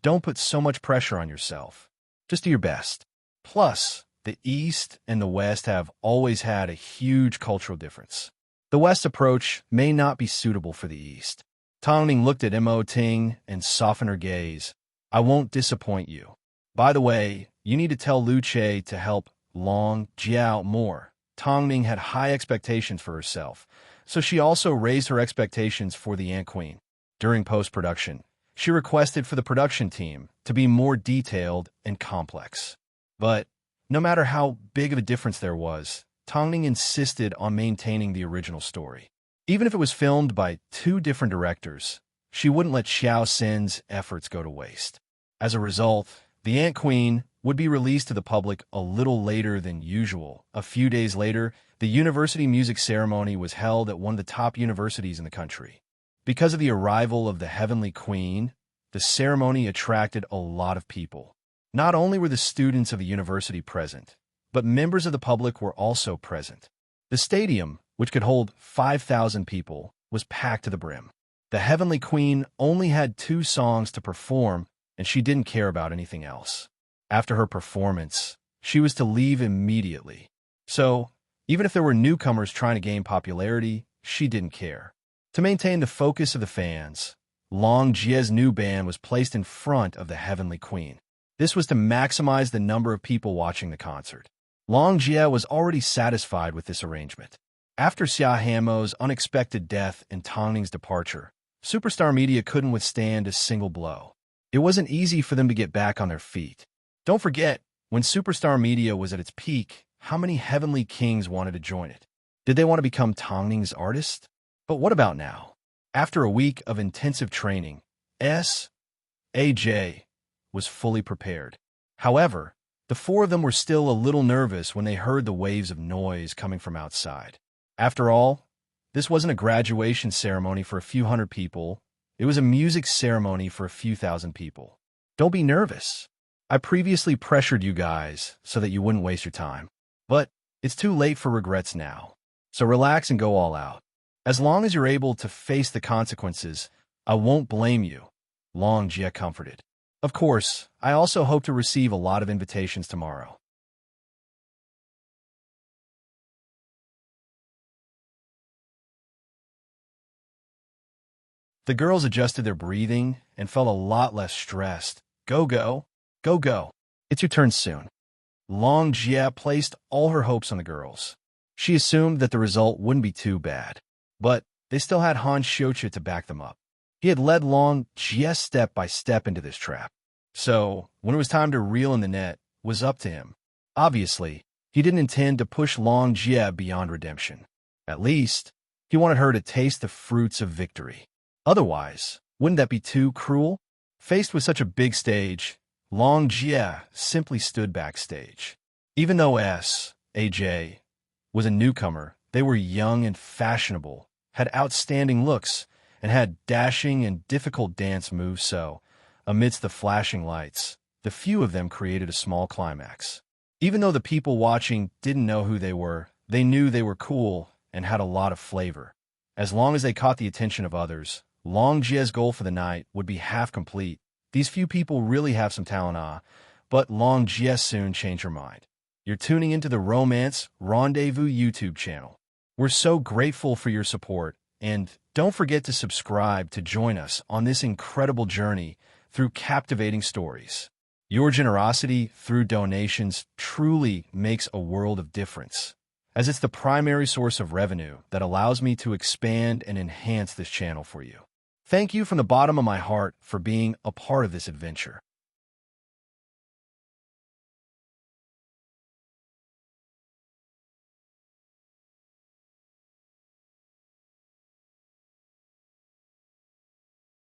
Don't put so much pressure on yourself. Just do your best. Plus, the East and the West have always had a huge cultural difference. The West's approach may not be suitable for the East. Tongning looked at Mo Ting and softened her gaze. I won't disappoint you. By the way, you need to tell Lu Che to help Long Jiao more. Tongning had high expectations for herself, so she also raised her expectations for the Ant Queen. During post-production, she requested for the production team to be more detailed and complex. But no matter how big of a difference there was, Tongning insisted on maintaining the original story. Even if it was filmed by two different directors, she wouldn't let Xiao Sen's efforts go to waste. As a result, The Ant Queen would be released to the public a little later than usual. A few days later, the university music ceremony was held at one of the top universities in the country. Because of the arrival of the Heavenly Queen, the ceremony attracted a lot of people. Not only were the students of the university present, but members of the public were also present. The stadium, which could hold 5,000 people, was packed to the brim. The Heavenly Queen only had 2 songs to perform, and she didn't care about anything else. After her performance, she was to leave immediately. So, even if there were newcomers trying to gain popularity, she didn't care. To maintain the focus of the fans, Long Jie's new band was placed in front of the Heavenly Queen. This was to maximize the number of people watching the concert. Long Jie was already satisfied with this arrangement. After Xia Hamo's unexpected death and Tang Ning's departure, Superstar Media couldn't withstand a single blow. It wasn't easy for them to get back on their feet. Don't forget, when Superstar Media was at its peak, how many heavenly kings wanted to join it? Did they want to become Tang Ning's artist? But what about now? After a week of intensive training, S.A.J. was fully prepared. However, the four of them were still a little nervous when they heard the waves of noise coming from outside. After all, this wasn't a graduation ceremony for a few hundred people. It was a music ceremony for a few thousand people. Don't be nervous. I previously pressured you guys so that you wouldn't waste your time. But it's too late for regrets now. So relax and go all out. As long as you're able to face the consequences, I won't blame you. Long Jie comforted. Of course, I also hope to receive a lot of invitations tomorrow. The girls adjusted their breathing and felt a lot less stressed. Go, go, go, go. It's your turn soon. Long Jie placed all her hopes on the girls. She assumed that the result wouldn't be too bad. But they still had Han Xiuqia to back them up. He had led Long Jie step by step into this trap. So, when it was time to reel in the net, it was up to him. Obviously, he didn't intend to push Long Jie beyond redemption. At least, he wanted her to taste the fruits of victory. Otherwise, wouldn't that be too cruel? Faced with such a big stage, Long Jie simply stood backstage. Even though S.A.J. was a newcomer, they were young and fashionable, had outstanding looks, and had dashing and difficult dance moves, so, amidst the flashing lights, the few of them created a small climax. Even though the people watching didn't know who they knew they were cool and had a lot of flavor. As long as they caught the attention of others, Long Jie's goal for the night would be half complete. These few people really have some talent, but Long Jie soon changed her mind. You're tuning into the Romance Rendezvous YouTube channel. We're so grateful for your support, and don't forget to subscribe to join us on this incredible journey through captivating stories. Your generosity through donations truly makes a world of difference, as it's the primary source of revenue that allows me to expand and enhance this channel for you. Thank you from the bottom of my heart for being a part of this adventure.